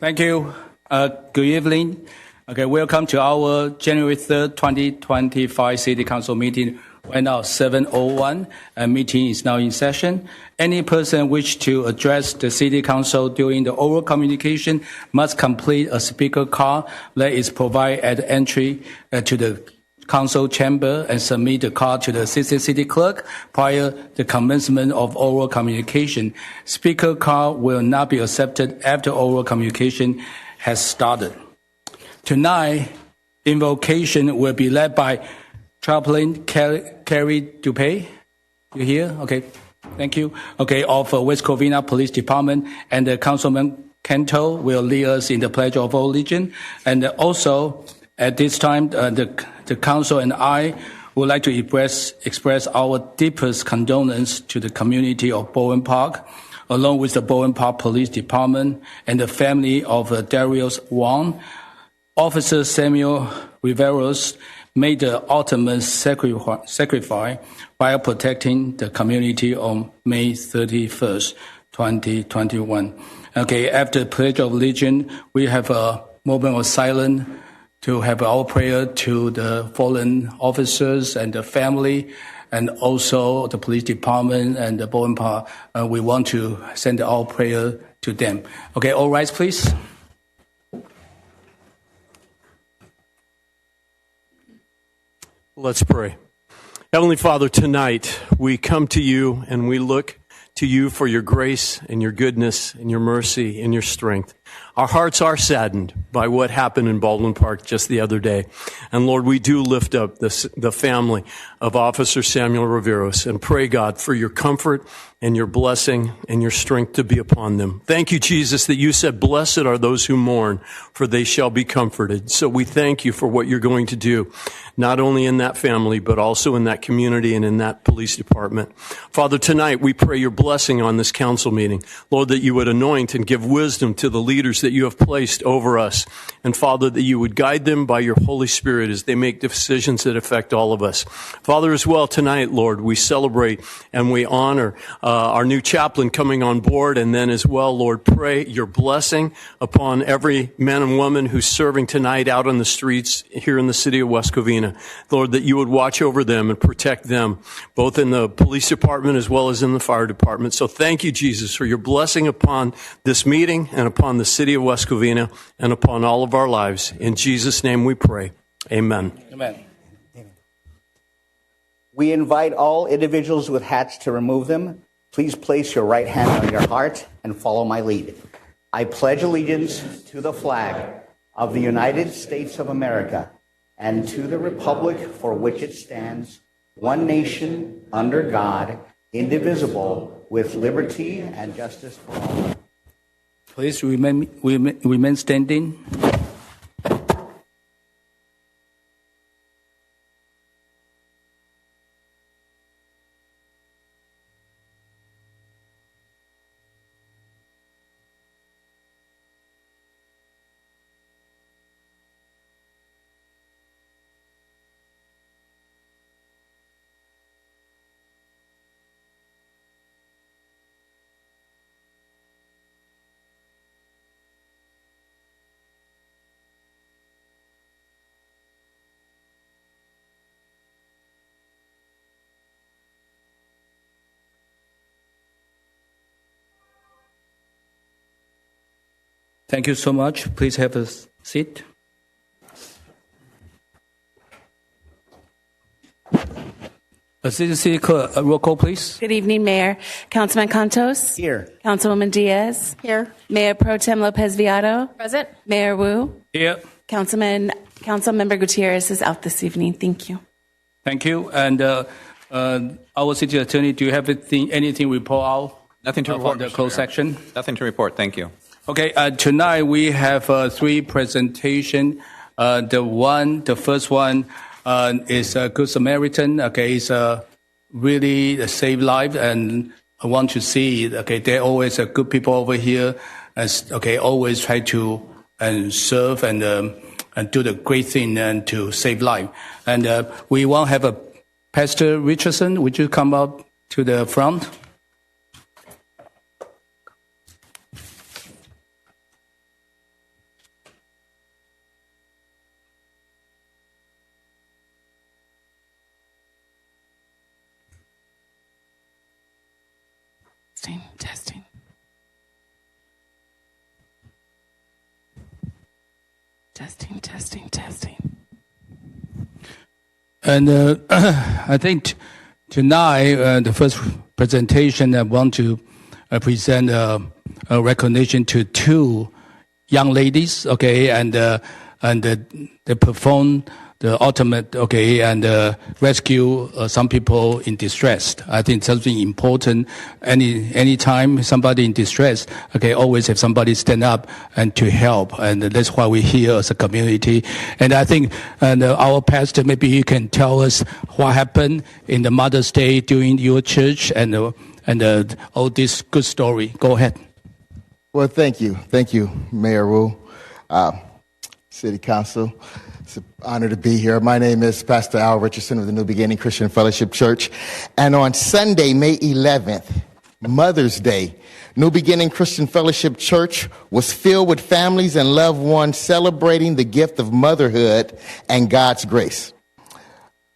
Thank you. Good evening. Okay, welcome to our January 3rd, 2025 City Council meeting. Right now, 7:01, and meeting is now in session. Any person wish to address the City Council during the oral communication must complete a speaker card that is provided at the entry to the Council chamber and submit the card to the Assistant City Clerk prior to the commencement of oral communication. Speaker card will not be accepted after oral communication has started. Tonight, invocation will be led by Chaplain Carrie Dupay. You here? Okay, thank you. Okay, of West Covina Police Department, and Councilman Canto will lead us in the Pledge of Allegiance. And also, at this time, the Council and I would like to express our deepest condolence to the community of Bowen Park, along with the Bowen Park Police Department and the family of Darius Wong. Officer Samuel Riveros made the ultimate sacrifice while protecting the community on May 31st, 2021. Okay, after the Pledge of Allegiance, we have a moment of silence to have our prayer to the fallen officers and the family, and also the police department and the Bowen Park. We want to send our prayer to them. Okay, all rise, please. Let's pray. Heavenly Father, tonight we come to you and we look to you for your grace and your goodness and your mercy and your strength. Our hearts are saddened by what happened in Baldwin Park just the other day. And Lord, we do lift up the family of Officer Samuel Riveros and pray, God, for your comfort and your blessing and your strength to be upon them. Thank you, Jesus, that you said, blessed are those who mourn, for they shall be comforted. So we thank you for what you're going to do, not only in that family, but also in that community and in that police department. Father, tonight we pray your blessing on this council meeting. Lord, that you would anoint and give wisdom to the leaders that you have placed over us. And Father, that you would guide them by your Holy Spirit as they make decisions that affect all of us. Father, as well, tonight, Lord, we celebrate and we honor our new chaplain coming on board. And then as well, Lord, pray your blessing upon every man and woman who's serving tonight out on the streets here in the city of West Covina. Lord, that you would watch over them and protect them, both in the police department as well as in the fire department. So thank you, Jesus, for your blessing upon this meeting and upon the city of West Covina and upon all of our lives. In Jesus' name we pray. Amen. Amen. We invite all individuals with hats to remove them. Please place your right hand on your heart and follow my lead. I pledge allegiance to the flag of the United States of America and to the republic for which it stands, one nation, under God, indivisible, with liberty and justice for all. Please remain standing. Thank you so much. Please have a seat. Assistant City Clerk, roll call, please. Good evening, Mayor. Councilman Cantos? Here. Councilwoman Diaz? Here. Mayor Pro Tem Lopez Viado? Present. Mayor Wu? Here. Councilmember Gutierrez is out this evening. Thank you. Thank you. And our city attorney, do you have anything to report out? Nothing to report, from the Mr. closed Mayor. section? Nothing to report. Thank you. Okay, tonight we have three presentations. The first one is Good Samaritan. Okay, it's really save life, and I want to see. Okay, they're always good people over here. Okay, always try to serve and do the great thing and to save life. And we want to have Pastor Richardson, would you come up to the front? Testing. Testing. And I think tonight, the first presentation, I want to present a recognition to two young ladies, okay, and they perform the ultimate, okay, and rescue some people in distress. I think something important. Any time somebody in distress, okay, always have somebody stand up and to help, and that's why we're here as a community. And I think, our pastor, maybe he can tell us what happened in the Mother's Day during your church, and all this good story. Go ahead. Well, thank you, Mayor Wu, City Council. It's an honor to be here. My name is Pastor Al Richardson of the New Beginning Christian Fellowship Church. And on Sunday, May 11th, Mother's Day, New Beginning Christian Fellowship Church was filled with families and loved ones celebrating the gift of motherhood and God's grace.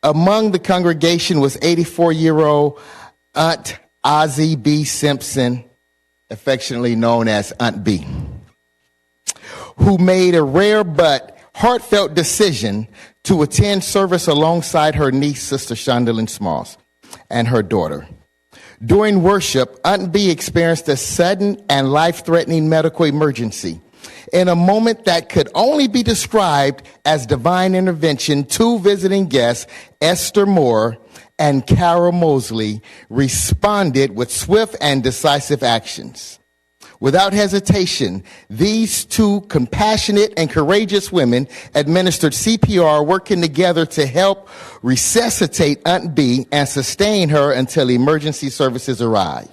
Among the congregation was 84-year-old Aunt Ozzie B. Simpson, affectionately known as Aunt B, who made a rare but heartfelt decision to attend service alongside her niece, Sister Shondalyn Smalls, and her daughter. During worship, Aunt B experienced a sudden and life-threatening medical emergency. In a moment that could only be described as divine intervention, two visiting guests, Esther Moore and Carol Mosley, responded with swift and decisive actions. Without hesitation, these two compassionate and courageous women administered CPR, working together to help resuscitate Aunt B and sustain her until emergency services arrived.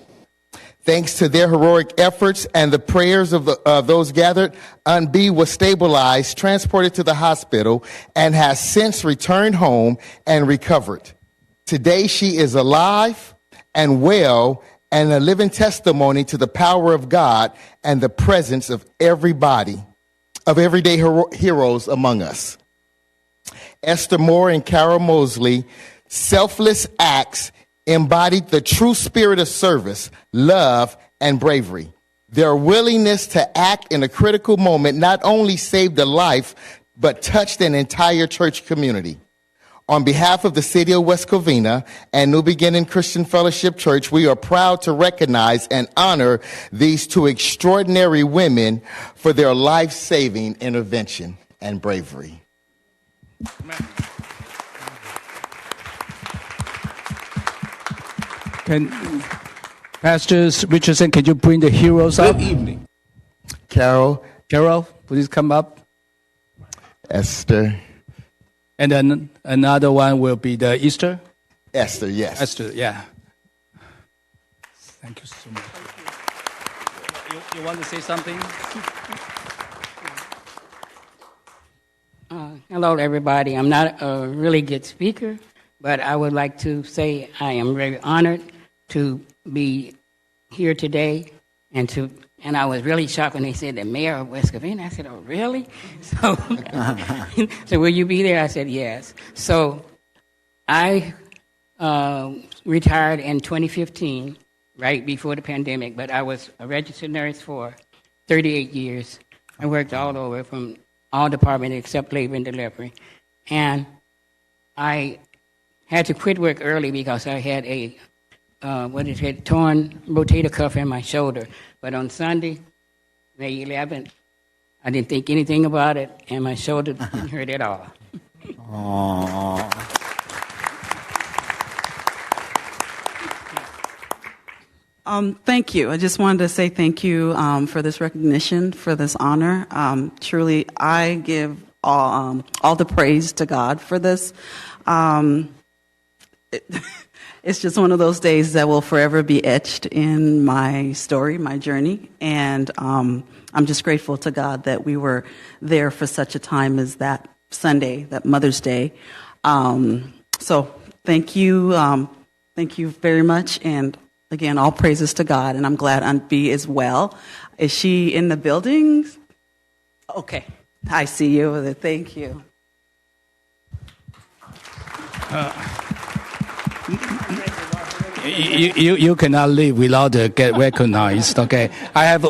Thanks to their heroic efforts and the prayers of those gathered, Aunt B was stabilized, transported to the hospital, and has since returned home and recovered. Today, she is alive and well, and a living testimony to the power of God and the presence of everyday heroes among us. Esther Moore and Carol Mosley, selfless acts embodied the true spirit of service, love, and bravery. Their willingness to act in a critical moment not only saved a life, but touched an entire church community. On behalf of the City of West Covina and New Beginning Christian Fellowship Church, we are proud to recognize and honor these two extraordinary women for their life-saving intervention and bravery. Pastor Richardson, can you bring the heroes up? Good evening. Carol, please come up. Esther. And then another one will be the Easter. Esther, yes. Esther, yeah. Thank you so much. You want to say something? Hello, everybody. I'm not a really good speaker, but I would like to say I am very honored to be here today, and I was really shocked when they said the mayor of West Covina. I said, "Oh, really?" So, so will you be there? I said, "Yes." So, I retired in 2015, right before the pandemic. But I was a registered nurse for 38 years. I worked all over from all departments except labor and delivery, and I had to quit work early because I had a torn rotator cuff in my shoulder. But on Sunday, May 11th, I didn't think anything about it, and my shoulder didn't hurt at all. Aww. Thank you. I just wanted to say thank you for this recognition, for this honor. Truly, I give all the praise to God for this. It's just one of those days that will forever be etched in my story, my journey. And I'm just grateful to God that we were there for such a time as that Sunday, that Mother's Day. So Thank you. Thank you very much. And again, all praises to God. And I'm glad Aunt B is well. Is she in the building? Okay. I see you over there. Thank you. You cannot leave without get recognized. Okay,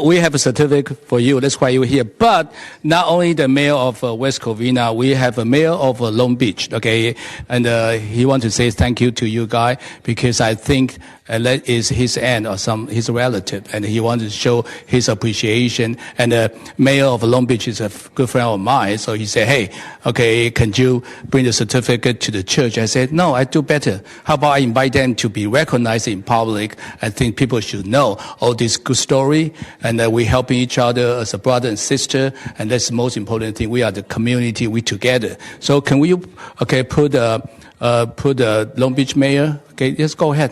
we have a certificate for you. That's why you're here. But not only the mayor of West Covina, we have a mayor of Long Beach. Okay, and he wants to say thank you to you guys because I think that is his aunt or his relative, and he wants to show his appreciation. And the mayor of Long Beach is a good friend of mine, so he said, "Hey, okay, can you bring the certificate to the church?" I said, "No, I do better. How about I invite them to be recognized in public? I think people should know all this good story, and that we helping each other as a brother and sister, and that's the most important thing. We are the community. We together. So can we, okay, put the Long Beach mayor? Okay, just go ahead."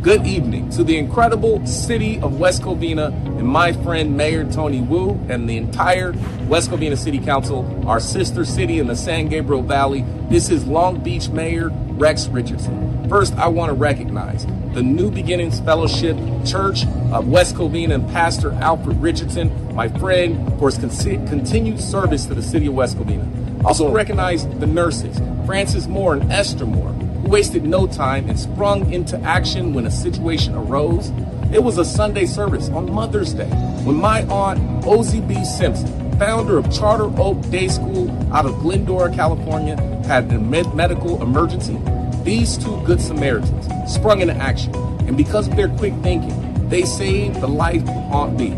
Good evening to the incredible city of West Covina and my friend Mayor Tony Wu and the entire West Covina City Council, our sister city in the San Gabriel Valley. This is Long Beach Mayor Rex Richardson. First, I want to recognize the New Beginnings Fellowship Church of West Covina and Pastor Alfred Richardson, my friend, for his continued service to the city of West Covina. Also recognize the nurses, Frances Moore and Esther Moore, who wasted no time and sprung into action when a situation arose. It was a Sunday service on Mother's Day when my aunt, Ozzie B. Simpson, founder of Charter Oak Day School out of Glendora, California, had a medical emergency. These two good Samaritans sprung into action, and because of their quick thinking, they saved the life of Aunt B.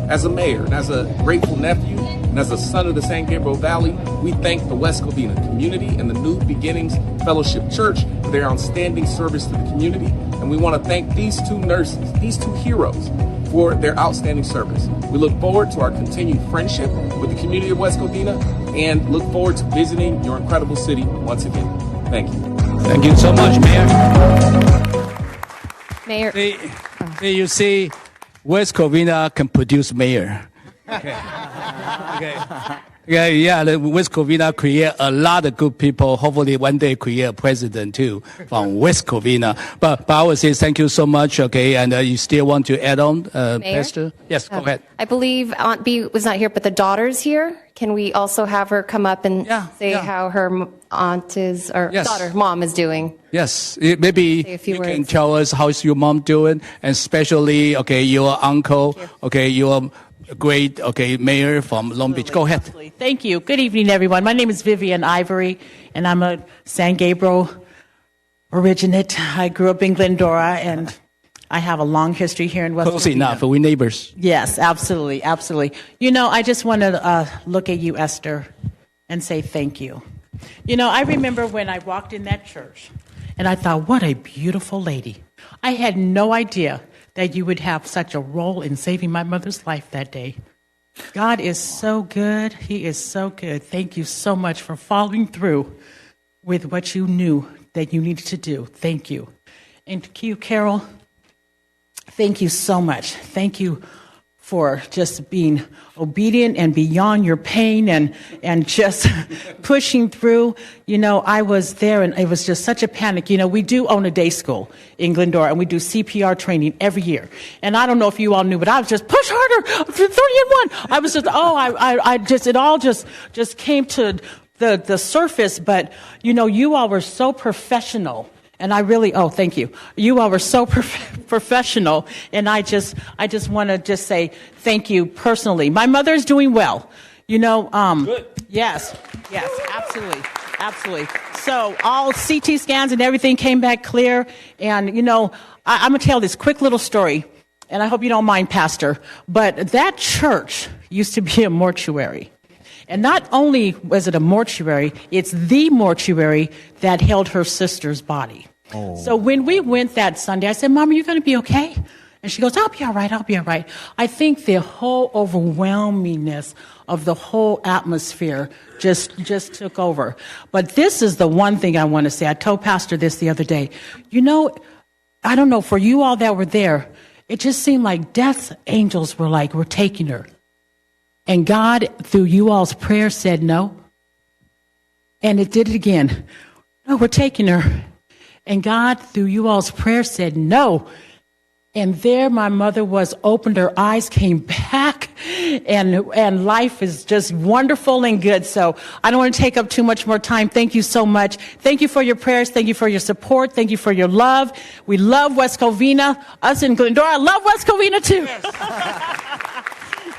As a mayor and as a grateful nephew, and as a son of the San Gabriel Valley, we thank the West Covina community and the New Beginnings Fellowship Church for their outstanding service to the community. And we want to thank these two nurses, these two heroes, for their outstanding service. We look forward to our continued friendship with the community of West Covina and look forward to visiting your incredible city once again. Thank you. Thank you so much, Mayor. Mayor. You see, West Covina can produce mayor. Okay. Yeah, the West Covina create a lot of good people. Hopefully one day create a president too from West Covina. But I would say thank you so much, okay? And you still want to add on, Pastor? Yes, go ahead. I believe Aunt B was not here, but the daughter's here. Can we also have her come up and say how her aunt is, or mom is doing? Yes, maybe you can tell us how's your mom doing, and especially, okay, your uncle, okay, your great, mayor from Long Beach. Go ahead. Absolutely. Thank you. Good evening, everyone. My name is Vivian Ivory, and I'm a San Gabriel originate. I grew up in Glendora, and I have a long history here in West Close Covina. enough. We're neighbors. Yes, absolutely, absolutely. You know, I just want to look at you, Esther, and say thank you. You know, I remember when I walked in that church, and I thought, what a beautiful lady. I had no idea that you would have such a role in saving my mother's life that day. God is so good. He is so good. Thank you so much for following through with what you knew that you needed to do. Thank you. And to you, Carol, thank you so much. Thank you for just being obedient and beyond your pain and just pushing through. You know, I was there and it was just such a panic. You know, we do own a day school in Glendora and we do CPR training every year. And I don't know if you all knew, but I was just push harder, 30 and 1. I was just, it all just came to the surface. But, you know, you all were so professional. And I really, thank you. You all were so professional, and I just want to just say thank you personally. My mother's doing well, you know. Good. Yes, absolutely. So all CT scans and everything came back clear, and you know, I'm gonna tell this quick little story, and I hope you don't mind, Pastor. But that church used to be a mortuary. And not only was it a mortuary, it's the mortuary that held her sister's body. Oh. So when we went that Sunday, I said, Mom, are you going to be okay? And she goes, I'll be all right. I think the whole overwhelmingness of the whole atmosphere just took over. But this is the one thing I want to say. I told Pastor this the other day. You know, I don't know, for you all that were there, it just seemed like death angels were taking her. And God, through you all's prayer, said no. And it did it again. No, we're taking her. And God, through you all's prayers, said no. And there my mother was, opened her eyes, came back, and life is just wonderful and good. So I don't want to take up too much more time. Thank you so much. Thank you for your prayers. Thank you for your support. Thank you for your love. We love West Covina. Us in Glendora love West Covina too.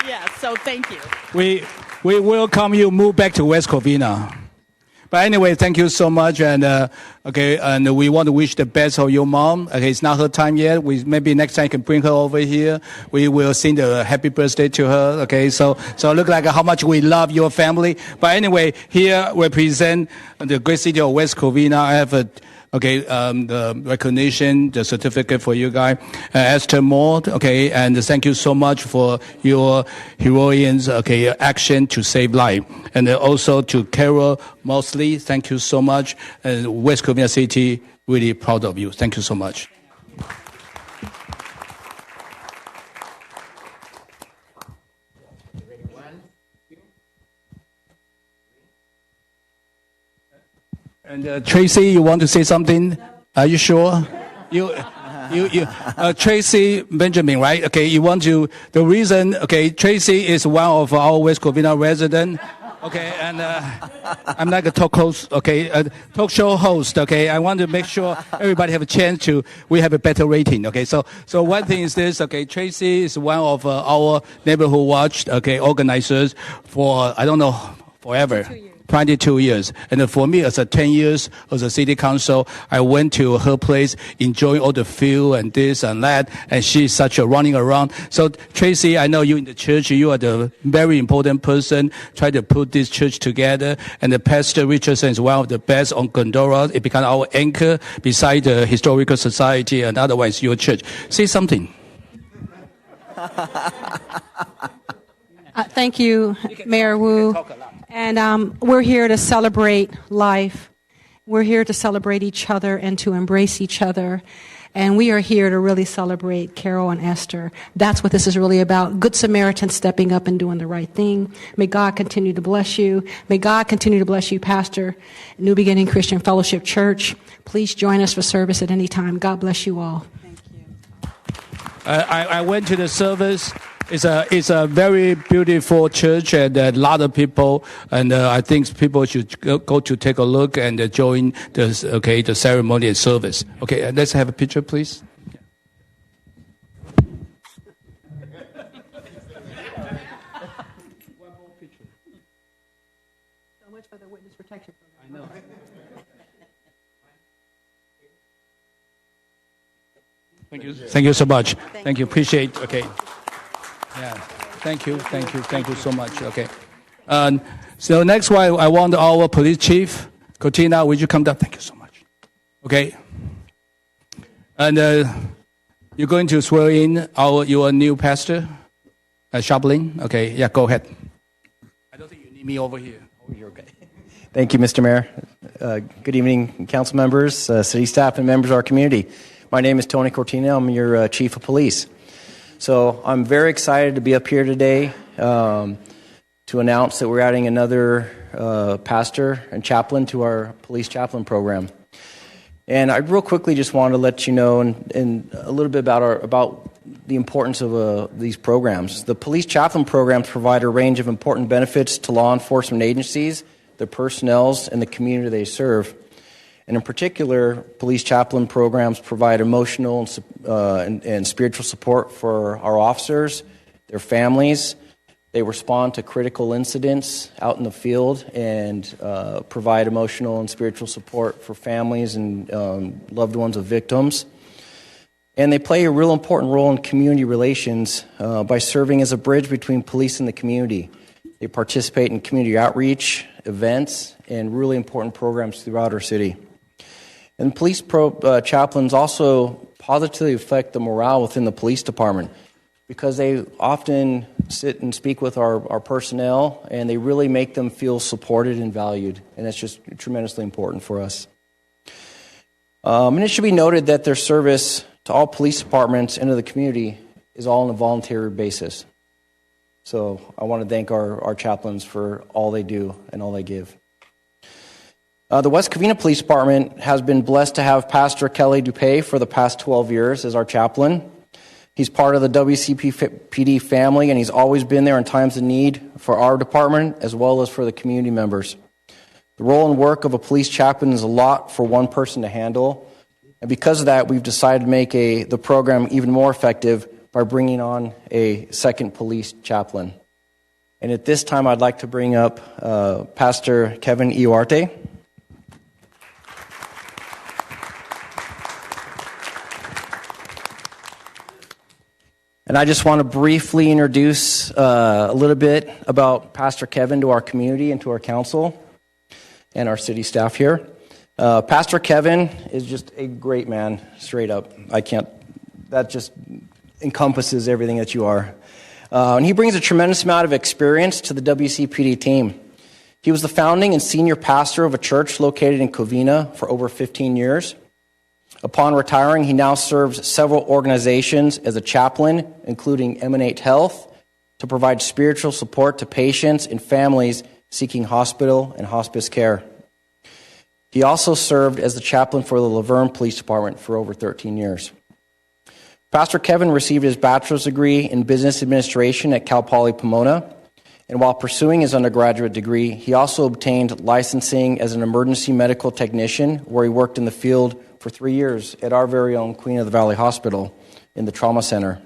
Yeah, so thank you. We welcome you move back to West Covina. But anyway, thank you so much, and and we want to wish the best of your mom. Okay, it's not her time yet. Maybe next time you can bring her over here. We will sing the happy birthday to her. Okay, so look like how much we love your family. But anyway, here we present the great city of West Covina. I have the recognition, the certificate for you guys. Esther Moore, and thank you so much for your heroic, action to save life. And also to Carol Mosley, thank you so much. And West Covina City, really proud of you. Thank you so much. And Tracy, you want to say something? Are you sure? Tracy Benjamin, right? Okay, you want to, the reason, Tracy is one of our West Covina residents. Okay, and I'm like a talk host, talk show host, I want to make sure everybody have a chance we have a better rating, So one thing is this, Tracy is one of our neighborhood watch, organizers for, I don't know, forever. 22 years. And for me, as a 10 years as a city council, I went to her place, enjoying all the feel and this and that. And she's such a running around. So Tracy, I know you in the church. You are the very important person try to put this church together. And the Pastor Richardson is one of the best on Glendora. It became our anchor beside the Historical Society and otherwise your church. Say something. Thank you, Mayor Wu. And we're here to celebrate life. We're here to celebrate each other and to embrace each other. And we are here to really celebrate Carol and Esther. That's what this is really about. Good Samaritans stepping up and doing the right thing. May God continue to bless you. May God continue to bless you, Pastor. New Beginning Christian Fellowship Church. Please join us for service at any time. God bless you all. Thank you. I went to the service. It's a very beautiful church and a lot of people, and I think people should go to take a look and join the ceremony and service. Okay, let's have a picture, please. One more picture. So much for the witness protection program. I know. Thank you. Thank you so much. Thank you. Appreciate. Okay. Yeah, thank you so much. Okay, so next one, I want our police chief, Cortina. Would you come down? Thank you so much. Okay, and you're going to swear in your new pastor, chaplain. Okay, yeah, go ahead. I don't think you need me over here. Oh, you're okay. Thank you, Mr. Mayor. Good evening, council members, city staff, and members of our community. My name is Tony Cortina. I'm your chief of police. So I'm very excited to be up here today to announce that we're adding another pastor and chaplain to our police chaplain program. And I real quickly just wanted to let you know and a little bit about the importance of these programs. The police chaplain programs provide a range of important benefits to law enforcement agencies, their personnel, and the community they serve. And in particular, police chaplain programs provide emotional and spiritual support for our officers, their families. They respond to critical incidents out in the field and provide emotional and spiritual support for families and loved ones of victims. And they play a real important role in community relations by serving as a bridge between police and the community. They participate in community outreach, events, and really important programs throughout our city. And police chaplains also positively affect the morale within the police department because they often sit and speak with our personnel, and they really make them feel supported and valued, and that's just tremendously important for us. And it should be noted that their service to all police departments and to the community is all on a voluntary basis. So I want to thank our chaplains for all they do and all they give. The West Covina Police Department has been blessed to have Pastor Kelly Dupay for the past 12 years as our chaplain. He's part of the WCPD family, and he's always been there in times of need for our department as well as for the community members. The role and work of a police chaplain is a lot for one person to handle, and because of that, we've decided to make the program even more effective by bringing on a second police chaplain. And at this time, I'd like to bring up Pastor Kevin Iuarte. And I just want to briefly introduce a little bit about Pastor Kevin to our community and to our council and our city staff here. Pastor Kevin is just a great man, straight up. That just encompasses everything that you are. And he brings a tremendous amount of experience to the WCPD team. He was the founding and senior pastor of a church located in Covina for over 15 years. Upon retiring, he now serves several organizations as a chaplain, including Emanate Health, to provide spiritual support to patients and families seeking hospital and hospice care. He also served as the chaplain for the Laverne Police Department for over 13 years. Pastor Kevin received his bachelor's degree in business administration at Cal Poly Pomona, and while pursuing his undergraduate degree, he also obtained licensing as an emergency medical technician, where he worked in the field for 3 years at our very own Queen of the Valley Hospital in the trauma center.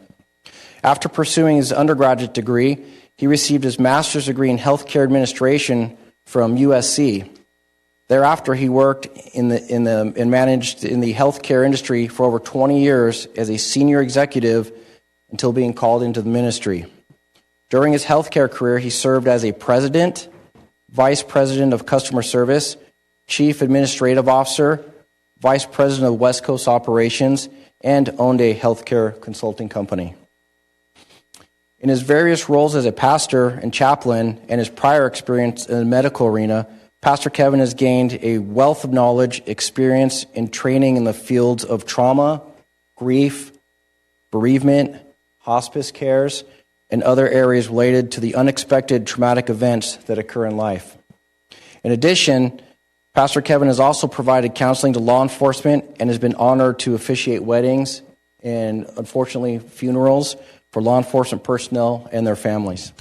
After pursuing his undergraduate degree, he received his master's degree in healthcare administration from USC. Thereafter, he worked and managed in the healthcare industry for over 20 years as a senior executive until being called into the ministry. During his healthcare career, he served as a president, vice president of customer service, chief administrative officer, vice president of West Coast operations, and owned a healthcare consulting company. In his various roles as a pastor and chaplain and his prior experience in the medical arena, Pastor Kevin has gained a wealth of knowledge, experience, and training in the fields of trauma, grief, bereavement, hospice cares, and other areas related to the unexpected traumatic events that occur in life. In addition, Pastor Kevin has also provided counseling to law enforcement and has been honored to officiate weddings and, unfortunately, funerals for law enforcement personnel and their families.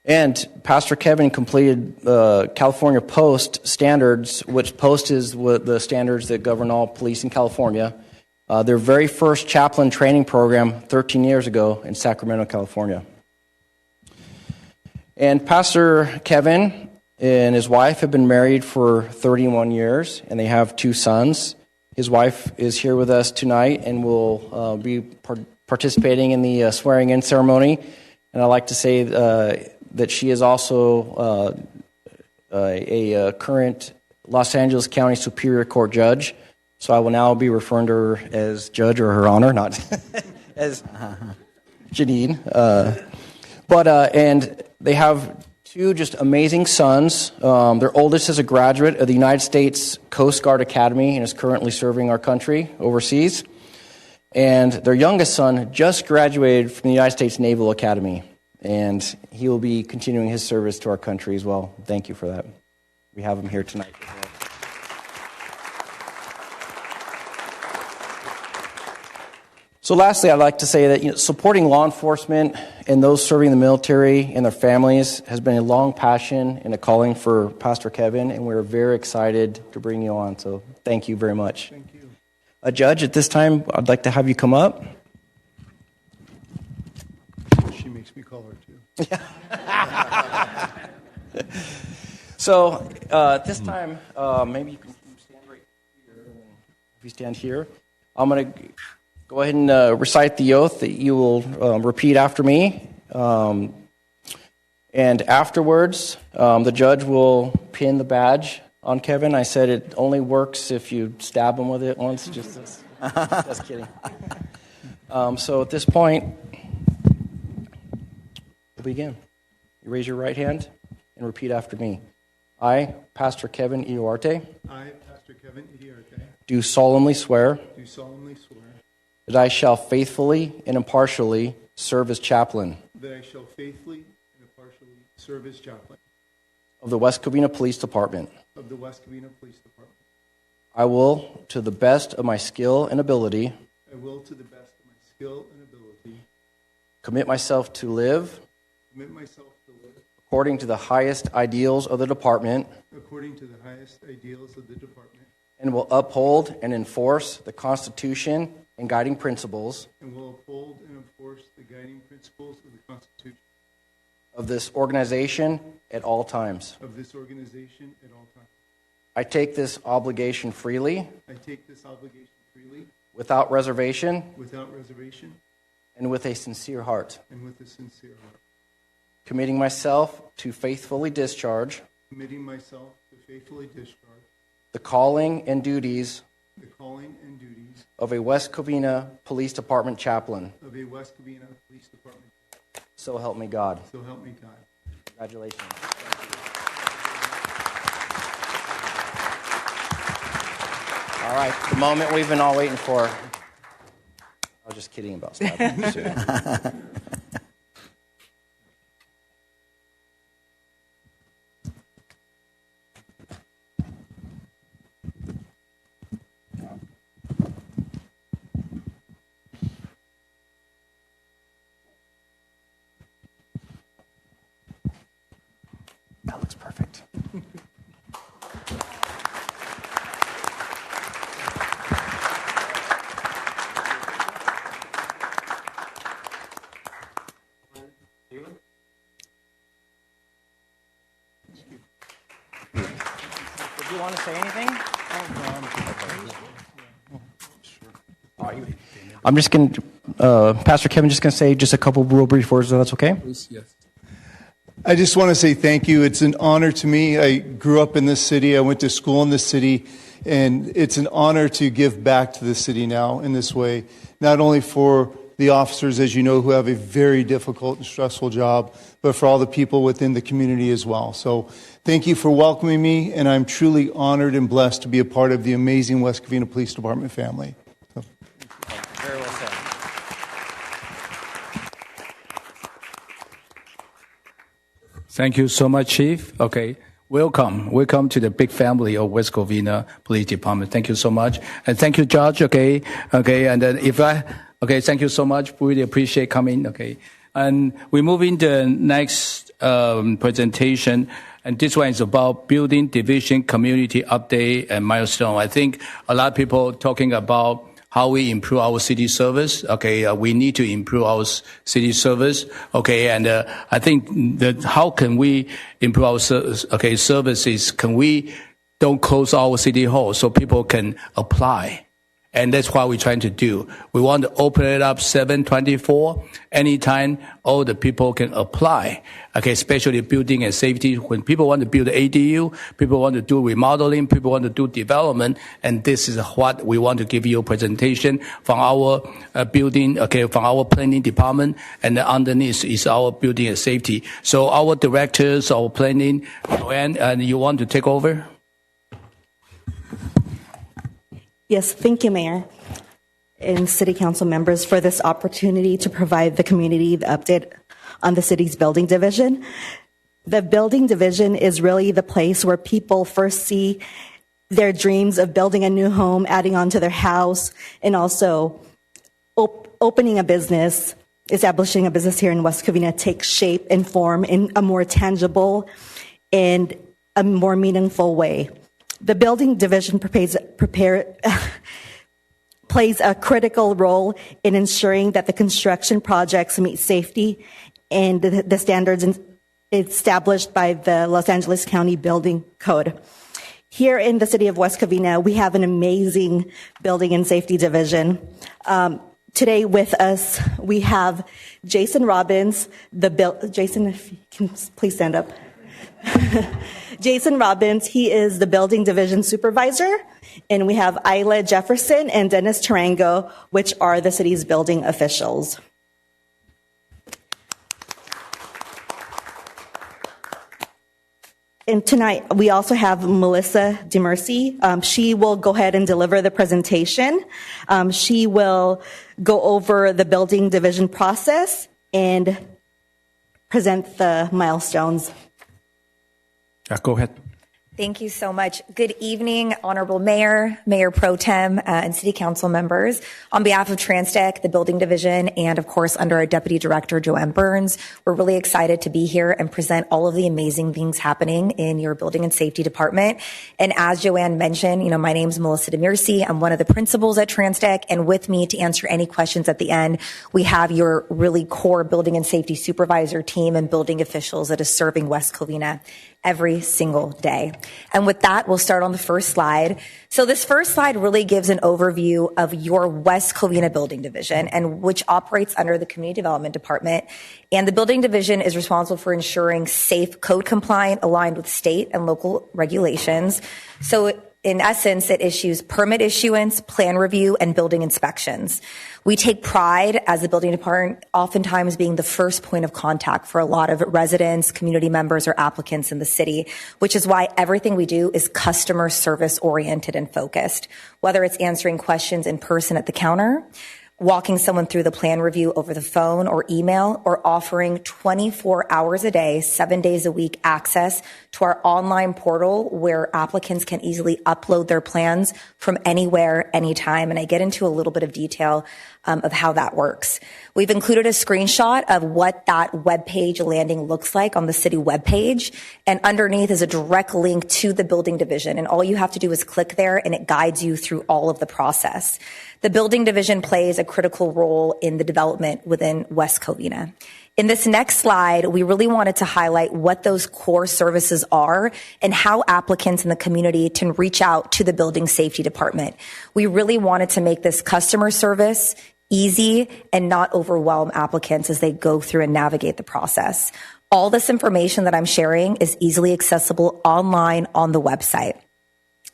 And Pastor Kevin completed California Post standards, which Post is the standards that govern all police in California, their very first chaplain training program 13 years ago in Sacramento, California. And Pastor Kevin and his wife have been married for 31 years, and they have 2 sons. His wife is here with us tonight and will be participating in the swearing-in ceremony. And I'd like to say that she is also a current Los Angeles County Superior Court judge. So I will now be referring to her as Judge, or Her Honor, not as Janine. And they have 2 just amazing sons. Their oldest is a graduate of the United States Coast Guard Academy and is currently serving our country overseas. And their youngest son just graduated from the United States Naval Academy, and he will be continuing his service to our country as well. Thank you for that. We have him here tonight as well. So lastly, I'd like to say that supporting law enforcement and those serving the military and their families has been a long passion and a calling for Pastor Kevin, and we're very excited to bring you on. So thank you very much. Thank you. Judge, at this time, I'd like to have you come up. She makes me call her too. So at this time, maybe you can stand right here. If you stand here, I'm going to go ahead and recite the oath that you will repeat after me. And afterwards, the judge will pin the badge on Kevin. I said it only works if you stab him with it once. Just kidding. So at this point, we'll begin. You raise your right hand and repeat after me. I, Pastor Kevin Iuarte. I, Pastor Kevin Iuarte. Do solemnly swear. Do solemnly swear. That I shall faithfully and impartially serve as chaplain. That I shall faithfully and impartially serve as chaplain. of the West Covina Police Department. of the West Covina Police Department. I will, to the best of my skill and ability, I will, to the best of my skill and ability, commit myself to live commit myself to live according to the highest ideals of the department according to the highest ideals of the department, and will uphold and enforce the Constitution and guiding principles and will uphold and enforce the guiding principles of the Constitution of this organization at all times. of this organization at all times. I take this obligation freely, I take this obligation freely, without reservation, without reservation, and with a sincere heart, and with a sincere heart, committing myself to faithfully discharge committing myself to faithfully discharge the calling and duties the calling and duties of a West Covina Police Department chaplain. of a West Covina Police Department. So help me God. So help me God. Congratulations. All right, the moment we've been all waiting for. I was just kidding about stabbing. That looks perfect. Did you want to say anything? I'm just going to, Pastor Kevin, just going to say just a couple real brief words, if that's okay? Yes. I just want to say thank you. It's an honor to me. I grew up in this city. I went to school in this city. And it's an honor to give back to the city now in this way, not only for the officers, as you know, who have a very difficult and stressful job, but for all the people within the community as well. So thank you for welcoming me, and I'm truly honored and blessed to be a part of the amazing West Covina Police Department family. So. Very well said. Thank you so much, Chief. Okay. Welcome to the big family of West Covina Police Department. Thank you so much. And thank you, Judge. Okay. And then thank you so much. We really appreciate coming. Okay. And we move into the next presentation. And this one is about building division community update and milestone. I think a lot of people talking about how we improve our city service. Okay, we need to improve our city service. Okay, and I think that how can we improve our services? Can we don't close our city hall so people can apply? And that's what we're trying to do. We want to open it up 7/24. Anytime all the people can apply. Okay, especially building and safety. When people want to build ADU, people want to do remodeling, people want to do development. And this is what we want to give you a presentation from our building, from our planning department. And underneath is our building and safety. So our directors, our planning, Joanne, and you want to take over? Yes, thank you, Mayor and City Council members, for this opportunity to provide the community the update on the city's building division. The building division is really the place where people first see their dreams of building a new home, adding on to their house, and also opening a business, establishing a business here in West Covina takes shape and form in a more tangible and a more meaningful way. The building division plays a critical role in ensuring that the construction projects meet safety and the standards established by the Los Angeles County Building Code. Here in the city of West Covina, we have an amazing building and safety division. Today with us, we have Jason Robbins, Jason, if you can please stand up. Jason Robbins, he is the building division supervisor, and we have Isla Jefferson and Dennis Tarango, which are the city's building officials. And tonight, we also have Melissa DeMercy. She will go ahead and deliver the presentation. She will go over the building division process and present the milestones. Go ahead. Thank you so much. Good evening, Honorable Mayor, Mayor Pro Tem, and City Council members. On behalf of TransTech, the Building Division, and of course under our Deputy Director, Joanne Burns, we're really excited to be here and present all of the amazing things happening in your Building and Safety Department. And as Joanne mentioned, my name's Melissa DeMurcy. I'm one of the principals at TransTech, and with me to answer any questions at the end, we have your really core Building and Safety Supervisor team and building officials that is serving West Covina every single day. And with that, we'll start on the first slide. So this first slide really gives an overview of your West Covina Building Division, and which operates under the Community Development Department. And the Building Division is responsible for ensuring safe, code compliant, aligned with state and local regulations. So in essence, it issues permit issuance, plan review, and building inspections. We take pride as the building department oftentimes being the first point of contact for a lot of residents, community members, or applicants in the city, which is why everything we do is customer service oriented and focused. Whether it's answering questions in person at the counter, walking someone through the plan review over the phone or email, or offering 24 hours a day, 7 days a week access to our online portal where applicants can easily upload their plans from anywhere, anytime. And I get into a little bit of detail of how that works. We've included a screenshot of what that webpage landing looks like on the city webpage. And underneath is a direct link to the Building Division. And all you have to do is click there and it guides you through all of the process. The Building Division plays a critical role in the development within West Covina. In this next slide, we really wanted to highlight what those core services are and how applicants in the community can reach out to the Building Safety Department. We really wanted to make this customer service easy and not overwhelm applicants as they go through and navigate the process. All this information that I'm sharing is easily accessible online on the website.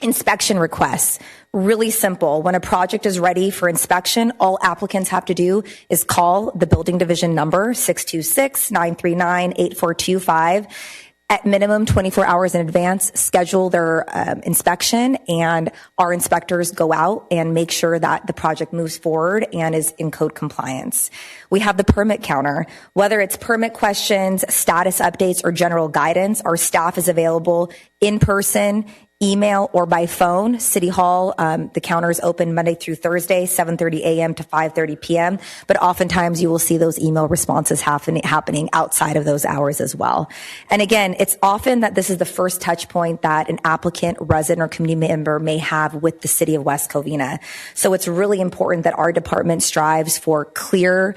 Inspection requests. Really simple. When a project is ready for inspection, all applicants have to do is call the Building Division number, 626-939-8425. At minimum 24 hours in advance, schedule their inspection, and our inspectors go out and make sure that the project moves forward and is in code compliance. We have the permit counter. Whether it's permit questions, status updates, or general guidance, our staff is available in person, email, or by phone. City Hall, the counter is open Monday through Thursday, 7:30 a.m. to 5:30 p.m. But oftentimes you will see those email responses happening outside of those hours as well. And again, it's often that this is the first touch point that an applicant, resident, or community member may have with the city of West Covina. So it's really important that our department strives for clear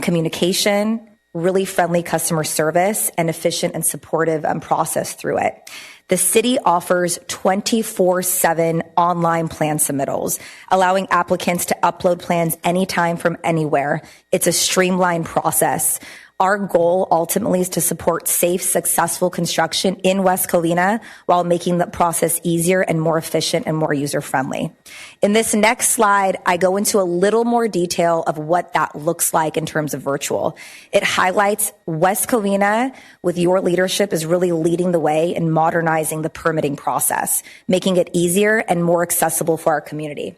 communication, really friendly customer service, and efficient and supportive process through it. The city offers 24/7 online plan submittals, allowing applicants to upload plans anytime from anywhere. It's a streamlined process. Our goal ultimately is to support safe, successful construction in West Covina while making the process easier and more efficient and more user-friendly. In this next slide, I go into a little more detail of what that looks like in terms of virtual. It highlights West Covina, with your leadership, is really leading the way in modernizing the permitting process, making it easier and more accessible for our community.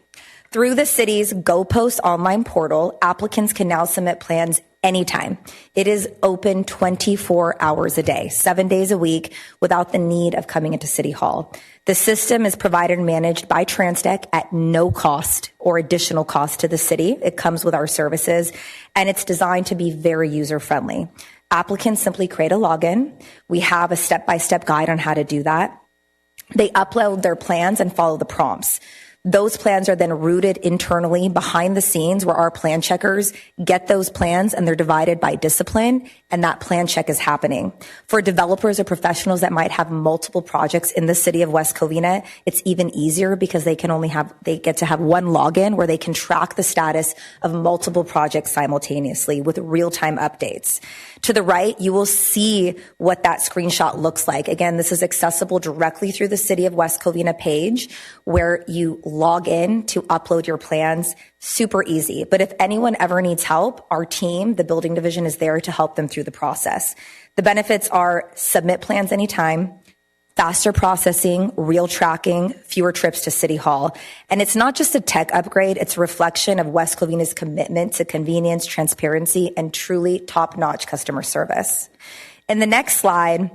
Through the city's GoPost online portal, applicants can now submit plans anytime. It is open 24 hours a day, 7 days a week, without the need of coming into City Hall. The system is provided and managed by TransTech at no cost or additional cost to the city. It comes with our services, and it's designed to be very user-friendly. Applicants simply create a login. We have a step-by-step guide on how to do that. They upload their plans and follow the prompts. Those plans are then routed internally behind the scenes where our plan checkers get those plans, and they're divided by discipline, and that plan check is happening. For developers or professionals that might have multiple projects in the city of West Covina, it's even easier because they get to have one login where they can track the status of multiple projects simultaneously with real-time updates. To the right, you will see what that screenshot looks like. Again, this is accessible directly through the City of West Covina page where you log in to upload your plans. Super easy. But if anyone ever needs help, our team, the Building Division, is there to help them through the process. The benefits are submit plans anytime, faster processing, real tracking, fewer trips to City Hall. And it's not just a tech upgrade, it's a reflection of West Covina's commitment to convenience, transparency, and truly top-notch customer service. In the next slide,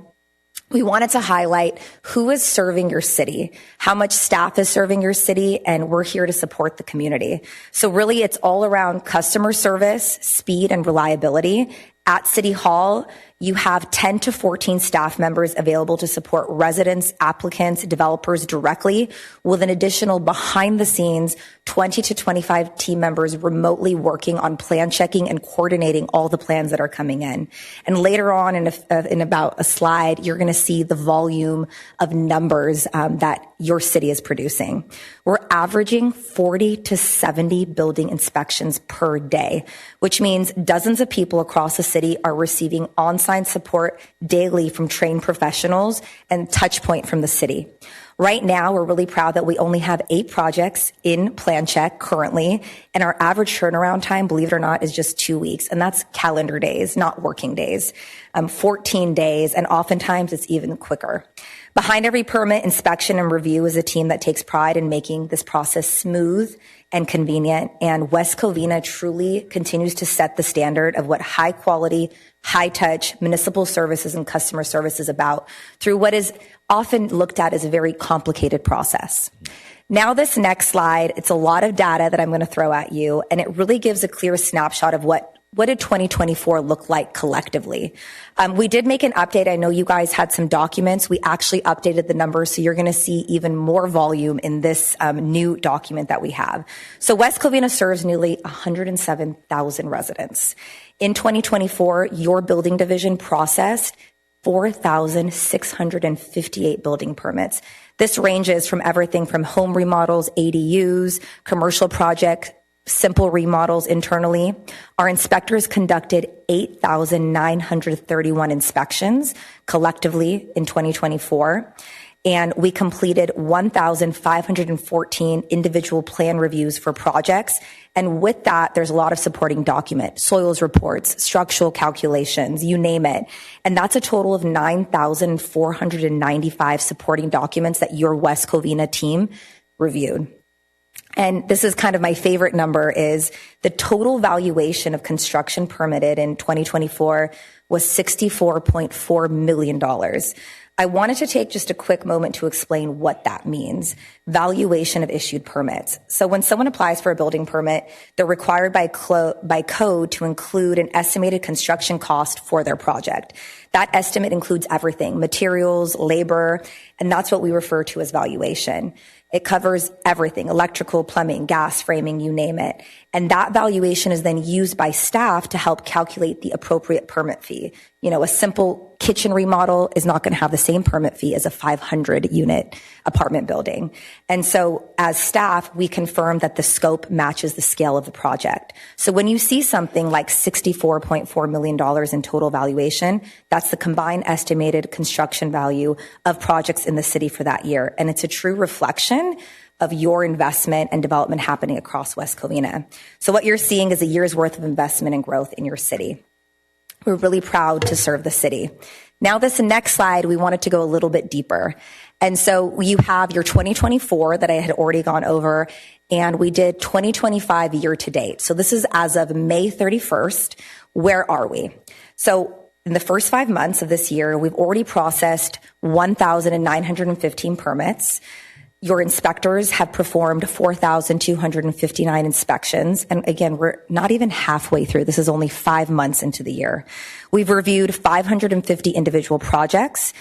We wanted to highlight who is serving your city, how much staff is serving your city, and we're here to support the community. So really, it's all around customer service, speed, and reliability. At City Hall, you have 10 to 14 staff members available to support residents, applicants, developers directly, with an additional behind the scenes 20 to 25 team members remotely working on plan checking and coordinating all the plans that are coming in. And later on in about a slide, you're going to see the volume of numbers that your city is producing. We're averaging 40 to 70 building inspections per day, which means dozens of people across the city are receiving on-site support daily from trained professionals and touch point from the city. Right now, we're really proud that we only have 8 projects in plan check currently, and our average turnaround time, believe it or not, is just 2 weeks, and that's calendar days, not working days. 14 days, and oftentimes it's even quicker. Behind every permit, inspection, and review is a team that takes pride in making this process smooth and convenient, and West Covina truly continues to set the standard of what high quality, high touch municipal services and customer service is about through what is often looked at as a very complicated process. Now this next slide, it's a lot of data that I'm going to throw at you, and it really gives a clear snapshot of what did 2024 look like collectively? We did make an update. I know you guys had some documents. We actually updated the numbers, so you're going to see even more volume in this new document that we have. So West Covina serves nearly 107,000 residents. In 2024, your building division processed 4,658 building permits. This ranges from everything from home remodels, ADUs, commercial projects, simple remodels internally. Our inspectors conducted 8,931 inspections collectively in 2024. And we completed 1,514 individual plan reviews for projects. And with that, there's a lot of supporting document, soils reports, structural calculations, you name it. And that's a total of 9,495 supporting documents that your West Covina team reviewed. And this is kind of my favorite number is the total valuation of construction permitted in 2024 was $64.4 million. I wanted to take just a quick moment to explain what that means. Valuation of issued permits. So when someone applies for a building permit, they're required by code to include an estimated construction cost for their project. That estimate includes everything, materials, labor, and that's what we refer to as valuation. It covers everything, electrical, plumbing, gas, framing, you name it. And that valuation is then used by staff to help calculate the appropriate permit fee. You know, a simple kitchen remodel is not going to have the same permit fee as a 500-unit apartment building. And so as staff, we confirm that the scope matches the scale of the project. So when you see something like $64.4 million in total valuation, that's the combined estimated construction value of projects in the city for that year. And it's a true reflection of your investment and development happening across West Covina. So what you're seeing is a year's worth of investment and growth in your city. We're really proud to serve the city. Now this next slide, we wanted to go a little bit deeper. And so you have your 2024 that I had already gone over, and we did 2025 year to date. So this is as of May 31st. Where are we? So in the first 5 months of this year, we've already processed 1,915 permits. Your inspectors have performed 4,259 inspections. And again, we're not even halfway through. This is only 5 months into the year. We've reviewed 550 individual projects,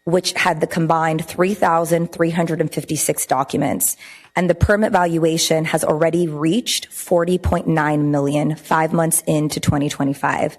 which had the combined 3,356 documents. And the permit valuation has already reached $40.9 million 5 months into 2025.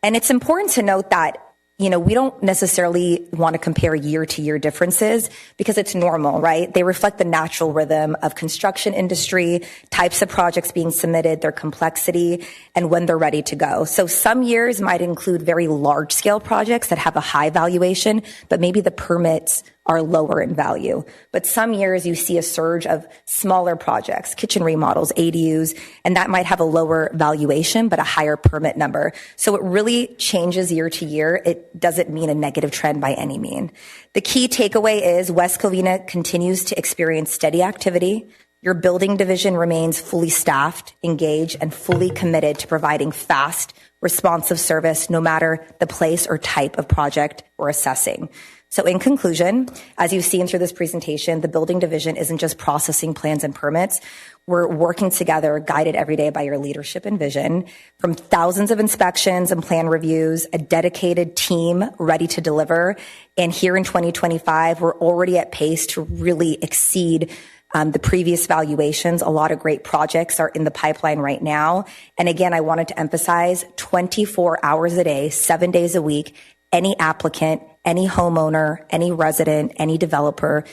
And it's important to note that we don't necessarily want to compare year-to-year differences because it's normal, right? They reflect the natural rhythm of construction industry, types of projects being submitted, their complexity, and when they're ready to go. So some years might include very large-scale projects that have a high valuation, but maybe the permits are lower in value. But some years you see a surge of smaller projects, kitchen remodels, ADUs, and that might have a lower valuation, but a higher permit number. So it really changes year to year. It doesn't mean a negative trend by any mean. The key takeaway is West Covina continues to experience steady activity. Your building division remains fully staffed, engaged, and fully committed to providing fast, responsive service no matter the place or type of project we're assessing. So in conclusion, as you've seen through this presentation, the building division isn't just processing plans and permits. We're working together, guided every day by your leadership and vision, from thousands of inspections and plan reviews, a dedicated team ready to deliver. And here in 2025, we're already at pace to really exceed the previous valuations. A lot of great projects are in the pipeline right now. And again, I wanted to emphasize 24 hours a day, 7 days a week, any applicant, any homeowner, any resident, any developer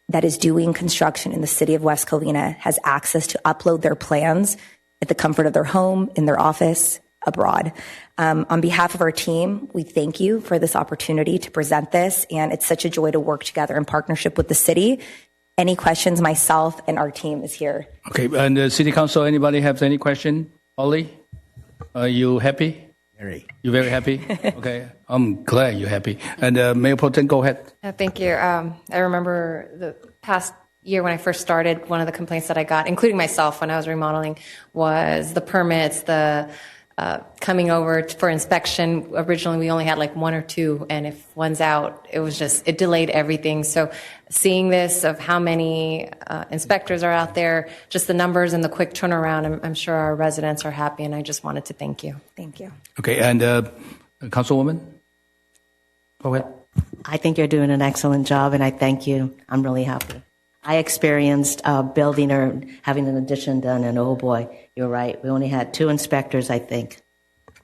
that is doing construction in the city of West Covina has access to upload their plans at the comfort of their home, in their office, abroad. On behalf of our team, we thank you for this opportunity to present this, and it's such a joy to work together in partnership with the city. Any questions, myself and our team is here. Okay, and the City Council, anybody have any question? Ollie, are you happy? Very. You're very happy? Okay, I'm glad you're happy. And Mayor Pro Tem, go ahead. Thank you. I remember the past year when I first started, one of the complaints that I got, including myself when I was remodeling, was the permits, the coming over for inspection. Originally, we only had like one or two, and if one's out, it delayed everything. So seeing this of how many inspectors are out there, just the numbers and the quick turnaround, I'm sure our residents are happy, and I just wanted to thank you. Thank you. Okay, and Councilwoman, go ahead. I think you're doing an excellent job, and I thank you. I'm really happy. I experienced building or having an addition done, and oh boy, you're right. We only had 2 inspectors, I think.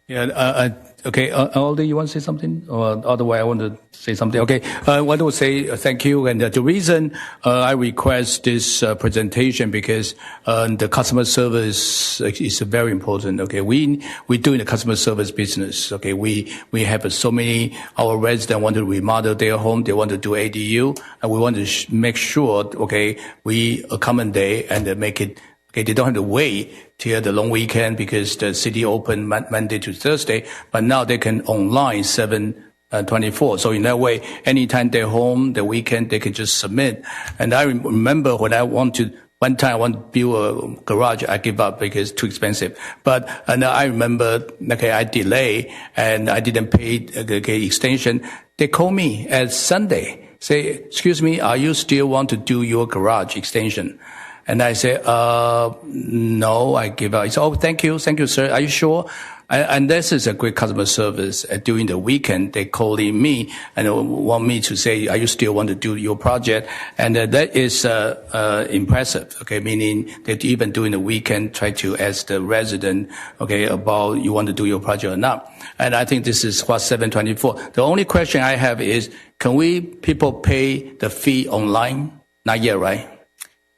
Yeah, okay, Aldi, you want to say something? Or otherwise, I want to say something. Okay, I want to say thank you. And the reason I request this presentation because the customer service is very important. Okay, we're doing the customer service business. Okay, we have so many, our residents want to remodel their home, they want to do ADU, and we want to make sure, okay, we accommodate and make it. Okay, they don't have to wait till the long weekend because the city open Monday to Thursday, but now they can online 7/24. So in that way, anytime they're home, the weekend, they can just submit. And I remember when one time I want to build a garage, I give up because it's too expensive. But I remember, okay, I delay and I didn't pay the extension. They call me at Sunday, say, excuse me, are you still want to do your garage extension? And I say, no, I give up. He said, oh, thank you, sir. Are you sure? And this is a great customer service. During the weekend, they calling me and want me to say, are you still want to do your project? And that is impressive. Okay, meaning that even during the weekend, try to ask the resident, okay, about you want to do your project or not. And I think this is what 7/24. The only question I have is, can people pay the fee online? Not yet, right?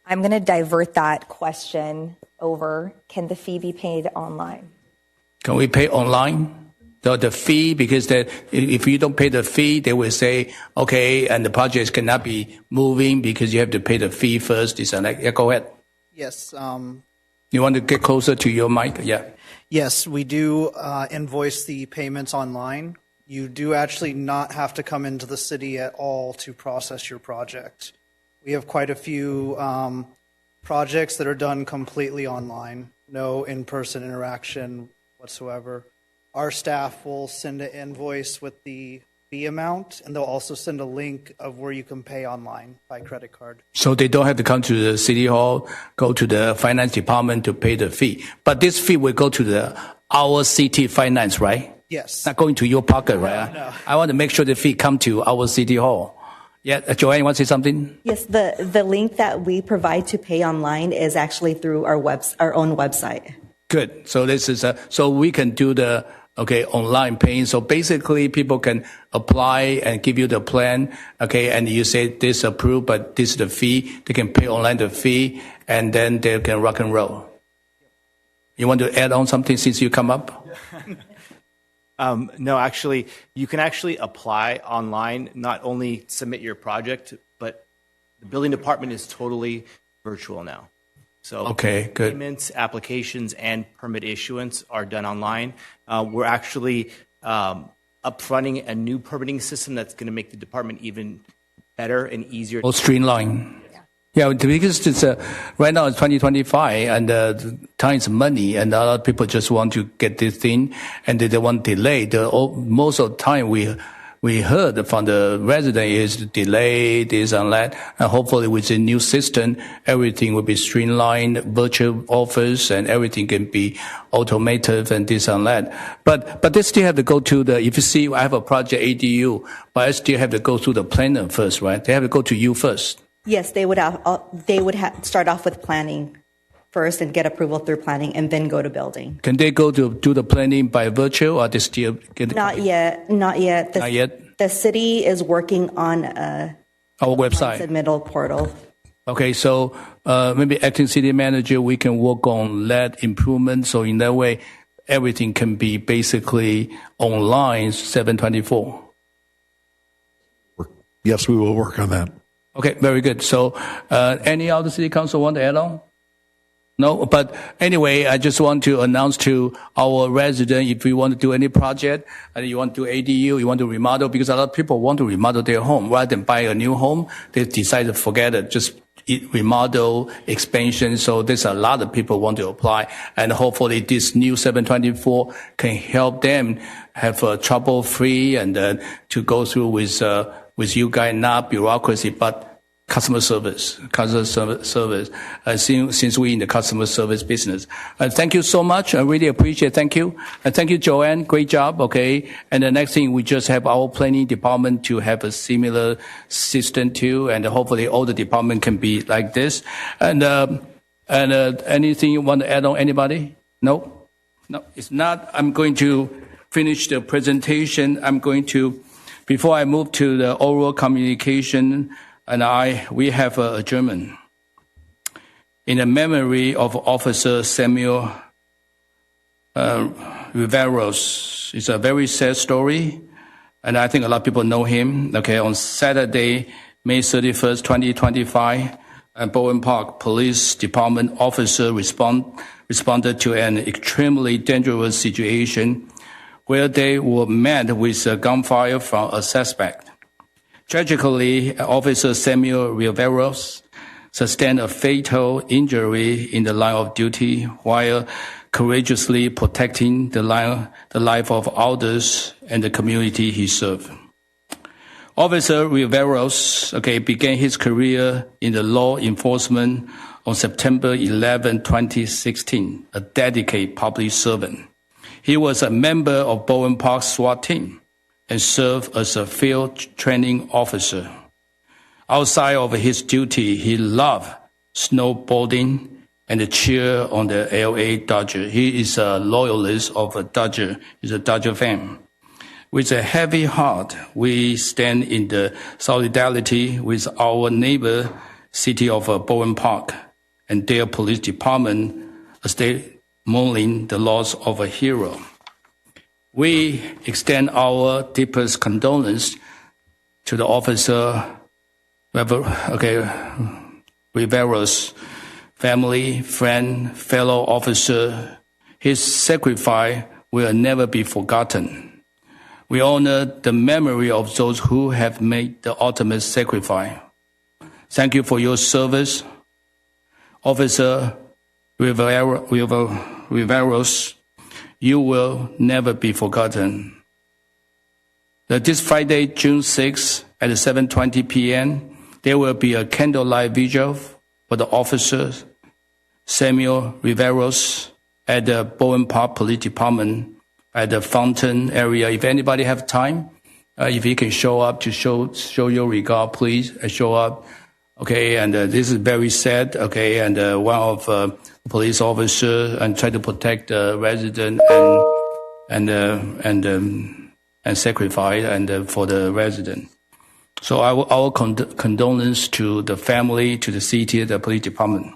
I'm going to divert that question over. Can the fee be paid online? Can we pay online? The fee, because if you don't pay the fee, they will say, okay, and the projects cannot be moving because you have to pay the fee first. Yeah, go ahead. Yes. You want to get closer to your mic? Yeah. Yes, we do invoice the payments online. You do actually not have to come into the city at all to process your project. We have quite a few projects that are done completely online, no in-person interaction whatsoever. Our staff will send an invoice with the fee amount, and they'll also send a link of where you can pay online by credit card. So they don't have to come to the city hall, go to the finance department to pay the fee. But this fee will go to our city finance, right? Yes. Not going to your pocket, right? No. I want to make sure the fee come to our city hall. Yeah, Joanne, you want to say something? Yes, the link that we provide to pay online is actually through our own website. Good. So this is so we can do the online paying. So basically, people can apply and give you the plan. Okay, and you say this approved, but this is the fee. They can pay online the fee, and then they can rock and roll. You want to add on something since you come up? No, actually, you can actually apply online, not only submit your project, but the building department is totally virtual now. So okay, good. Payments, applications, and permit issuance are done online. We're actually upfronting a new permitting system that's going to make the department even better and easier. More streamlined. Yeah, because it's right now it's 2025 and time is money, and a lot of people just want to get this thing and they don't want delay. Most of the time we we heard from the resident is delay, this and that. And hopefully with the new system, everything will be streamlined, virtual office, and everything can be automated and this and that. But they still have to go to if you see, I have a project ADU, but I still have to go through the planner first, right? They have to go to you first. Yes, they would start off with planning first and get approval through planning and then go to building. Can they go to do the planning by virtual, or they still get? Not yet. Not yet. The city is working on our website submittal portal. Okay, so maybe acting city manager, we can work on that improvement. So in that way, everything can be basically online 7/24. Yes, we will work on that. Okay, very good. So any other city council want to add on? No, but anyway, I just want to announce to our resident, if you want to do any project, and you want to do ADU, you want to remodel, because a lot of people want to remodel their home. Rather than buy a new home, they decide to forget it, just remodel, expansion. So there's a lot of people want to apply. And hopefully this new 724 can help them have trouble-free and to go through with you guys, not bureaucracy, but customer service, since we're in the customer service business. Thank you so much. I really appreciate it. Thank you. And thank you, Joanne. Great job. Okay. And the next thing, we just have our planning department to have a similar system too. And hopefully all the department can be like this. And anything you want to add on, anybody? No, it's not. I'm going to finish the presentation. Before I move to the oral communication, we have a adjournment in the memory of Officer Samuel Riveros. It's a very sad story, and I think a lot of people know him. Okay, on Saturday, May 31st, 2025, Bowen Park Police Department officer responded to an extremely dangerous situation where they were met with a gunfire from a suspect. Tragically, Officer Samuel Riveros sustained a fatal injury in the line of duty while courageously protecting the life of others and the community he served. Officer Riveros began his career in the law enforcement on September 11, 2016, a dedicated public servant. He was a member of Bowen Park SWAT team and served as a field training officer. Outside of his duty, he loved snowboarding and cheer on the LA Dodgers. He is a loyalist of a Dodger. He's a Dodger fan. With a heavy heart, we stand in the solidarity with our neighbor city of Bowen Park and their police department as they mourning the loss of a hero. We extend our deepest condolence to the officer Riveros' family, friend, fellow officer. His sacrifice will never be forgotten. We honor the memory of those who have made the ultimate sacrifice. Thank you for your service. Officer Riveros, you will never be forgotten. This Friday, June 6th at 7:20 p.m., there will be a candlelight vigil for the officers, Samuel Riveros, at the Bowen Park Police Department at the Fountain area. If anybody have time, if you can show up to show your regard, please show up. Okay, and this is very sad. Okay, and one of police officer and try to protect the resident and sacrifice and for the resident. So our condolence to the family, to the city, the police department.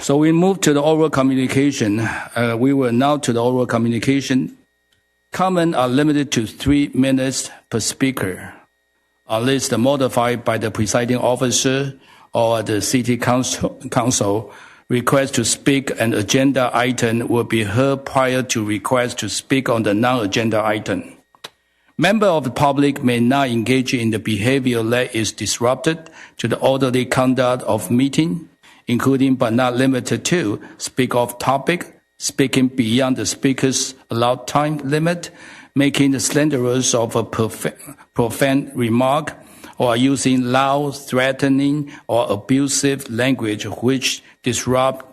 So we move to the oral communication. We will now to the oral communication. Comments are limited to 3 minutes per speaker, unless modified by the presiding officer or the city council. Request to speak an agenda item will be heard prior to request to speak on the non-agenda item. Members of the public may not engage in the behavior that is disrupted to the orderly conduct of meeting, including but not limited to speak off topic, speaking beyond the speaker's allowed time limit, making slanderous of a profane remark, or using loud, threatening, or abusive language which disturb,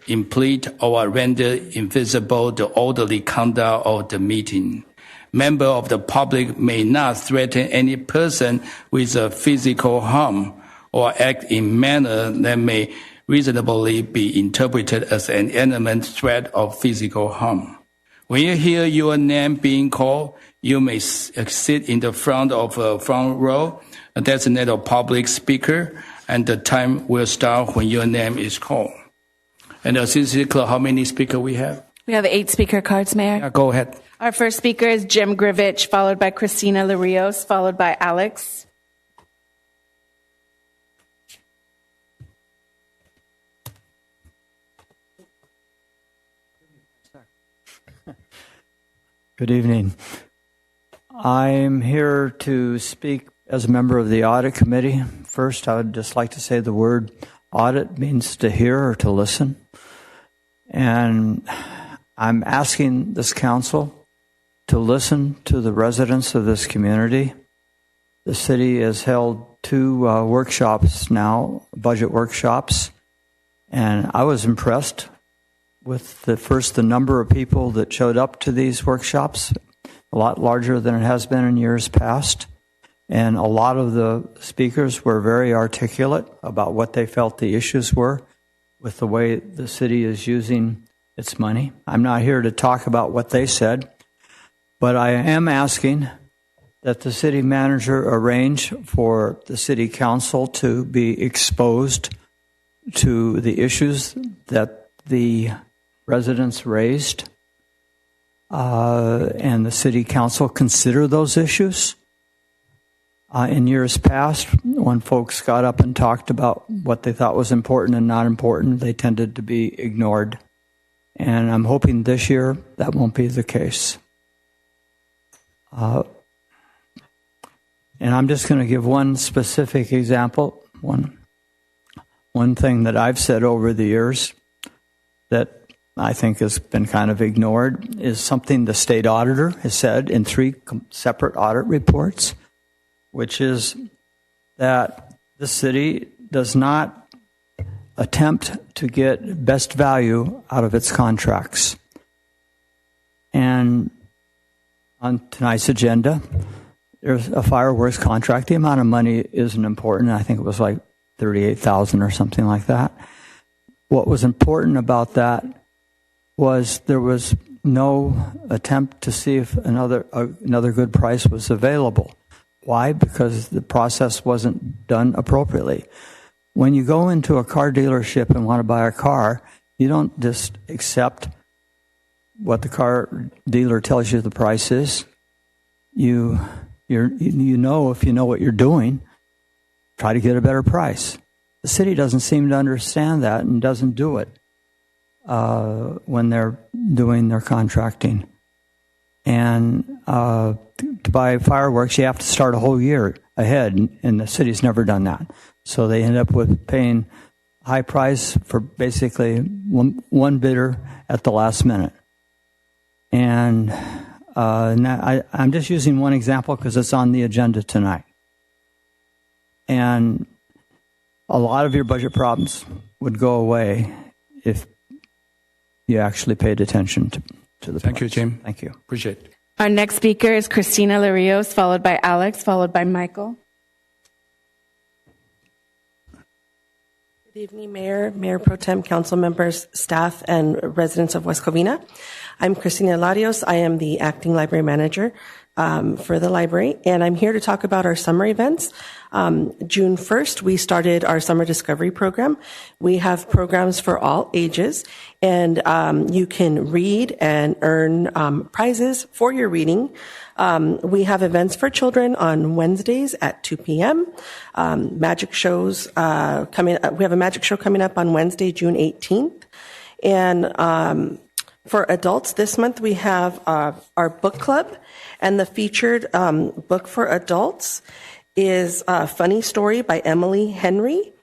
impede, or render invisible the orderly conduct of the meeting. Members of the public may not threaten any person with a physical harm or act in manner that may reasonably be interpreted as an imminent threat of physical harm. When you hear your name being called, you may sit in the front row, designated public speaker, and the time will start when your name is called. And Assistant Clerk, how many speakers we have? We have 8 speaker cards, Mayor. Yeah, go ahead. Our first speaker is Jim Grivich, followed by Christina Larios, followed by Alex. Good evening. I'm here to speak as a member of the Audit Committee. First, I would just like to say the word audit means to hear or to listen. And I'm asking this council to listen to the residents of this community. The city has held 2 workshops now, budget workshops, and I was impressed with the number of people that showed up to these workshops, a lot larger than it has been in years past. And a lot of the speakers were very articulate about what they felt the issues were with the way the city is using its money. I'm not here to talk about what they said, but I am asking that the city manager arrange for the city council to be exposed to the issues that the residents raised, and the city council consider those issues. In years past, when folks got up and talked about what they thought was important and not important, they tended to be ignored. And I'm hoping this year that won't be the case. And I'm just going to give one specific example, one thing that I've said over the years that I think has been kind of ignored is something the state auditor has said in 3 separate audit reports, which is that the city does not attempt to get best value out of its contracts. And on tonight's agenda, there's a fireworks contract. The amount of money isn't important. I think it was like $38,000 or something like that. What was important about that was there was no attempt to see if another good price was available. Why? Because the process wasn't done appropriately. When you go into a car dealership and want to buy a car, you don't just accept what the car dealer tells you the price is. You know, if you know what you're doing, try to get a better price. The city doesn't seem to understand that and doesn't do it when they're doing their contracting. And to buy fireworks, you have to start a whole year ahead, and the city's never done that. So they end up with paying high price for basically one bidder at the last minute. And I'm just using one example because it's on the agenda tonight. And a lot of your budget problems would go away if you actually paid attention to the Thank you, Jim. Thank you. Appreciate it. Our next speaker is Christina Larios, followed by Alex, followed by Michael. Good evening, Mayor, Mayor Pro Tem, council members, staff, and residents of West Covina. I'm Christina Larios. I am the acting library manager for the library, and I'm here to talk about our summer events. June 1st, we started our summer discovery program. We have programs for all ages, and you can read and earn prizes for your reading. We have events for children on Wednesdays at 2 p.m. Magic shows coming. We have a magic show coming up on Wednesday, June 18th, and for adults this month we have our book club, and the featured book for adults is a Funny Story by Emily Henry.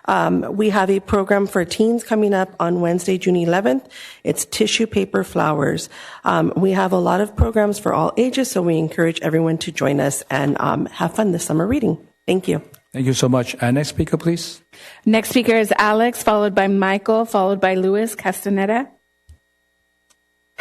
We have a program for teens coming up on Wednesday, June 11th. It's tissue paper flowers. We have a lot of programs for all ages, so we encourage everyone to join us and have fun this summer reading. Thank you. Thank you so much. Next speaker, please. Next speaker is Alex, followed by Michael, followed by Luis Castaneda.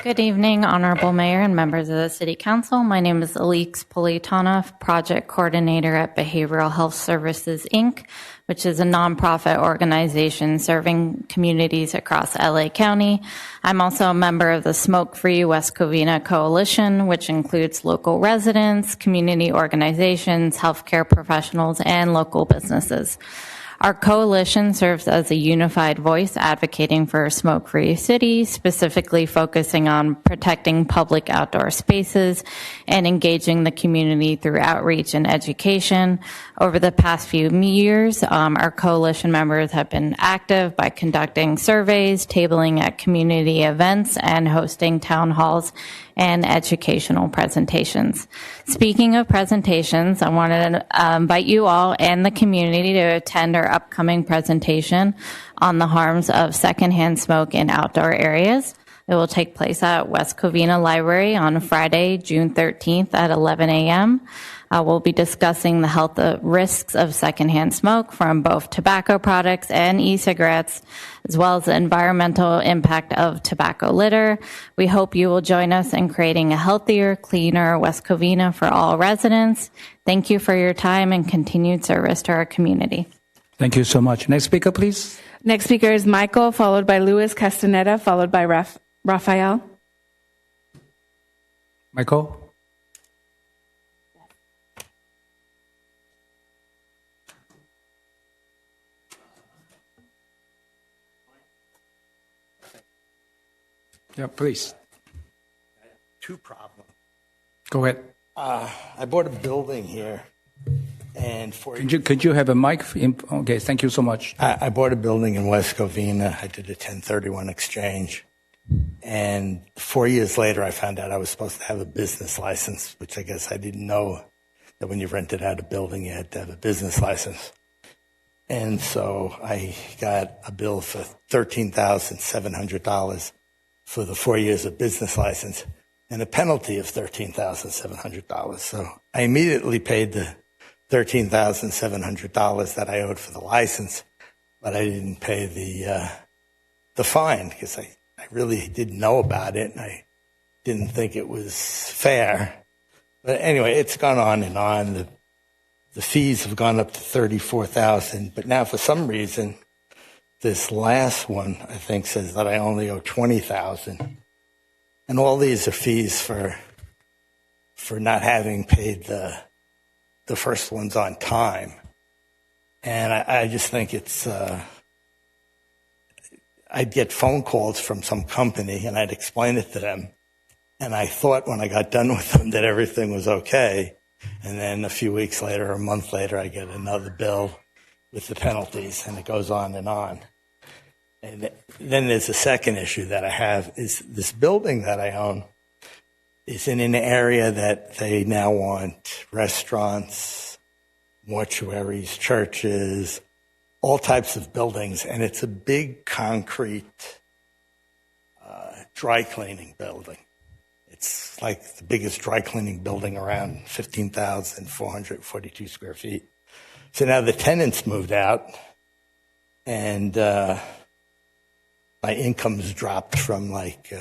Good evening, Honorable Mayor and members of the City Council. My name is Alix Politana, Project Coordinator at Behavioral Health Services, Inc., which is a nonprofit organization serving communities across LA County. I'm also a member of the Smoke-Free West Covina Coalition, which includes local residents, community organizations, healthcare professionals, and local businesses. Our coalition serves as a unified voice advocating for a smoke-free city, specifically focusing on protecting public outdoor spaces and engaging the community through outreach and education. Over the past few years, our coalition members have been active by conducting surveys, tabling at community events, and hosting town halls and educational presentations. Speaking of presentations, I wanted to invite you all and the community to attend our upcoming presentation on the harms of secondhand smoke in outdoor areas. It will take place at West Covina Library on Friday, June 13th at 11 a.m. We'll be discussing the health risks of secondhand smoke from both tobacco products and e-cigarettes, as well as the environmental impact of tobacco litter. We hope you will join us in creating a healthier, cleaner West Covina for all residents. Thank you for your time and continued service to our community. Thank you so much. Next speaker, please. Next speaker is Michael, followed by Luis Castaneda, followed by Rafael. Michael? Yeah, please. Two problems. Go ahead. I bought a building here, and could you have a mic? Okay, thank you so much. I bought a building in West Covina. I did a 1031 exchange, and 4 years later, I found out I was supposed to have a business license, which I guess I didn't know that when you rented out a building, you had to have a business license. And so I got a bill for $13,700 for the 4 years of business license and a penalty of $13,700. So I immediately paid the $13,700 that I owed for the license, but I didn't pay the fine because I really didn't know about it and I didn't think it was fair. But anyway, it's gone on and on. The fees have gone up to $34,000, but now for some reason, this last one, I think, says that I only owe $20,000. And all these are fees for not having paid the first ones on time. And I just think it's, I'd get phone calls from some company and I'd explain it to them. And I thought when I got done with them that everything was okay. And then a few weeks later, or a month later, I get another bill with the penalties, and it goes on and on. And then there's a second issue that I have is this building that I own is in an area that they now want restaurants, mortuaries, churches, all types of buildings. And it's a big concrete dry cleaning building. It's like the biggest dry cleaning building around, 15,442 square feet. So now the tenants moved out, and my income's dropped from like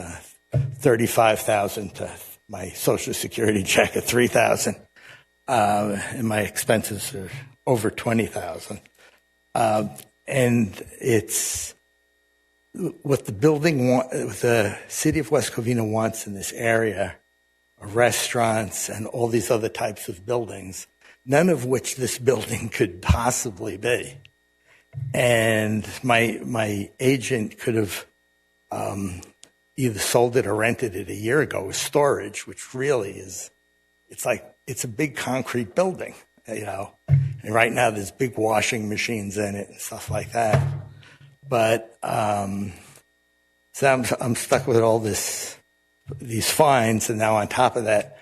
$35,000 to my Social Security check at $3,000, and my expenses are over $20,000. And it's what the city of West Covina wants in this area are restaurants and all these other types of buildings, none of which this building could possibly be. And my agent could have either sold it or rented it a year ago with storage, which really is, it's a big concrete building, you know. And right now there's big washing machines in it and stuff like that. But so I'm stuck with all these fines, and now on top of that,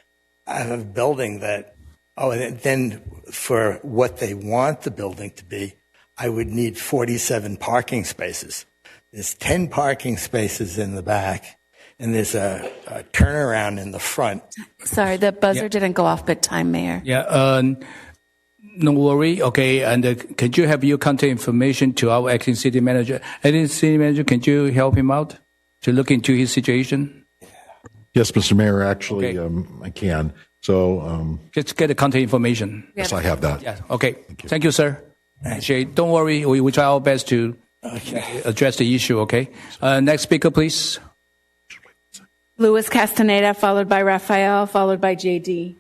I have a building that, and then for what they want the building to be, I would need 47 parking spaces. There's 10 parking spaces in the back, and there's a turnaround in the front. Sorry, the buzzer didn't go off big time, Mayor. Yeah, no worry. Okay, and can you have your contact information to our acting city manager? Acting city manager, can you help him out to look into his situation? Yes, Mr. Mayor, actually, I can. So, just get the contact information. Yes, I have that. Yeah. Okay. Thank you, sir. Appreciate. Don't worry. We try our best to address the issue. Okay. Next speaker, please. Luis Castaneda, followed by Rafael, followed by JD.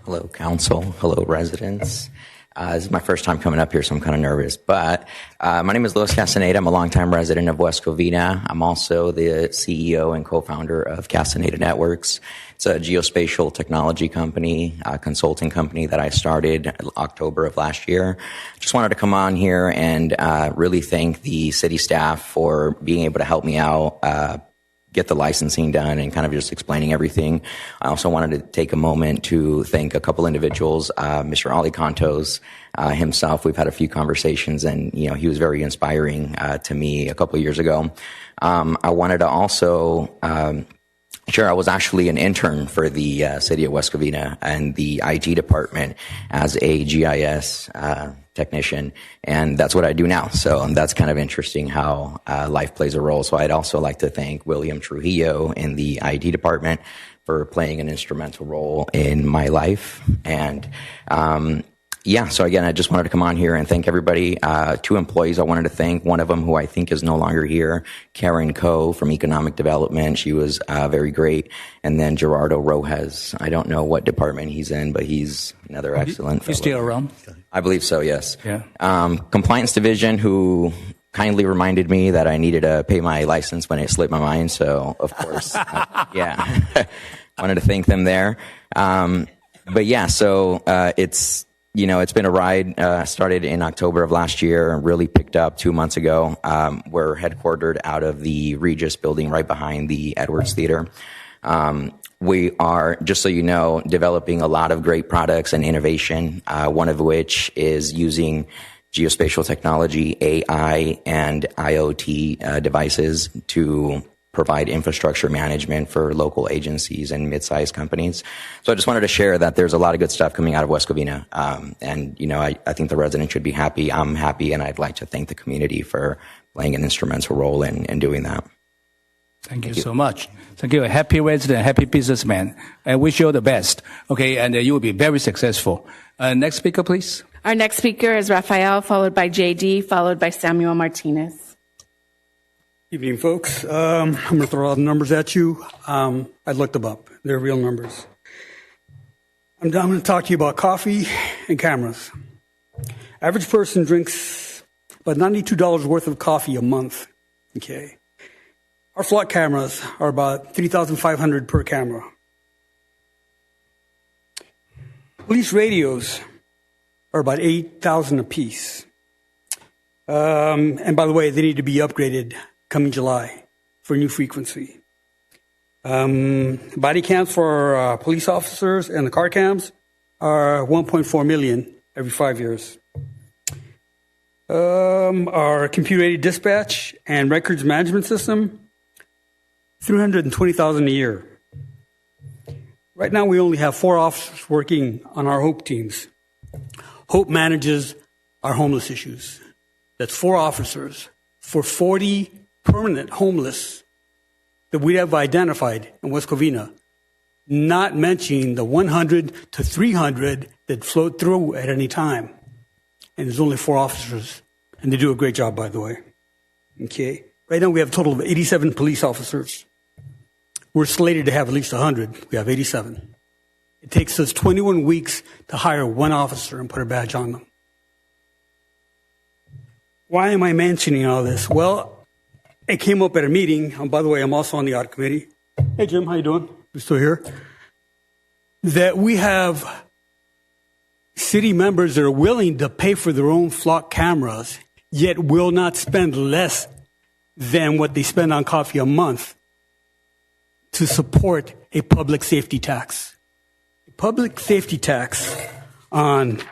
Hello, council. Hello, residents. This is my first time coming up here, so I'm kind of nervous. But my name is Luis Castaneda. I'm a longtime resident of West Covina. I'm also the CEO and co-founder of Castaneda Networks. It's a geospatial technology company, a consulting company that I started in October of last year. Just wanted to come on here and really thank the city staff for being able to help me out, get the licensing done and kind of just explaining everything. I also wanted to take a moment to thank a couple individuals, Mr. Ali Contos himself. We've had a few conversations, and he was very inspiring to me a couple of years ago. I wanted to also share I was actually an intern for the city of West Covina and the IT department as a GIS technician, and that's what I do now. So that's kind of interesting how life plays a role. So I'd also like to thank William Trujillo in the IT department for playing an instrumental role in my life. And so again, I just wanted to come on here and thank everybody. 2 employees I wanted to thank. One of them, who I think is no longer here, Karen Coe from Economic Development. She was very great. And then Gerardo Rojas. I don't know what department he's in, but he's another excellent fellow. He's still around? I believe so, yes. Yeah. Compliance Division, who kindly reminded me that I needed to pay my license when it slipped my mind. So, of course, wanted to thank them there. It's been a ride. Started in October of last year and really picked up 2 months ago. We're headquartered out of the Regis building right behind the Edwards Theater. We are, just so you know, developing a lot of great products and innovation, one of which is using geospatial technology, AI, and IoT devices to provide infrastructure management for local agencies and mid-sized companies. So I just wanted to share that there's a lot of good stuff coming out of West Covina. I think the residents should be happy. I'm happy, and I'd like to thank the community for playing an instrumental role in doing that. Thank you so much. Thank you. A happy resident, happy businessman. I wish you all the best. Okay, and you will be very successful. Next speaker, please. Our next speaker is Rafael, followed by JD, followed by Samuel Martinez. Evening, folks. I'm going to throw out numbers at you. I looked them up. They're real numbers. I'm going to talk to you about coffee and cameras. Average person drinks about $92 worth of coffee a month. Okay. Our flock cameras are about $3,500 per camera. Police radios are about $8,000 a piece. And by the way, they need to be upgraded coming July for a new frequency. Body cams for our police officers and the car cams are $1.4 million every 5 years. Our computer-aided dispatch and records management system, $320,000 a year. Right now, we only have 4 officers working on our HOPE teams. HOPE manages our homeless issues. That's 4 officers for 40 permanent homeless that we have identified in West Covina, not mentioning the 100 to 300 that float through at any time. And there's only 4 officers, and they do a great job, by the way. Okay. Right now, we have a total of 87 police officers. We're slated to have at least 100. We have 87. It takes us 21 weeks to hire 1 officer and put a badge on them. Why am I mentioning all this? Well, it came up at a meeting. By the way, I'm also on the audit committee. Hey, Jim, how you doing? You still here? That we have city members that are willing to pay for their own flock cameras, yet will not spend less than what they spend on coffee a month to support a public safety tax. A public safety tax on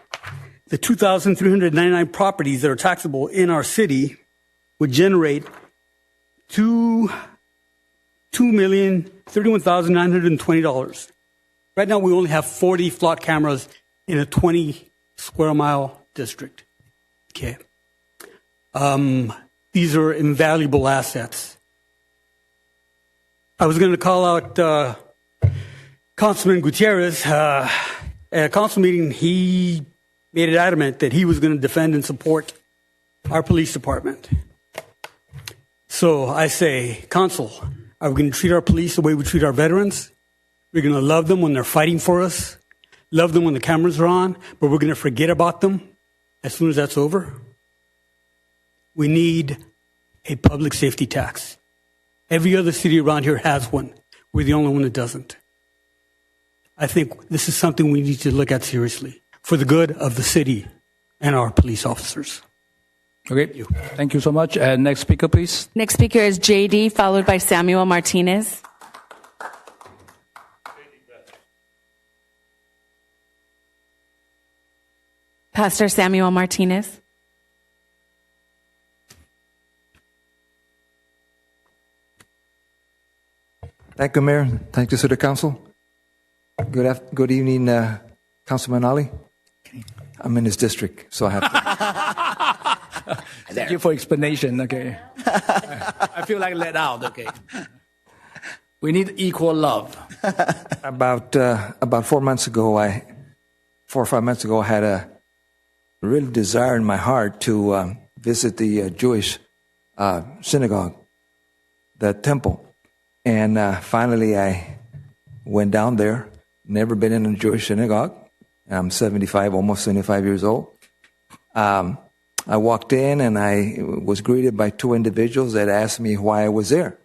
the 2,399 properties that are taxable in our city would generate $2,031,920. Right now, we only have 40 flock cameras in a 20 square mile district. Okay. These are invaluable assets. I was going to call out Councilman Gutierrez. At a council meeting, he made it adamant that he was going to defend and support our police department. So I say, Council, are we going to treat our police the way we treat our veterans? We're going to love them when they're fighting for us, love them when the cameras are on, but we're going to forget about them as soon as that's over? We need a public safety tax. Every other city around here has one. We're the only one that doesn't. I think this is something we need to look at seriously for the good of the city and our police officers. Okay, thank you so much. Next speaker, please. Next speaker is JD, followed by Samuel Martinez. Pastor Samuel Martinez. Thank you, Mayor. Thank you, City Council. Good evening, Councilman Ali. I'm in his district, so I have to. Thank you for explanation. Okay, I feel like let out. Okay, we need equal love. About 4 months ago, 4 or 5 months ago, I had a real desire in my heart to visit the Jewish synagogue, the temple. And finally, I went down there. Never been in a Jewish synagogue. I'm 75, almost 75 years old. I walked in and I was greeted by two individuals that asked me why I was there.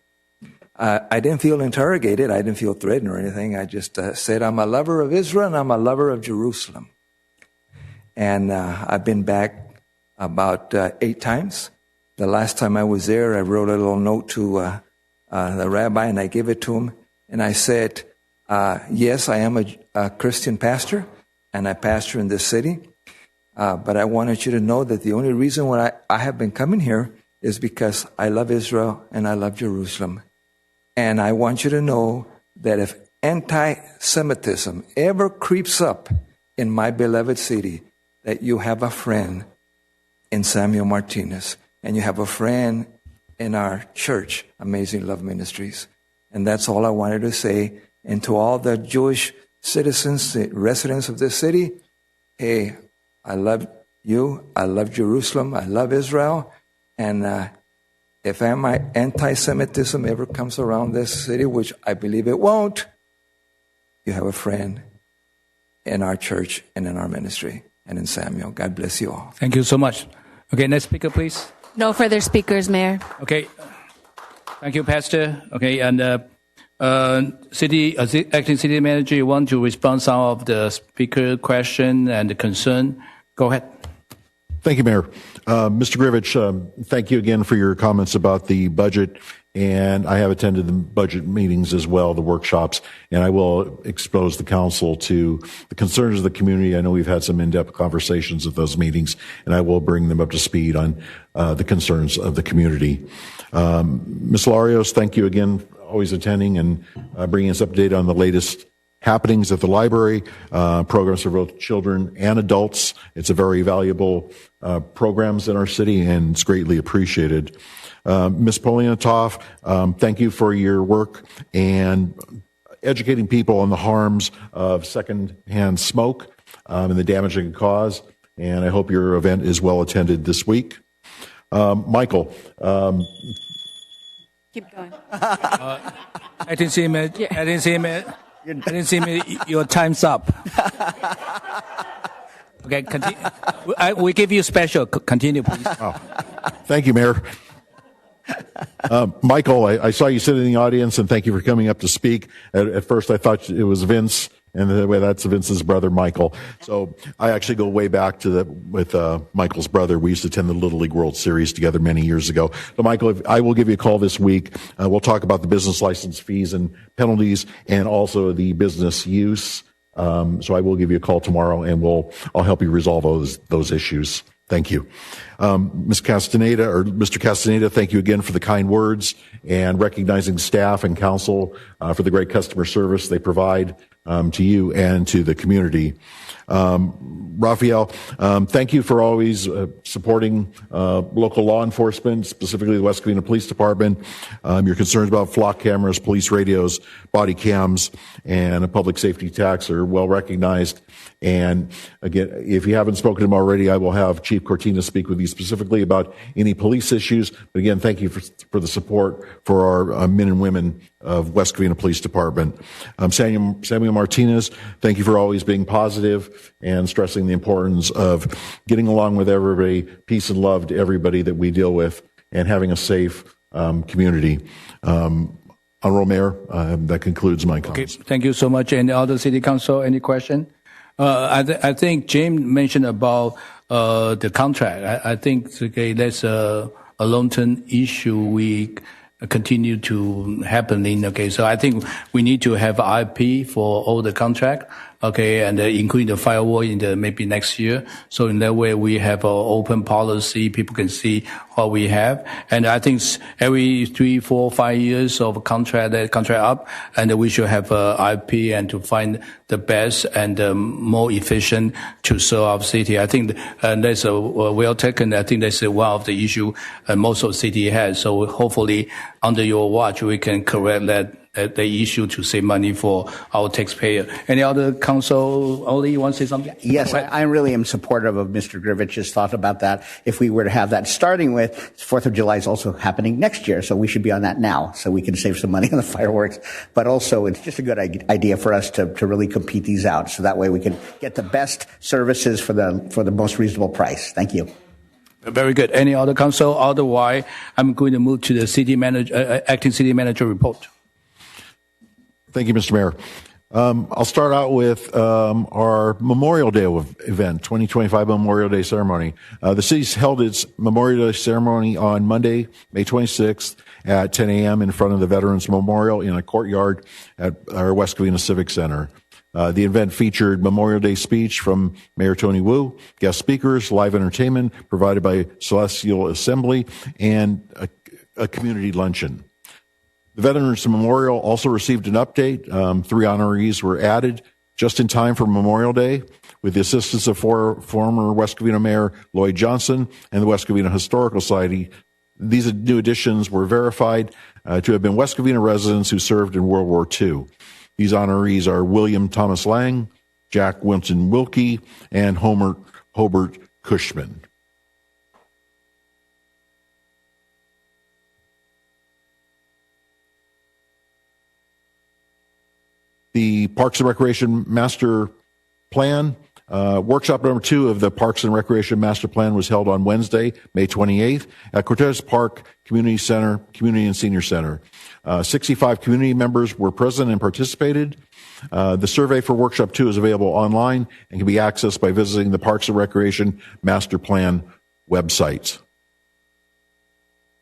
I didn't feel interrogated. I didn't feel threatened or anything. I just said, I'm a lover of Israel and I'm a lover of Jerusalem. And I've been back about 8 times. The last time I was there, I wrote a little note to the rabbi, and I gave it to him. And I said, yes, I am a Christian pastor, and I pastor in this city. But I wanted you to know that the only reason why I have been coming here is because I love Israel and I love Jerusalem. And I want you to know that if anti-Semitism ever creeps up in my beloved city, that you have a friend in Samuel Martinez, and you have a friend in our church, Amazing Love Ministries. And that's all I wanted to say. And to all the Jewish citizens, the residents of this city, hey, I love you, I love Jerusalem, I love Israel, and if anti-Semitism ever comes around this city, which I believe it won't, you have a friend in our church and in our ministry and in Samuel. God bless you all. Thank you so much. Okay, next speaker, please. No further speakers, Mayor. Okay. Thank you, Pastor. Okay, and acting city manager, you want to respond some of the speaker question and the concern? Go ahead. Thank you, Mayor. Mr. Grivich, thank you again for your comments about the budget. And I have attended the budget meetings as well, the workshops, and I will expose the council to the concerns of the community. I know we've had some in-depth conversations at those meetings, and I will bring them up to speed on the concerns of the community. Ms. Larios, thank you again, always attending and bringing us update on the latest happenings at the library, programs for both children and adults. It's a very valuable programs in our city, and it's greatly appreciated. Ms. Polianov, thank you for your work and educating people on the harms of secondhand smoke and the damage it can cause. And I hope your event is well attended this week. Michael. Keep going. I didn't see him. I didn't see him. I didn't see him. Your time's up. Okay, continue. We give you special. Continue, please. Oh, thank you, Mayor. Michael, I saw you sit in the audience, and thank you for coming up to speak. At first, I thought it was Vince, and that's Vince's brother, Michael. So I actually go way back to with Michael's brother. We used to attend the Little League World Series together many years ago. So, Michael, I will give you a call this week. We'll talk about the business license fees and penalties, and also the business use So I will give you a call tomorrow, and I'll help you resolve those issues. Thank you. Ms. Castaneda, or Mr. Castaneda, thank you again for the kind words and recognizing staff and council for the great customer service they provide to you and to the community. Raphael, thank you for always supporting local law enforcement, specifically the West Covina Police Department. Your concerns about flock cameras, police radios, body cams, and a public safety tax are well recognized. And again, if you haven't spoken to him already, I will have Chief Cortina speak with you specifically about any police issues. But again, thank you for the support for our men and women of West Covina Police Department. Samuel Martinez, thank you for always being positive and stressing the importance of getting along with everybody, peace and love to everybody that we deal with, and having a safe community. Honorable Mayor, that concludes my comments. Okay, thank you so much. Any other City Council, any question? I think James mentioned about the contract. I think that's a long-term issue we continue to happening. Okay, so I think we need to have IP for all the contract. Okay, and including the firewall in maybe next year. So in that way, we have an open policy. People can see what we have. And I think every 3, 4, 5 years of contract up, and we should have IP and to find the best and more efficient to serve our city. I think that's well taken. I think that's one of the issue most of the city has. So hopefully under your watch, we can correct that the issue to save money for our taxpayer. Any other council? Oli, you want to say something? Yes, I really am supportive of Mr. Grivich's thought about that. If we were to have that starting with 4th of July is also happening next year, so we should be on that now so we can save some money on the fireworks. But also, it's just a good idea for us to really compete these out, so that way we can get the best services for the most reasonable price. Thank you. Very good. Any other council? Otherwise, I'm going to move to the city manager, acting city manager report. Thank you, Mr. Mayor. I'll start out with our Memorial Day event, 2025 Memorial Day ceremony. The city's held its Memorial Day ceremony on Monday, May 26th at 10 a.m. in front of the Veterans Memorial in a courtyard at our West Covina Civic Center. The event featured Memorial Day speech from Mayor Tony Wu, guest speakers, live entertainment provided by Celestial Assembly, and a community luncheon. The Veterans Memorial also received an update. 3 honorees were added just in time for Memorial Day with the assistance of former West Covina Mayor Lloyd Johnson and the West Covina Historical Society. These new additions were verified to have been West Covina residents who served in World War II. These honorees are William Thomas Lang, Jack Wilton Wilkie, and Hobart Cushman. The Parks and Recreation Master Plan, workshop number 2 of the Parks and Recreation Master Plan was held on Wednesday, May 28th at Cortez Park Community and Senior Center. 65 community members were present and participated. The survey for workshop 2 is available online and can be accessed by visiting the Parks and Recreation Master Plan website.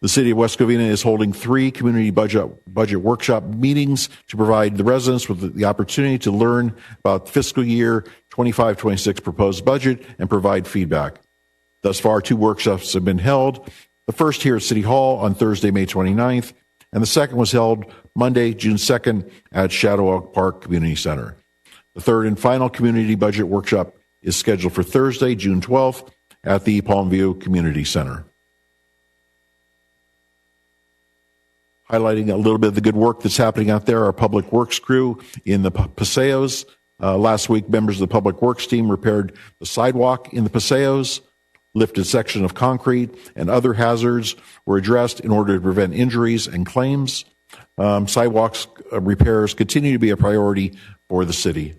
The City of West Covina is holding 3 community budget workshop meetings to provide the residents with the opportunity to learn about the fiscal year 25-26 proposed budget and provide feedback. Thus far, 2 workshops have been held. The first here at City Hall on Thursday, May 29th, and the second was held Monday, June 2nd at Shadow Oak Park Community Center. The third and final community budget workshop is scheduled for Thursday, June 12th at the Palmview Community Center. Highlighting a little bit of the good work that's happening out there, our Public Works crew in the Paseos. Last week, members of the Public Works team repaired the sidewalk in the Paseos, lifted section of concrete, and other hazards were addressed in order to prevent injuries and claims. Sidewalks repairs continue to be a priority for the city.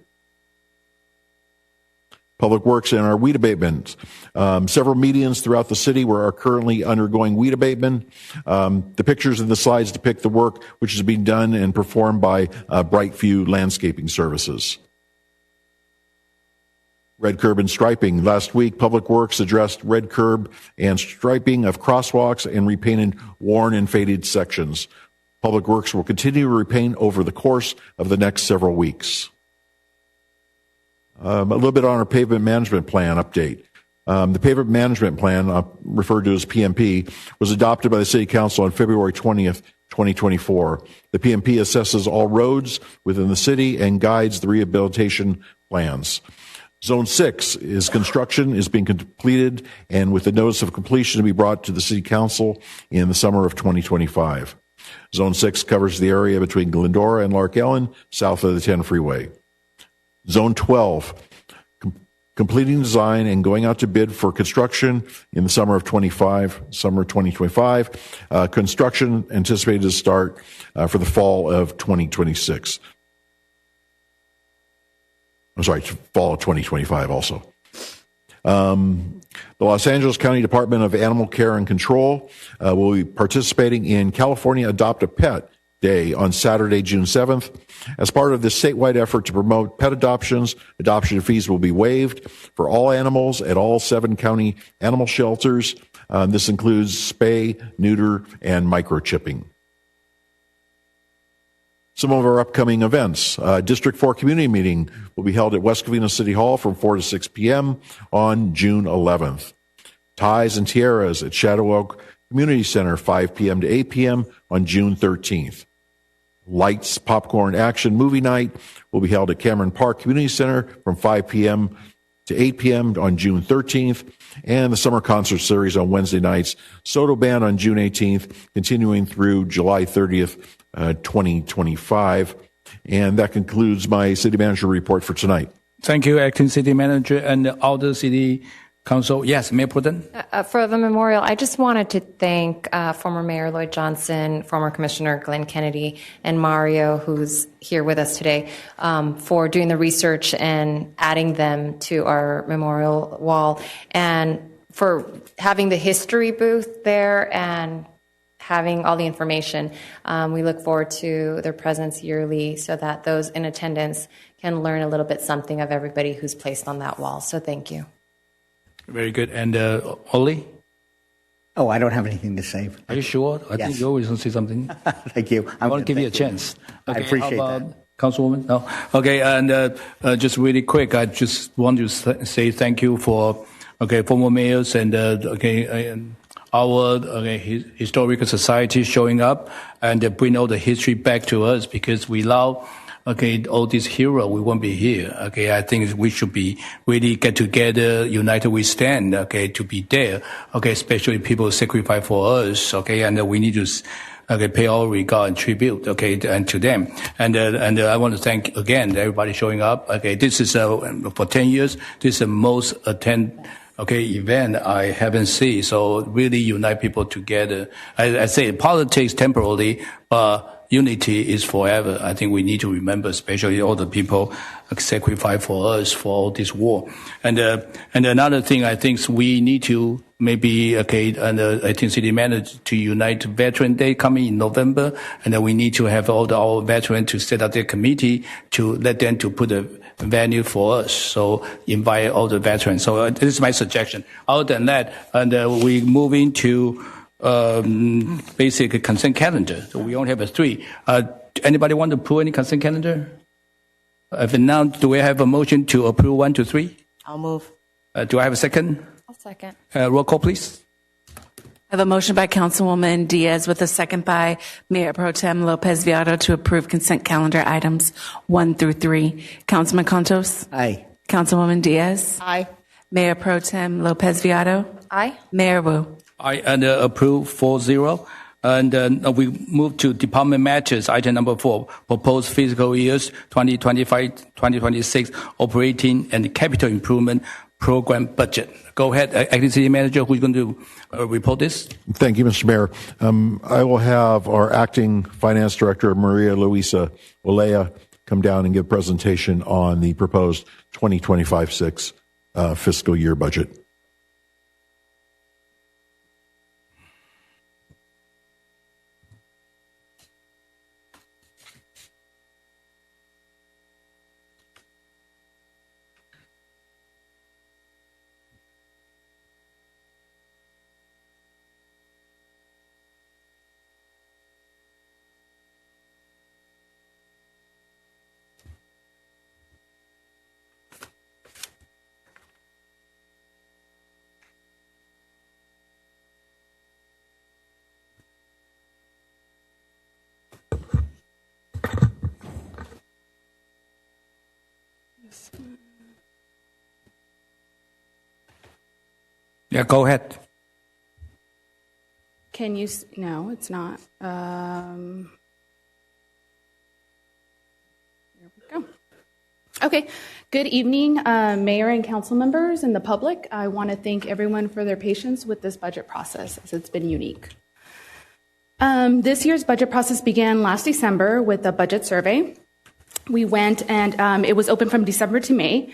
Public Works and our weed abatement. Several medians throughout the city are currently undergoing weed abatement. The pictures in the slides depict the work which is being done and performed by Brightview Landscaping Services. Red curb and striping. Last week, Public Works addressed red curb and striping of crosswalks and repainted worn and faded sections. Public Works will continue to repaint over the course of the next several weeks. A little bit on our pavement management plan update. The pavement management plan, referred to as PMP, was adopted by the City Council on February 20th, 2024. The PMP assesses all roads within the city and guides the rehabilitation plans. Zone 6 is construction is being completed and with the notice of completion to be brought to the City Council in the summer of 2025. Zone 6 covers the area between Glendora and Lark Ellen, south of the 10 freeway. Zone 12, completing design and going out to bid for construction in the summer of 2025. Construction anticipated to start for the fall of 2026. I'm sorry, fall of 2025 also. The Los Angeles County Department of Animal Care and Control will be participating in California Adopt a Pet Day on Saturday, June 7th. As part of this statewide effort to promote pet adoptions, adoption fees will be waived for all animals at all 7 county animal shelters. This includes spay, neuter, and microchipping. Some of our upcoming events. District 4 Community Meeting will be held at West Covina City Hall from 4 to 6 p.m. on June 11th. Ties and Tiaras at Shadow Oak Community Center, 5 p.m. to 8 p.m. on June 13th. Lights, Popcorn, Action Movie Night will be held at Cameron Park Community Center from 5 p.m. to 8 p.m. on June 13th. And the Summer Concert Series on Wednesday nights. Soto Band on June 18th, continuing through July 30th, 2025. And that concludes my City Manager report for tonight. Thank you, Acting City Manager and all the City Council. Yes, Mayor Protem. For the memorial, I just wanted to thank former Mayor Lloyd Johnson, former Commissioner Glenn Kennedy, and Mario, who's here with us today, for doing the research and adding them to our memorial wall, and for having the history booth there and having all the information. We look forward to their presence yearly so that those in attendance can learn a little bit something of everybody who's placed on that wall. So thank you. Very good. And Oli? Oh, I don't have anything to say. Are you sure? I think you always want to say something. Thank you. I want to give you a chance. Okay, I appreciate how about that. Councilwoman? No. Okay, and just really quick, I just want to say thank you for former mayors and our historical society showing up and bring all the history back to us, because without all these heroes, we won't be here. I think we should be really get together, united we stand, to be there. Especially people sacrifice for us, and we need to pay all regard and tribute, and to them. And I want to thank again everybody showing up. This is for 10 years, this is the most attended event I haven't seen. So really unite people together. I say politics temporarily, but unity is forever. I think we need to remember, especially all the people sacrifice for us for all this war. And another thing, I think we need to maybe, I think City Manager to unite Veteran Day coming in November. And then we need to have all our veterans to set up their committee to let them to put a venue for us. So invite all the veterans. So this is my suggestion. Other than that, and we move into basic consent calendar. So we only have 3. Anybody want to pull any consent calendar? If now, do we have a motion to approve 1 to 3? I'll move. Do I have a second? I'll second. Roll call, please. I have a motion by Councilwoman Diaz with a second by Mayor Pro Tem Lopez Viado to approve consent calendar items 1 through 3. Councilman Contos? Aye. Councilwoman Diaz? Aye. Mayor Pro Tem Lopez Viado? Aye. Mayor Wu? I approve 4-0. And we move to department matters. Item number 4, proposed fiscal years 2025-2026 operating and capital improvement program budget. Go ahead, Acting City Manager, who's going to report this? Thank you, Mr. Mayor. I will have our Acting Finance Director, Maria Luisa Olea, come down and give a presentation on the proposed 2025-6 fiscal year budget. Yeah, go ahead. Can you? No, it's not. There we go. Okay. Good evening, Mayor and council members and the public. I want to thank everyone for their patience with this budget process, as it's been unique. This year's budget process began last December with a budget survey. We went and it was open from December to May.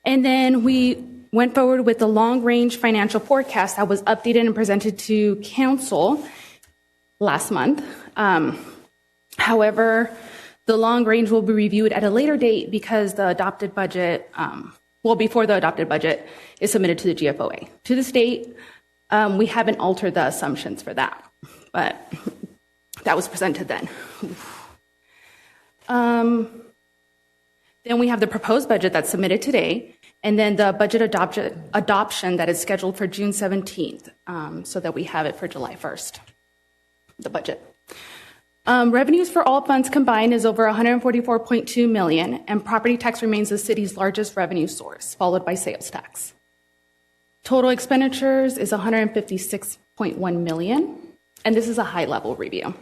And then we went forward with the long-range financial forecast that was updated and presented to council last month. However, the long range will be reviewed at a later date because the adopted budget, before the adopted budget is submitted to the GFOA. To this date, we haven't altered the assumptions for that, but that was presented then. Then we have the proposed budget that's submitted today, and then the budget adoption that is scheduled for June 17th, so that we have it for July 1st, the budget. Revenues for all funds combined is over $144.2 million, and property tax remains the city's largest revenue source, followed by sales tax. Total expenditures is $156.1 million, and this is a high-level review.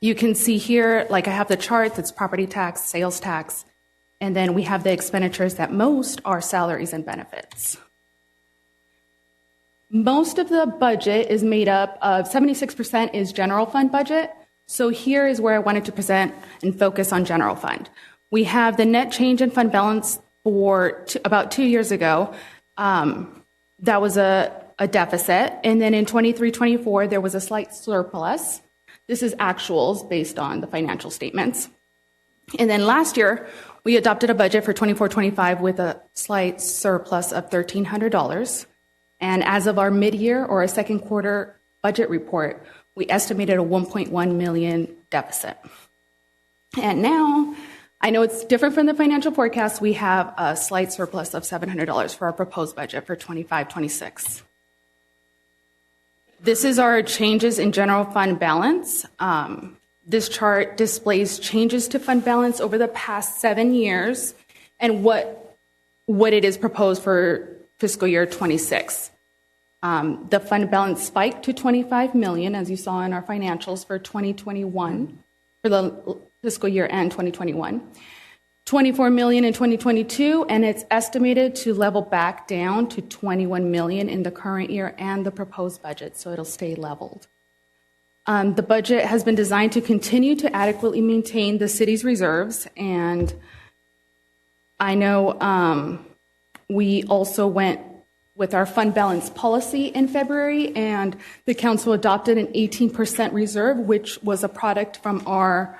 You can see here, like I have the charts, it's property tax, sales tax, and then we have the expenditures that most are salaries and benefits. Most of the budget is made up of 76% is general fund budget. So here is where I wanted to present and focus on general fund. We have the net change in fund balance for about 2 years ago. That was a deficit. And then in 23-24, there was a slight surplus. This is actuals based on the financial statements. And then last year, we adopted a budget for 24-25 with a slight surplus of $1,300. And as of our mid-year or a second quarter budget report, we estimated a $1.1 million deficit. And now, I know it's different from the financial forecast, we have a slight surplus of $700 for our proposed budget for 25-26. This is our changes in general fund balance. This chart displays changes to fund balance over the past 7 years and what it is proposed for fiscal year 26. The fund balance spiked to $25 million, as you saw in our financials for 2021, for the fiscal year end 2021. $24 million in 2022, and it's estimated to level back down to $21 million in the current year and the proposed budget, so it'll stay leveled. The budget has been designed to continue to adequately maintain the city's reserves, and I know we also went with our fund balance policy in February, and the council adopted an 18% reserve, which was a product from our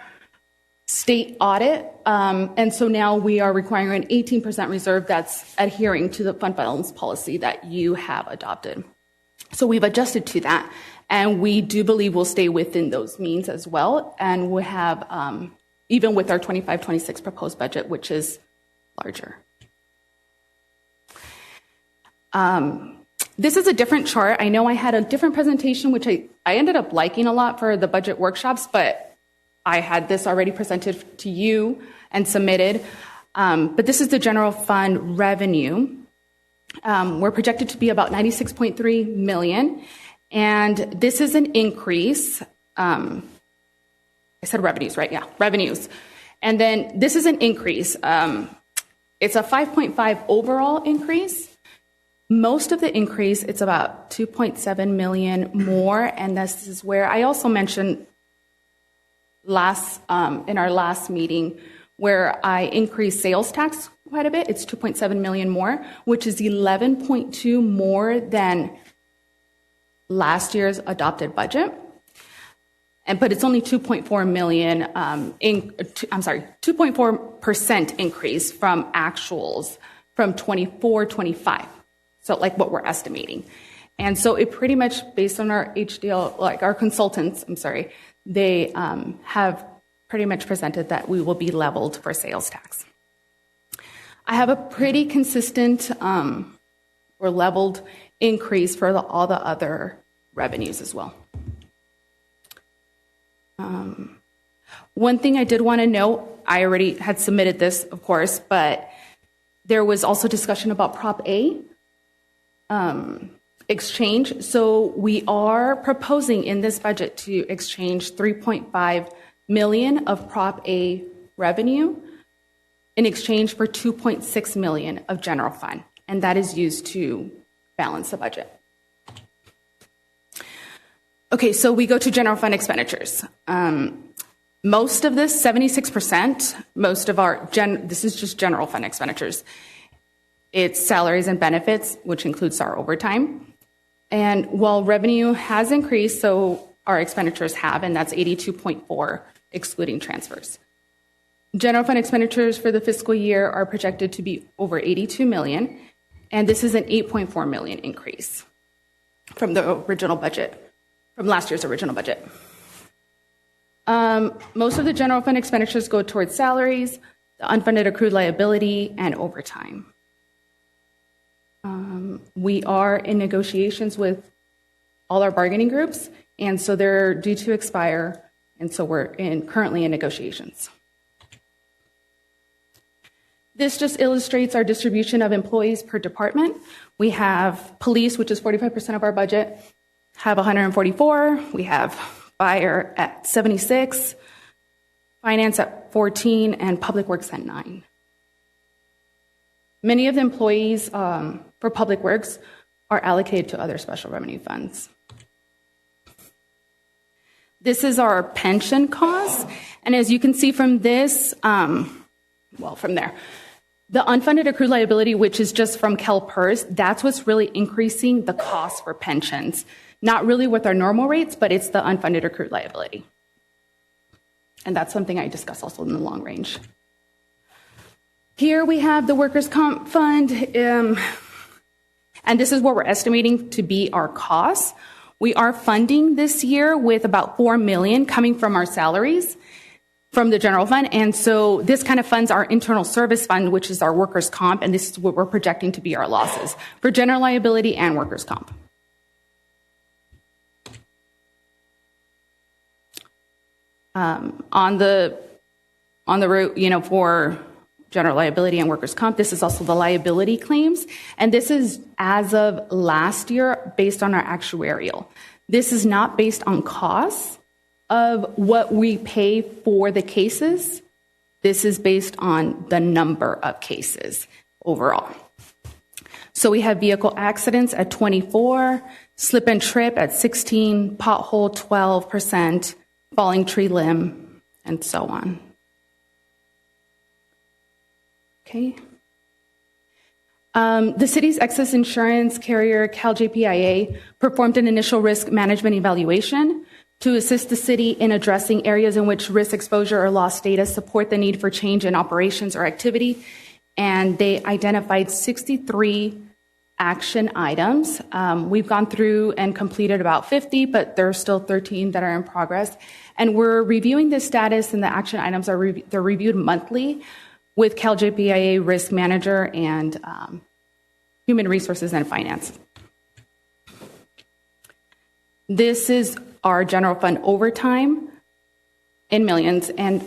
state audit. And so now we are requiring an 18% reserve that's adhering to the fund balance policy that you have adopted. So we've adjusted to that, and we do believe we'll stay within those means as well, and we have, even with our 25-26 proposed budget, which is larger. This is a different chart. I know I had a different presentation, which I ended up liking a lot for the budget workshops, but I had this already presented to you and submitted. But this is the general fund revenue. We're projected to be about $96.3 million. And this is an increase. I said revenues, right? Yeah, revenues. And then this is an increase. It's a 5.5 overall increase. Most of the increase, it's about 2.7 million more, and this is where I also mentioned in our last meeting where I increased sales tax quite a bit. It's 2.7 million more, which is 11.2 more than last year's adopted budget. But it's only 2.4 million, 2.4% increase from actuals from 24-25. So like what we're estimating. And so it pretty much, based on our HDL, like our consultants, they have pretty much presented that we will be leveled for sales tax. I have a pretty consistent or leveled increase for all the other revenues as well. One thing I did want to note, I already had submitted this, of course, but there was also discussion about Prop A. exchange. So we are proposing in this budget to exchange $3.5 million of Prop A revenue in exchange for $2.6 million of general fund, and that is used to balance the budget. Okay, so we go to general fund expenditures. Most of this, 76%, most of our, this is just general fund expenditures. It's salaries and benefits, which includes our overtime. And while revenue has increased, so our expenditures have, and that's 82.4, excluding transfers. General fund expenditures for the fiscal year are projected to be over 82 million, and this is an 8.4 million increase from the original budget, from last year's original budget. Most of the general fund expenditures go towards salaries, the unfunded accrued liability, and overtime. We are in negotiations with all our bargaining groups, and so they're due to expire, and so we're currently in negotiations. This just illustrates our distribution of employees per department. We have police, which is 45% of our budget, have 144. We have fire at 76, finance at 14, and public works at 9. Many of the employees for public works are allocated to other special revenue funds. This is our pension costs, and as you can see from this, from there, the unfunded accrued liability, which is just from CalPERS, that's what's really increasing the cost for pensions. Not really with our normal rates, but it's the unfunded accrued liability. And that's something I discuss also in the long range. Here we have the workers' comp fund, and this is what we're estimating to be our costs. We are funding this year with about $4 million coming from our salaries from the general fund, and so this kind of funds our internal service fund, which is our workers' comp, and this is what we're projecting to be our losses for general liability and workers' comp. On the route, for general liability and workers' comp, this is also the liability claims, and this is as of last year based on our actuarial. This is not based on costs of what we pay for the cases. This is based on the number of cases overall. So we have vehicle accidents at 24, slip and trip at 16, pothole 12%, falling tree limb, and so on. Okay. The city's excess insurance carrier, CalJPIA, performed an initial risk management evaluation to assist the city in addressing areas in which risk exposure or loss data support the need for change in operations or activity. And they identified 63 action items. We've gone through and completed about 50, but there are still 13 that are in progress. And we're reviewing the status, and the action items are they're reviewed monthly with CalJPIA risk manager and human resources and finance. This is our general fund overtime in millions, and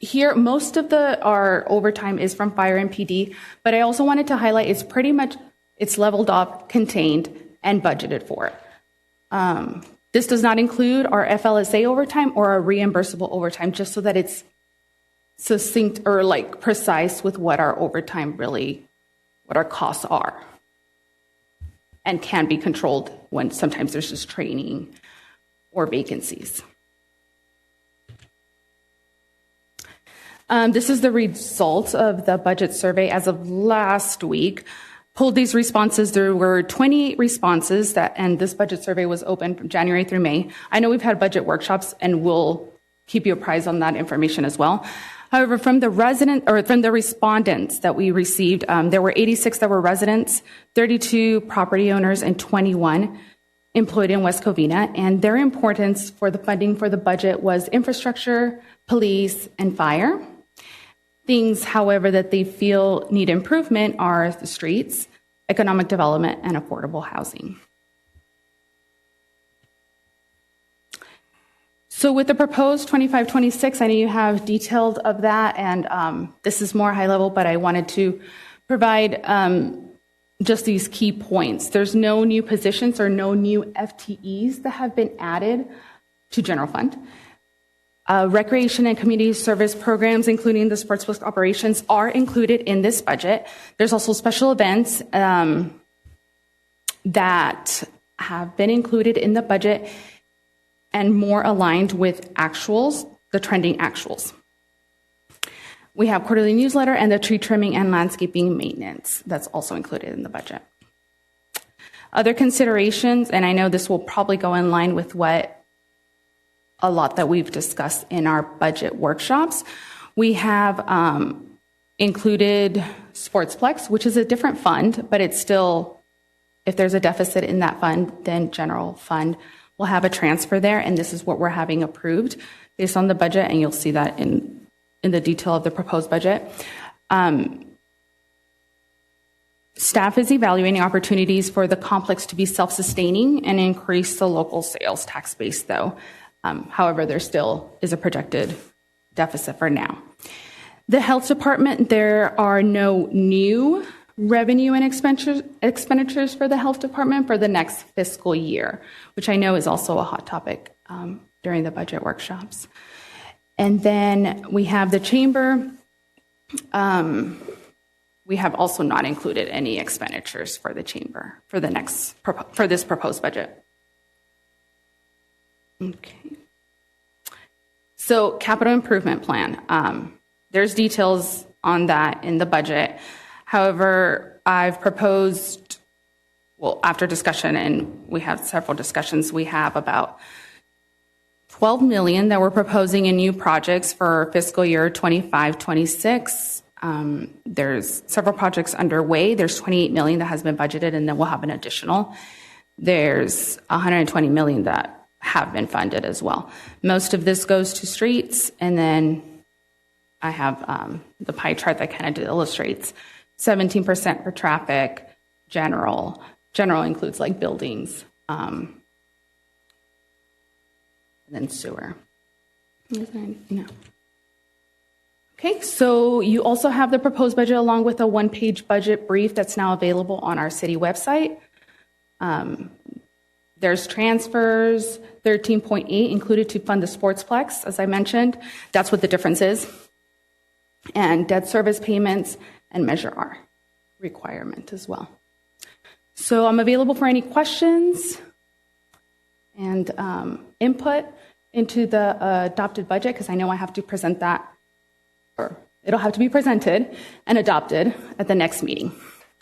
here most of our overtime is from fire and PD, but I also wanted to highlight it's leveled off, contained, and budgeted for. This does not include our FLSA overtime or our reimbursable overtime, just so that it's succinct or precise with what our overtime what our costs are, and can be controlled when sometimes there's just training or vacancies. This is the results of the budget survey as of last week. Pulled these responses. There were 28 responses and this budget survey was open from January through May. I know we've had budget workshops, and we'll keep you apprised on that information as well. However, from the respondents that we received, there were 86 that were residents, 32 property owners, and 21 employed in West Covina. And their importance for the funding for the budget was infrastructure, police, and fire. Things, however, that they feel need improvement are the streets, economic development, and affordable housing. So with the proposed 25-26, I know you have detailed of that, and this is more high level, but I wanted to provide just these key points. There's no new positions or no new FTEs that have been added to general fund. Recreation and community service programs, including the sportsbook operations, are included in this budget. There's also special events that have been included in the budget and more aligned with actuals, the trending actuals. We have quarterly newsletter and the tree trimming and landscaping maintenance. That's also included in the budget. Other considerations, and I know this will probably go in line with a lot that we've discussed in our budget workshops. We have included Sportsplex, which is a different fund, but it's still, if there's a deficit in that fund, then general fund will have a transfer there, and this is what we're having approved based on the budget, and you'll see that in the detail of the proposed budget. Staff is evaluating opportunities for the complex to be self-sustaining and increase the local sales tax base, though. However, there still is a projected deficit for now. The health department, there are no new revenue and expenditures for the health department for the next fiscal year, which I know is also a hot topic during the budget workshops. And then we have the chamber. We have also not included any expenditures for the chamber for this proposed budget. Okay. So capital improvement plan. There's details on that in the budget. However, I've proposed, well, after discussion, and we have several discussions, we have about $12 million that we're proposing in new projects for fiscal year 25-26. There's several projects underway. There's $28 million that has been budgeted, and then we'll have an additional. There's $120 million that have been funded as well. Most of this goes to streets, and then I have the pie chart that kind of illustrates 17% for traffic, general. General includes like buildings, and then sewer. No. Okay, so you also have the proposed budget along with a one-page budget brief that's now available on our city website. There's transfers, 13.8 included to fund the Sportsplex, as I mentioned. That's what the difference is. And debt service payments and Measure R requirement as well. So I'm available for any questions and input into the adopted budget, because I know I have to present that, or it'll have to be presented and adopted at the next meeting.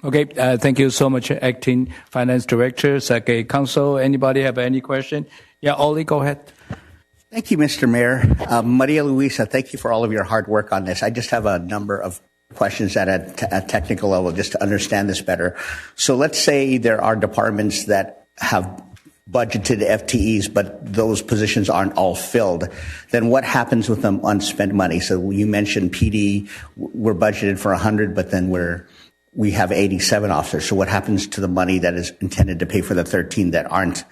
Okay, thank you so much, Acting Finance Director. Secretary Council, anybody have any question? Yeah, Ollie, go ahead. Thank you, Mr. Mayor. Maria Luisa, thank you for all of your hard work on this. I just have a number of questions at a technical level just to understand this better. So let's say there are departments that have budgeted FTEs, but those positions aren't all filled. Then what happens with them unspent money? So you mentioned PD, we're budgeted for 100, but then we have 87 officers. So what happens to the money that is intended to pay for the 13 that aren't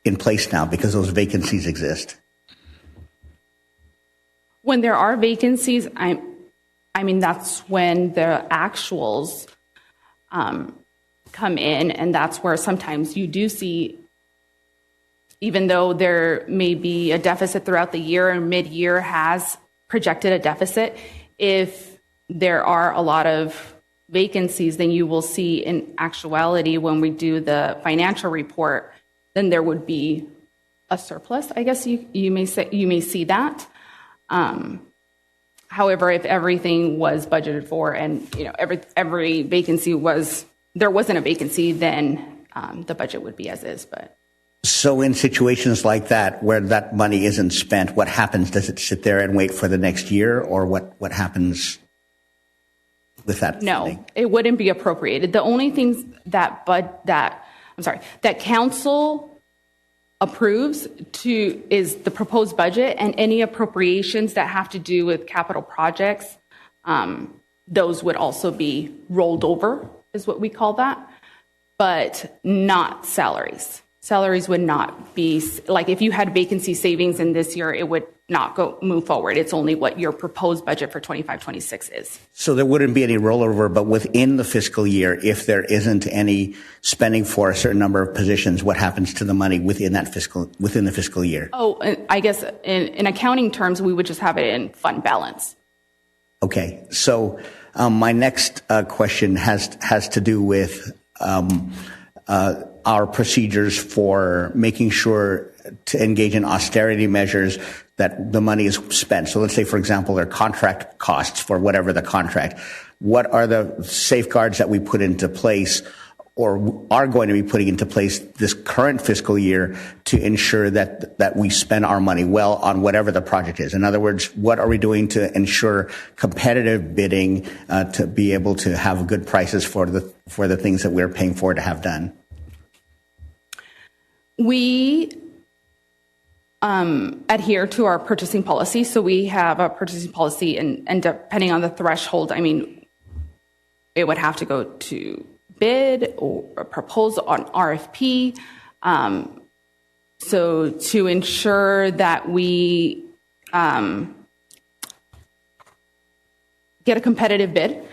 in place now because those vacancies exist? When there are vacancies, I mean, that's when the actuals come in, and that's where sometimes you do see, even though there may be a deficit throughout the year and mid-year has projected a deficit, if there are a lot of vacancies, then you will see in actuality when we do the financial report, then there would be a surplus. I guess you may see that. However, if everything was budgeted for and every vacancy there wasn't a vacancy, then the budget would be as is. But so in situations like that where that money isn't spent, what happens? Does it sit there and wait for the next year, or what happens with that? No, funding? It wouldn't be appropriated. The only things that council approves is the proposed budget, and any appropriations that have to do with capital projects, those would also be rolled over, is what we call that, but not salaries. Salaries would not be, like if you had vacancy savings in this year, it would not move forward. It's only what your proposed budget for 25-26 is. So there wouldn't be any rollover, but within the fiscal year, if there isn't any spending for a certain number of positions, what happens to the money within the fiscal year? Oh, I guess in accounting terms, we would just have it in fund balance. Okay. So my next question has to do with our procedures for making sure to engage in austerity measures that the money is spent. So let's say, for example, there are contract costs for whatever the contract. What are the safeguards that we put into place or are going to be putting into place this current fiscal year to ensure that we spend our money well on whatever the project is? In other words, what are we doing to ensure competitive bidding to be able to have good prices for the things that we're paying for to have done? We adhere to our purchasing policy. So we have a purchasing policy, and depending on the threshold, I mean, it would have to go to bid or a proposal on RFP. So to ensure that we get a competitive bid,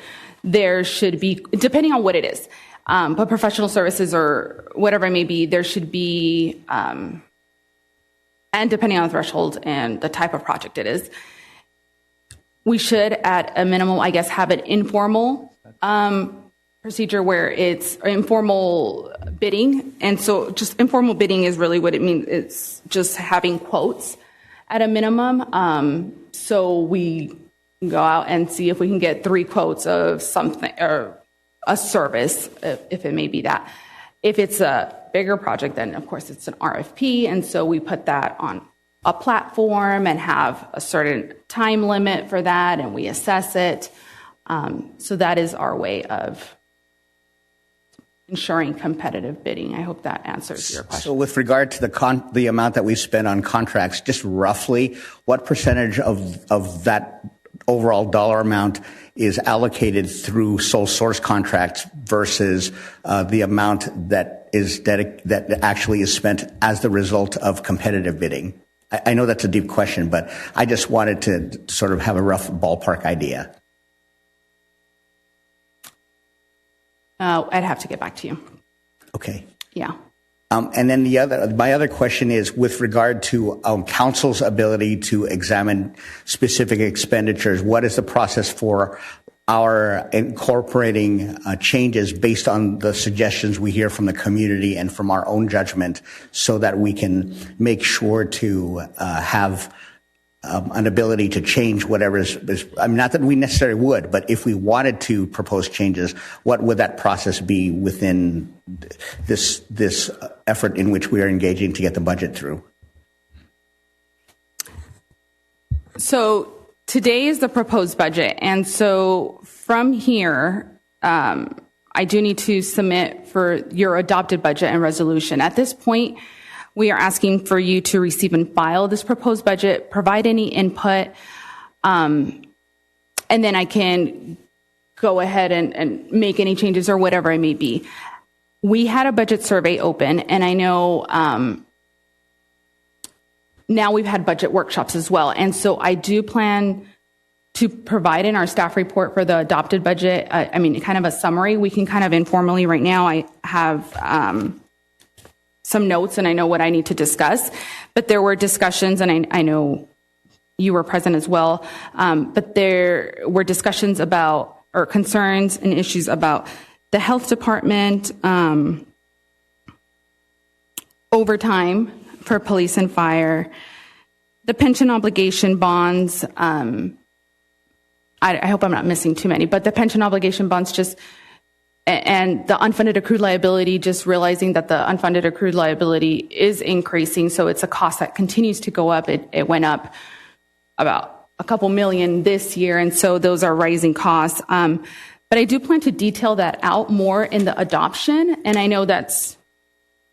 there should be, depending on what it is, but professional services or whatever it may be, there should be, and depending on the threshold and the type of project it is, we should, at a minimum, I guess, have an informal procedure where it's informal bidding. And so just informal bidding is really what it means. It's just having quotes at a minimum. So we go out and see if we can get 3 quotes of something or a service, if it may be that. If it's a bigger project, then of course it's an RFP. And so we put that on a platform and have a certain time limit for that, and we assess it. So that is our way of ensuring competitive bidding. I hope that answers your question. So with regard to the amount that we spend on contracts, just roughly, what percentage of that overall dollar amount is allocated through sole source contracts versus the amount that actually is spent as the result of competitive bidding? I know that's a deep question, but I just wanted to sort of have a rough ballpark idea. I'd have to get back to you. Okay. Yeah. And then my other question is with regard to council's ability to examine specific expenditures. What is the process for our incorporating changes based on the suggestions we hear from the community and from our own judgment, so that we can make sure to have an ability to change whatever is, I mean, not that we necessarily would, but if we wanted to propose changes, what would that process be within this effort in which we are engaging to get the budget through? So today is the proposed budget. And so from here, I do need to submit for your adopted budget and resolution. At this point, we are asking for you to receive and file this proposed budget, provide any input, and then I can go ahead and make any changes or whatever it may be. We had a budget survey open, and I know now we've had budget workshops as well. And so I do plan to provide in our staff report for the adopted budget, I mean, kind of a summary. We can kind of informally right now, I have some notes and I know what I need to discuss, but there were discussions, and I know you were present as well, but there were discussions about, or concerns and issues about the health department, overtime for police and fire, the pension obligation bonds, I hope I'm not missing too many, but the pension obligation bonds just, and the unfunded accrued liability, just realizing that the unfunded accrued liability is increasing. So it's a cost that continues to go up. It went up about a couple million this year. And so those are rising costs. But I do plan to detail that out more in the adoption. And I know that's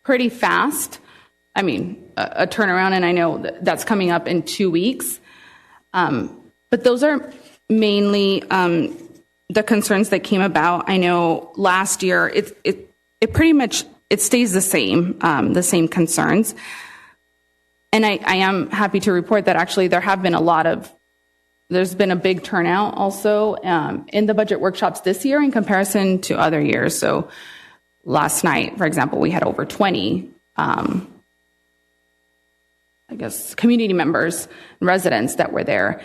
pretty fast. I mean, a turnaround, and I know that's coming up in 2 weeks. But those are mainly the concerns that came about. I know last year it pretty much, it stays the same concerns. And I am happy to report that actually there's been a big turnout also in the budget workshops this year in comparison to other years. So last night, for example, we had over 20, community members and residents that were there.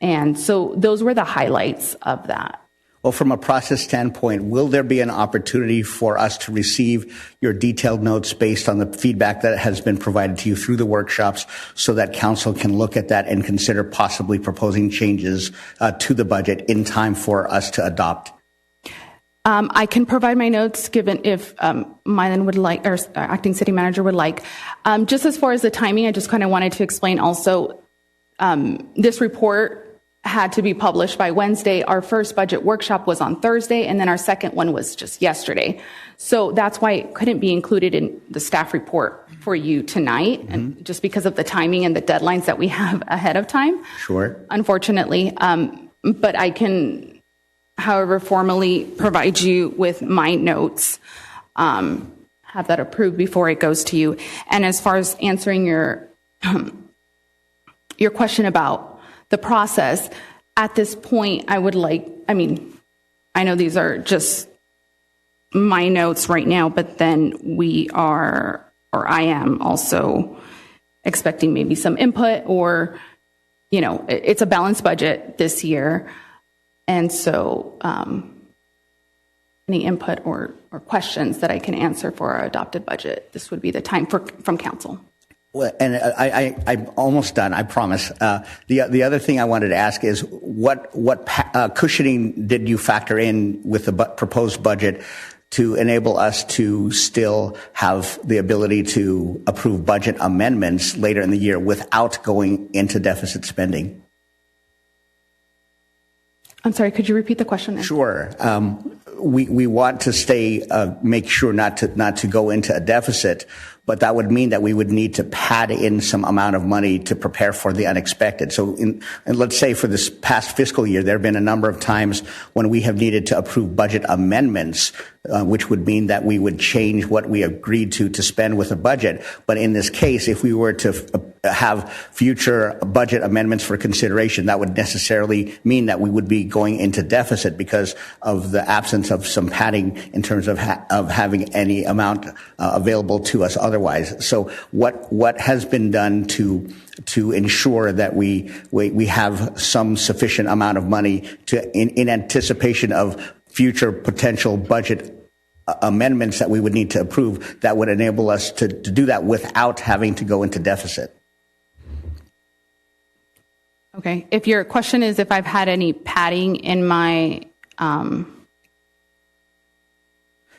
And so those were the highlights of that. Well, from a process standpoint, will there be an opportunity for us to receive your detailed notes based on the feedback that has been provided to you through the workshops so that council can look at that and consider possibly proposing changes to the budget in time for us to adopt? I can provide my notes given if Mylan would like, or acting city manager would like. Just as far as the timing, I just kind of wanted to explain also, this report had to be published by Wednesday. Our first budget workshop was on Thursday, and then our second one was just yesterday. So that's why it couldn't be included in the staff report for you tonight, and just because of the timing and the deadlines that we have ahead of time. Sure. Unfortunately. But I can, however, formally provide you with my notes, have that approved before it goes to you. And as far as answering your question about the process, at this point, I know these are just my notes right now, but then I am also expecting maybe some input or, it's a balanced budget this year. And so any input or questions that I can answer for our adopted budget, this would be the time from council. Well, and I'm almost done, I promise. The other thing I wanted to ask is what cushioning did you factor in with the proposed budget to enable us to still have the ability to approve budget amendments later in the year without going into deficit spending? I'm sorry, could you repeat the question? Sure. We want to make sure not to go into a deficit, but that would mean that we would need to pad in some amount of money to prepare for the unexpected. So and let's say for this past fiscal year, there have been a number of times when we have needed to approve budget amendments, which would mean that we would change what we agreed to spend with a budget. But in this case, if we were to have future budget amendments for consideration, that would necessarily mean that we would be going into deficit because of the absence of some padding in terms of having any amount available to us otherwise. So what has been done to ensure that we have some sufficient amount of money in anticipation of future potential budget amendments that we would need to approve that would enable us to do that without having to go into deficit? Okay. If your question is if I've had any padding in my,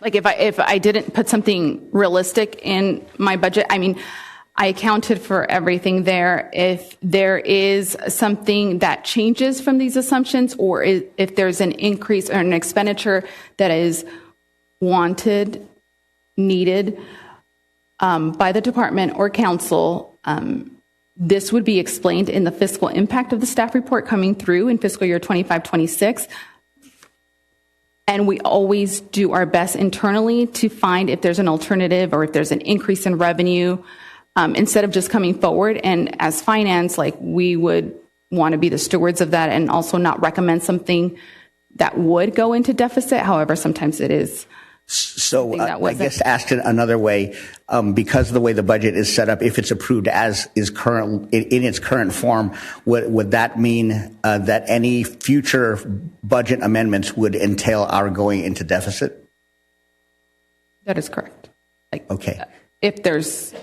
if I didn't put something realistic in my budget, I accounted for everything there. If there is something that changes from these assumptions, or if there's an increase or an expenditure that is wanted, needed by the department or council, this would be explained in the fiscal impact of the staff report coming through in fiscal year 25-26. And we always do our best internally to find if there's an alternative or if there's an increase in revenue, instead of just coming forward. And as finance, we would want to be the stewards of that and also not recommend something that would go into deficit. However, sometimes it is. So I guess asked it another way, because of the way the budget is set up, if it's approved as is current in its current form, would that mean that any future budget amendments would entail our going into deficit? That is correct. Okay. If there's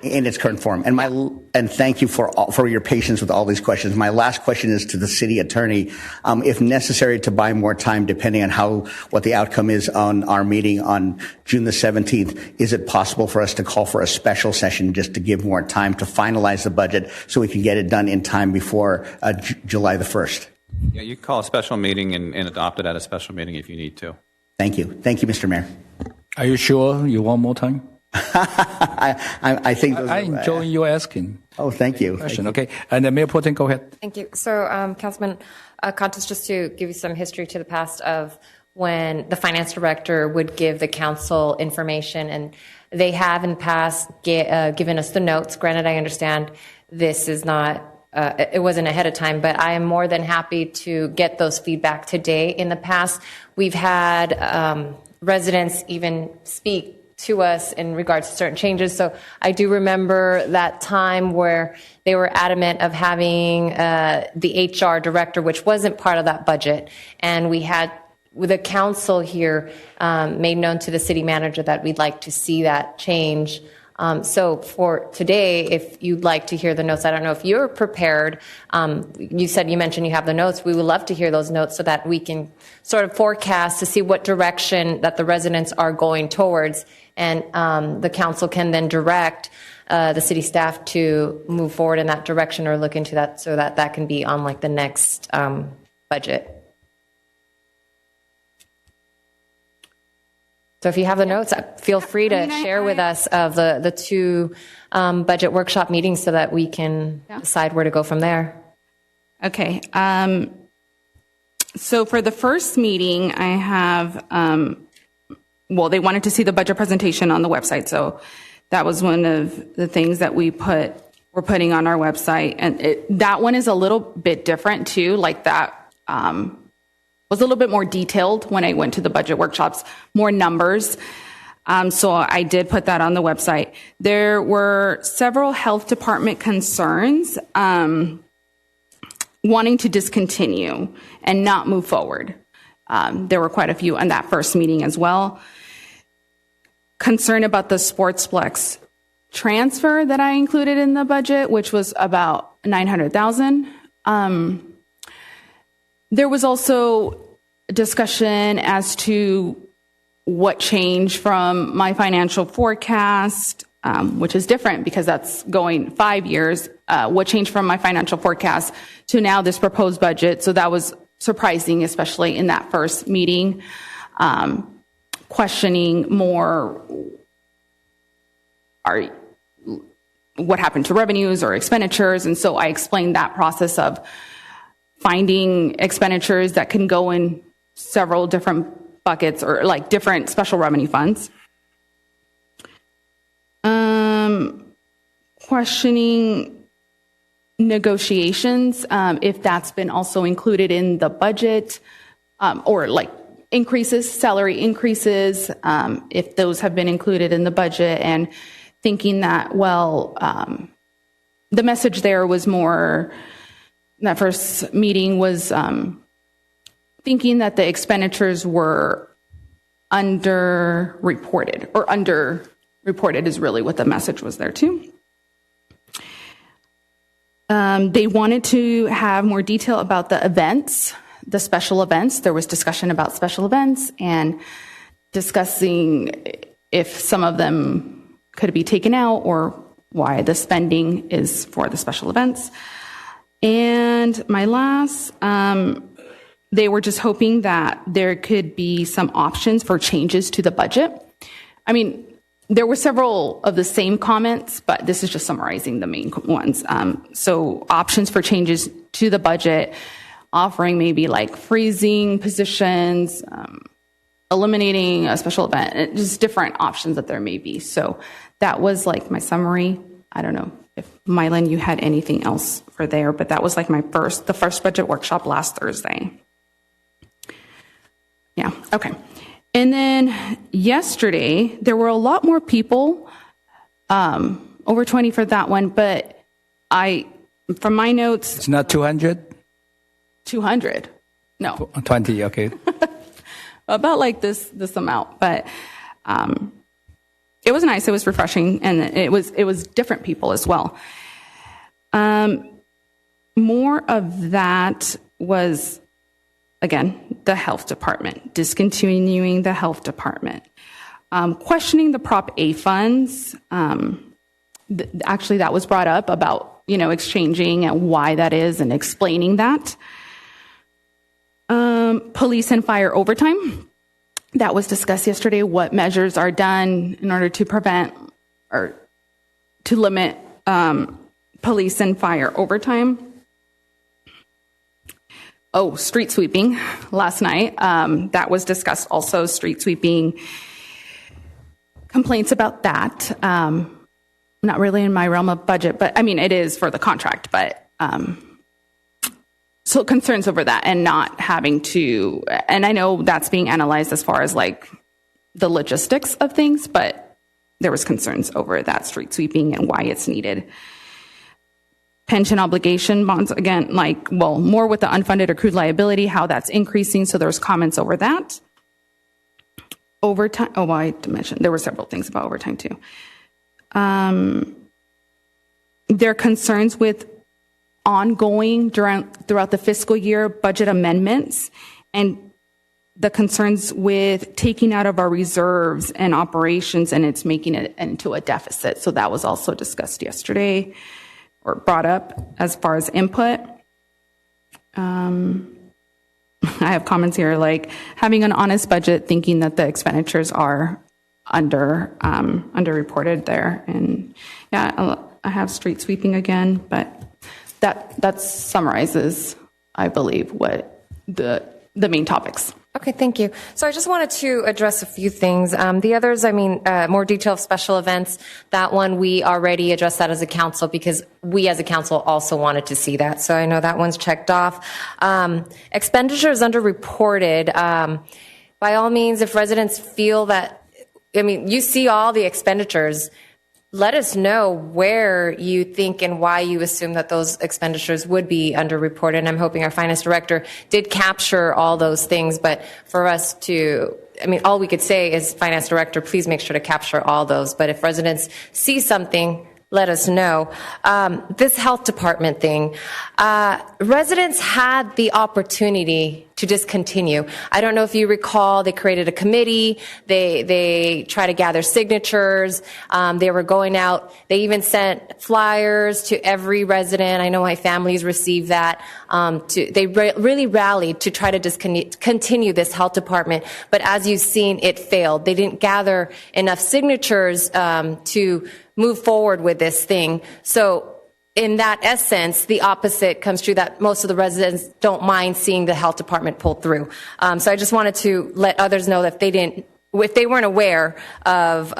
in its current form. And thank you for your patience with all these questions. My last question is to the city attorney. If necessary to buy more time, depending on what the outcome is on our meeting on June the 17th, is it possible for us to call for a special session just to give more time to finalize the budget so we can get it done in time before July the 1st? Yeah, you call a special meeting and adopt it at a special meeting if you need to. Thank you. Thank you, Mr. Mayor. Are you sure you want more time? I think those I enjoy you asking. Oh, thank you. Question. Okay. And then Mayor Pro Tem, go ahead. Thank you. So, Councilman Contis, just to give you some history to the past of when the finance director would give the council information, and They have in the past given us the notes. Granted, I understand this is not, it wasn't ahead of time, but I am more than happy to get those feedback today. In the past, we've had residents even speak to us in regards to certain changes. So I do remember that time where they were adamant of having the HR director, which wasn't part of that budget. And we had, with the council here, made known to the city manager that we'd like to see that change. So for today, if you'd like to hear the notes, I don't know if you're prepared. You mentioned you have the notes. We would love to hear those notes so that we can sort of forecast to see what direction that the residents are going towards. And the council can then direct the city staff to move forward in that direction or look into that so that that can be on like the next budget. So if you have the notes, feel free to share with us of the two budget workshop meetings so that we can decide where to go from there. Okay. So for the first meeting, I have, they wanted to see the budget presentation on the website. So that was one of the things that we're putting on our website. And that one is a little bit different too. Like that was a little bit more detailed when I went to the budget workshops, more numbers. So I did put that on the website. There were several health department concerns wanting to discontinue and not move forward. There were quite a few on that first meeting as well. Concern about the Sportsplex transfer that I included in the budget, which was about $900,000. There was also discussion as to what changed from my financial forecast, which is different because that's going 5 years. What changed from my financial forecast to now this proposed budget. So that was surprising, especially in that first meeting. Questioning more what happened to revenues or expenditures. And so I explained that process of finding expenditures that can go in several different buckets or like different special revenue funds. Questioning negotiations, if that's been also included in the budget, or like increases, salary increases, if those have been included in the budget, and thinking that, the message there was more, that first meeting was thinking that the expenditures were underreported, or underreported is really what the message was there too. They wanted to have more detail about the events, the special events. There was discussion about special events and discussing if some of them could be taken out or why the spending is for the special events. And my last, they were just hoping that there could be some options for changes to the budget. I mean, there were several of the same comments, but this is just summarizing the main ones. So options for changes to the budget, offering maybe like freezing positions, eliminating a special event, just different options that there may be. So that was like my summary. I don't know if Mylan, you had anything else for there, but that was like the first budget workshop last Thursday. Yeah, okay. And then yesterday, there were a lot more people, over 20 for that one, but from my notes... It's not 200? 200. No. 20, okay. About like this amount, but it was nice, it was refreshing, and it was different people as well. More of that was, again, the health department, discontinuing the health department, questioning the Prop A funds. Actually, that was brought up about, exchanging and why that is and explaining that. Police and fire overtime. That was discussed yesterday, what measures are done in order to prevent or to limit police and fire overtime. Oh, street sweeping last night. That was discussed also, street sweeping complaints about that. Not really in my realm of budget, but I mean, it is for the contract, but so concerns over that and not having to, and I know that's being analyzed as far as like the logistics of things, but there was concerns over that street sweeping and why it's needed. Pension obligation bonds, again, like, well, more with the unfunded accrued liability, how that's increasing. So there was comments over that. Overtime, oh, well, I mentioned, there were several things about overtime too. There are concerns with ongoing throughout the fiscal year budget amendments and the concerns with taking out of our reserves and operations and it's making it into a deficit. So that was also discussed yesterday or brought up as far as input. I have comments here like having an honest budget, thinking that the expenditures are underreported there. And yeah, I have street sweeping again, but that summarizes, I believe, what the main topics. Okay, thank you. So I just wanted to address a few things. The others, I mean, more detail of special events, that one we already addressed that as a council because we as a council also wanted to see that. So I know that one's checked off. Expenditures underreported. By all means, if residents feel that, I mean, you see all the expenditures, let us know where you think and why you assume that those expenditures would be underreported. And I'm hoping our finance director did capture all those things. But for us to, I mean, all we could say is, finance director, please make sure to capture all those. But if residents see something, let us know. This health department thing, residents had the opportunity to discontinue. I don't know if you recall, they created a committee. They try to gather signatures. They were going out. They even sent flyers to every resident. I know my family's received that. They really rallied to try to discontinue this health department. But as you've seen, it failed. They didn't gather enough signatures to move forward with this thing. So in that essence, the opposite comes true, that most of the residents don't mind seeing the health department pull through. So I just wanted to let others know that if they weren't aware of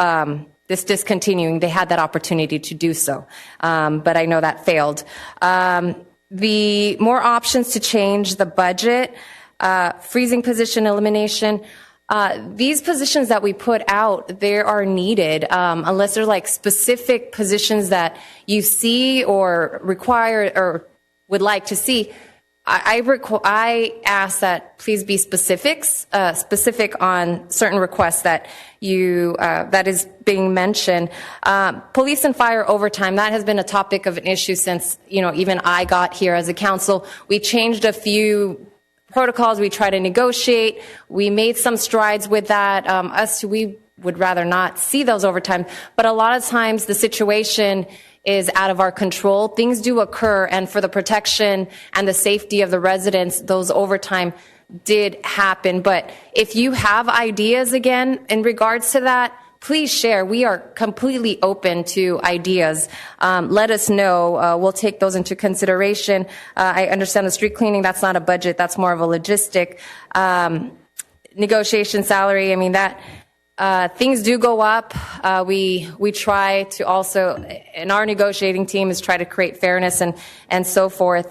this discontinuing, they had that opportunity to do so. But I know that failed. The more options to change the budget, freezing position elimination. These positions that we put out, they are needed, unless they're like specific positions that you see or require or would like to see. I ask that please be specific on certain requests that that is being mentioned. Police and fire overtime, that has been a topic of an issue since, even I got here as a council. We changed a few protocols. We try to negotiate. We made some strides with that. We would rather not see those overtime, but a lot of times the situation is out of our control. Things do occur, and for the protection and the safety of the residents, those overtime did happen. But if you have ideas again in regards to that, please share. We are completely open to ideas. Let us know. We'll take those into consideration. I understand the street cleaning, that's not a budget, that's more of a logistic. Negotiation salary, I mean, that things do go up. We try to also, in our negotiating team, is try to create fairness and so forth.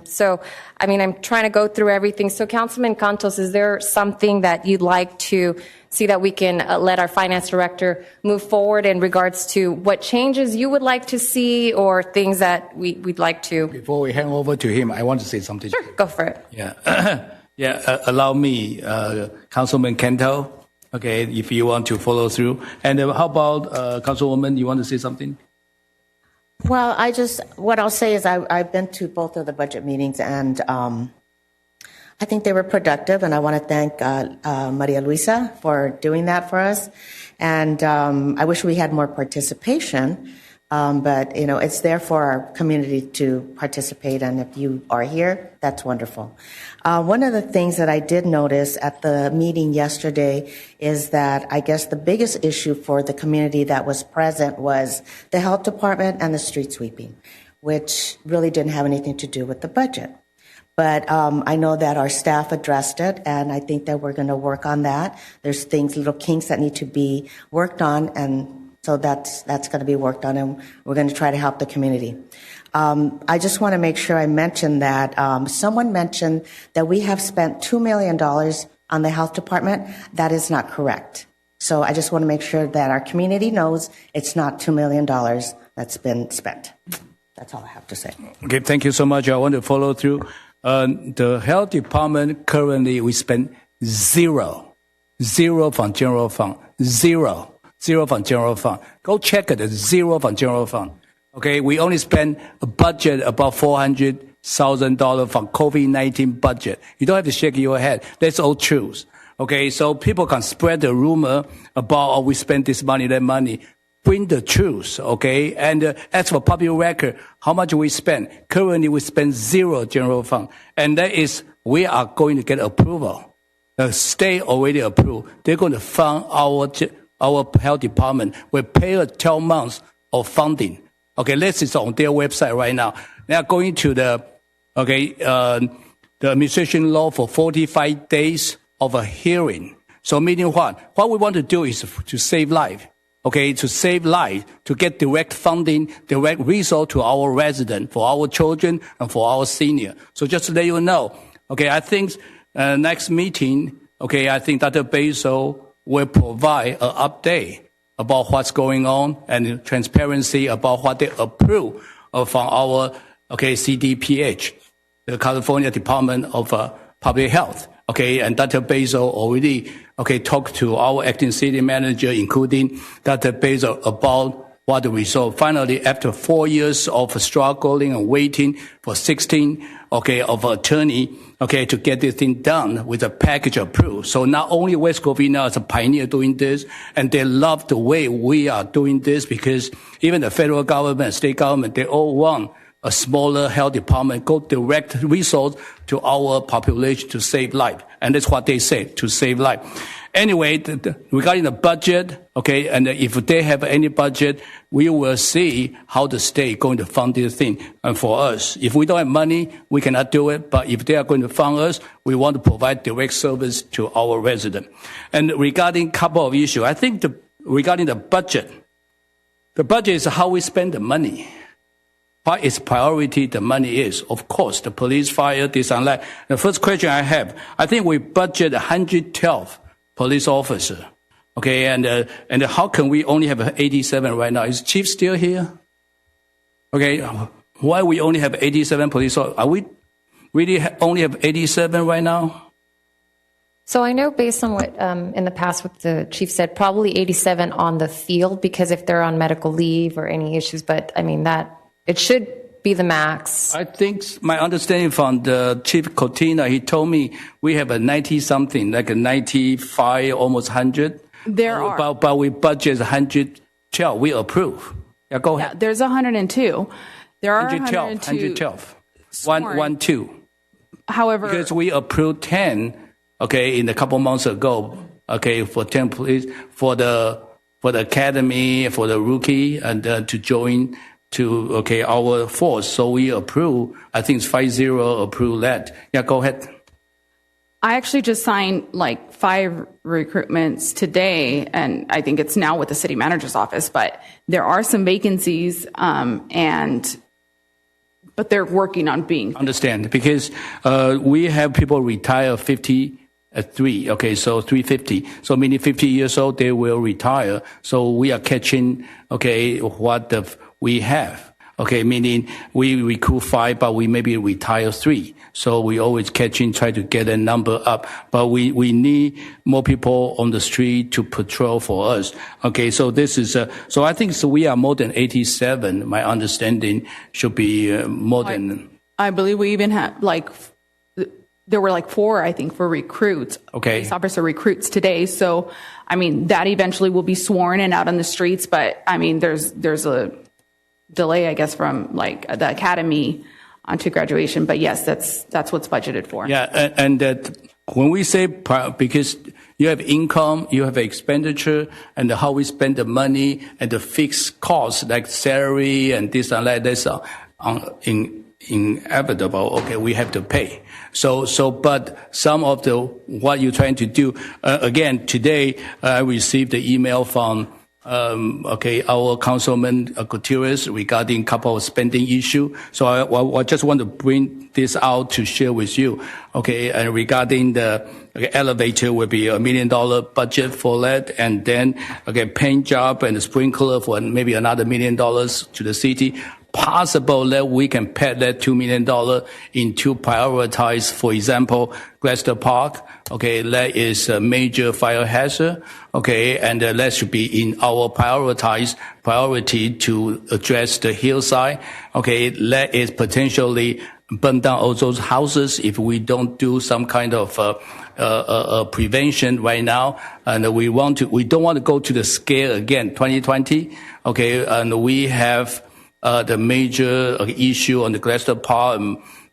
So, I mean, I'm trying to go through everything. So, Councilman Cantos, is there something that you'd like to see that we can let our finance director move forward in regards to what changes you would like to see or things that we'd like to? Before we hand over to him, I want to say something. Sure, go for it. Yeah. Allow me, Councilman Kento, okay, if you want to follow through. And how about Councilwoman, you want to say something? Well, what I'll say is I've been to both of the budget meetings, and I think they were productive, and I want to thank Maria Luisa for doing that for us. And I wish we had more participation, but it's there for our community to participate, and if you are here, that's wonderful. One of the things that I did notice at the meeting yesterday is that I guess the biggest issue for the community that was present was the health department and the street sweeping, which really didn't have anything to do with the budget. But I know that our staff addressed it, and I think that we're going to work on that. There's things, little kinks that need to be worked on, and so that's going to be worked on, and we're going to try to help the community. I just want to make sure I mention that someone mentioned that we have spent $2 million on the health department. That is not correct. So I just want to make sure that our community knows it's not $2 million that's been spent. That's all I have to say. Okay, thank you so much. I want to follow through. The health department currently we spend zero from general fund, zero from general fund. Go check it, zero from general fund. Okay, we only spend a budget about $400,000 from COVID-19 budget. You don't have to shake your head. That's all truth. Okay, so people can spread the rumor about, oh, we spend this money, that money. Bring the truth, okay? And as for public record, how much we spend? Currently, we spend zero general fund. And that is, we are going to get approval. The state already approved. They're going to fund our health department. We pay 12 months of funding. Okay, this is on their website right now. They are going to the administration law for 45 days of a hearing. So meaning what? What we want to do is to save life. Okay, to save life, to get direct funding, direct resource to our residents, for our children, and for our senior. So just to let you know, okay, I think next meeting, okay, I think Dr. Basil will provide an update about what's going on and transparency about what they approve from our, CDPH, the California Department of Public Health. Okay, and Dr. Basil already, talked to our acting city manager, including Dr. Basil, about what the result. Finally, after 4 years of struggling and waiting for 16, of attorney, to get this thing done with a package approved. So not only West Covina is a pioneer doing this, and they love the way we are doing this because even the federal government, state government, they all want a smaller health department, go direct resource to our population to save life. And that's what they say, to save life. Anyway, regarding the budget, and if they have any budget, we will see how the state going to fund this thing. And for us, if we don't have money, we cannot do it. But if they are going to fund us, we want to provide direct service to our residents. And regarding a couple of issues, I think regarding the budget is how we spend the money. What is priority the money is? Of course, the police, fire, this and that. The first question I have, I think we budget 112 police officers. Okay, and how can we only have 87 right now? Is Chief still here? Okay, why we only have 87 police officers? Are we really only have 87 right now? So I know based on what in the past what the chief said, probably 87 on the field because if they're on medical leave or any issues, but I mean that it should be the max. I think my understanding from the Chief Cortina, he told me we have a 90-something, like a 95, almost 100. There are. But we budget 112. We approve. Yeah, go ahead. Yeah, there's 102. There are 112. 112. However, because we approved 10, in a couple months ago, for 10 police, for the academy, for the rookie, and to join to our force. So we approve. I think it's 5-0 approve that. Yeah, go ahead. I actually just signed like 5 recruitments today, and I think it's now with the city manager's office. But there are some vacancies, but they're working on being. Understand, because we have people retire 53. So 350. So meaning 50 years old, they will retire. So we are catching what we have. Meaning we recruit 5, but we maybe retire 3. So we always try to get a number up. But we need more people on the street to patrol for us. So this is, so I think we are more than 87. My understanding should be more than. I believe we even have there were 4, I think, for recruits. Police officer recruits today. So, I mean, that eventually will be sworn and out on the streets. But I mean, there's a delay, I guess, from the academy onto graduation. But yes, that's what's budgeted for. Yeah, and that when we say because you have income, you have expenditure, and how we spend the money and the fixed costs like salary and this and that, that's inevitable. Okay, we have to pay. But some of what you're trying to do, again, today, I received the email from, our Councilman Gutierrez regarding a couple of spending issue. So I just want to bring this out to share with you. Okay, and regarding the elevator will be $1 million budget for that, and then, paint job and the sprinkler for maybe another $1 million to the city. Possible that we can pay that $2 million into prioritize, for example, Gloucester Park. Okay, that is a major fire hazard. Okay, and that should be in our priority to address the hillside. Okay, that is potentially burn down all those houses if we don't do some kind of prevention right now. And we don't want to go to the scale again, 2020. Okay, and we have the major issue on the Gloucester Park,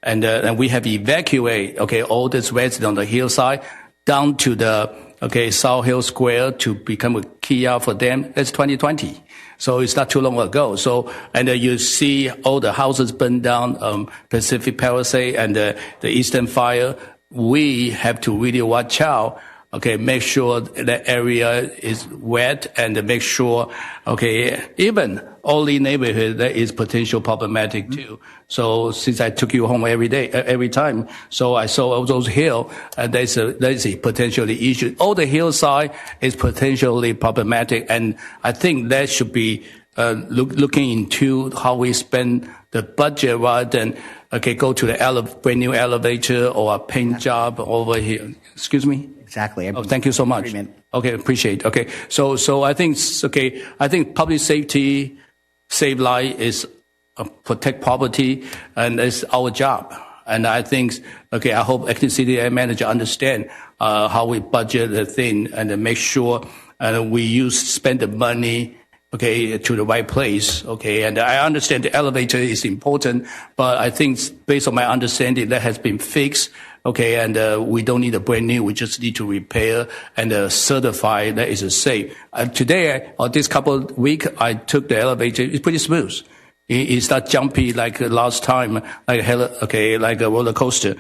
and we have evacuated, all these residents on the hillside down to the, South Hill Square to become a kiosk for them. That's 2020. So it's not too long ago. So, and you see all the houses burned down, Pacific Palisades and the Eastern Fire. We have to really watch out. Okay, make sure that area is wet and make sure, even only neighborhood that is potential problematic too. So since I took you home every time, so I saw all those hills, there's a potentially issue. All the hillside is potentially problematic, and I think that should be looking into how we spend the budget rather than go to the brand new elevator or a paint job over here. Excuse me. Exactly. Oh, thank you so much. Agreement. Okay, appreciate. Okay, so I think I think public safety, save life is protect property, and it's our job. And I think I hope acting city manager understand how we budget the thing and make sure we spend the money to the right place. And I understand the elevator is important, but I think based on my understanding that has been fixed. And we don't need a brand new. We just need to repair and certify that it's safe. Today, or this couple of weeks, I took the elevator. It's pretty smooth. It's not jumpy like last time, like a roller coaster.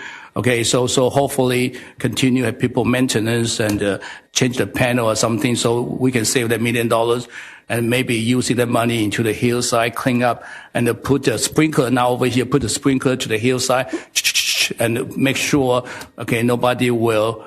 So hopefully continue have people maintenance and change the panel or something, so we can save that $1 million. And maybe using the money into the hillside, clean up, and put the sprinkler now over here, put the sprinkler to the hillside, and make sure, nobody will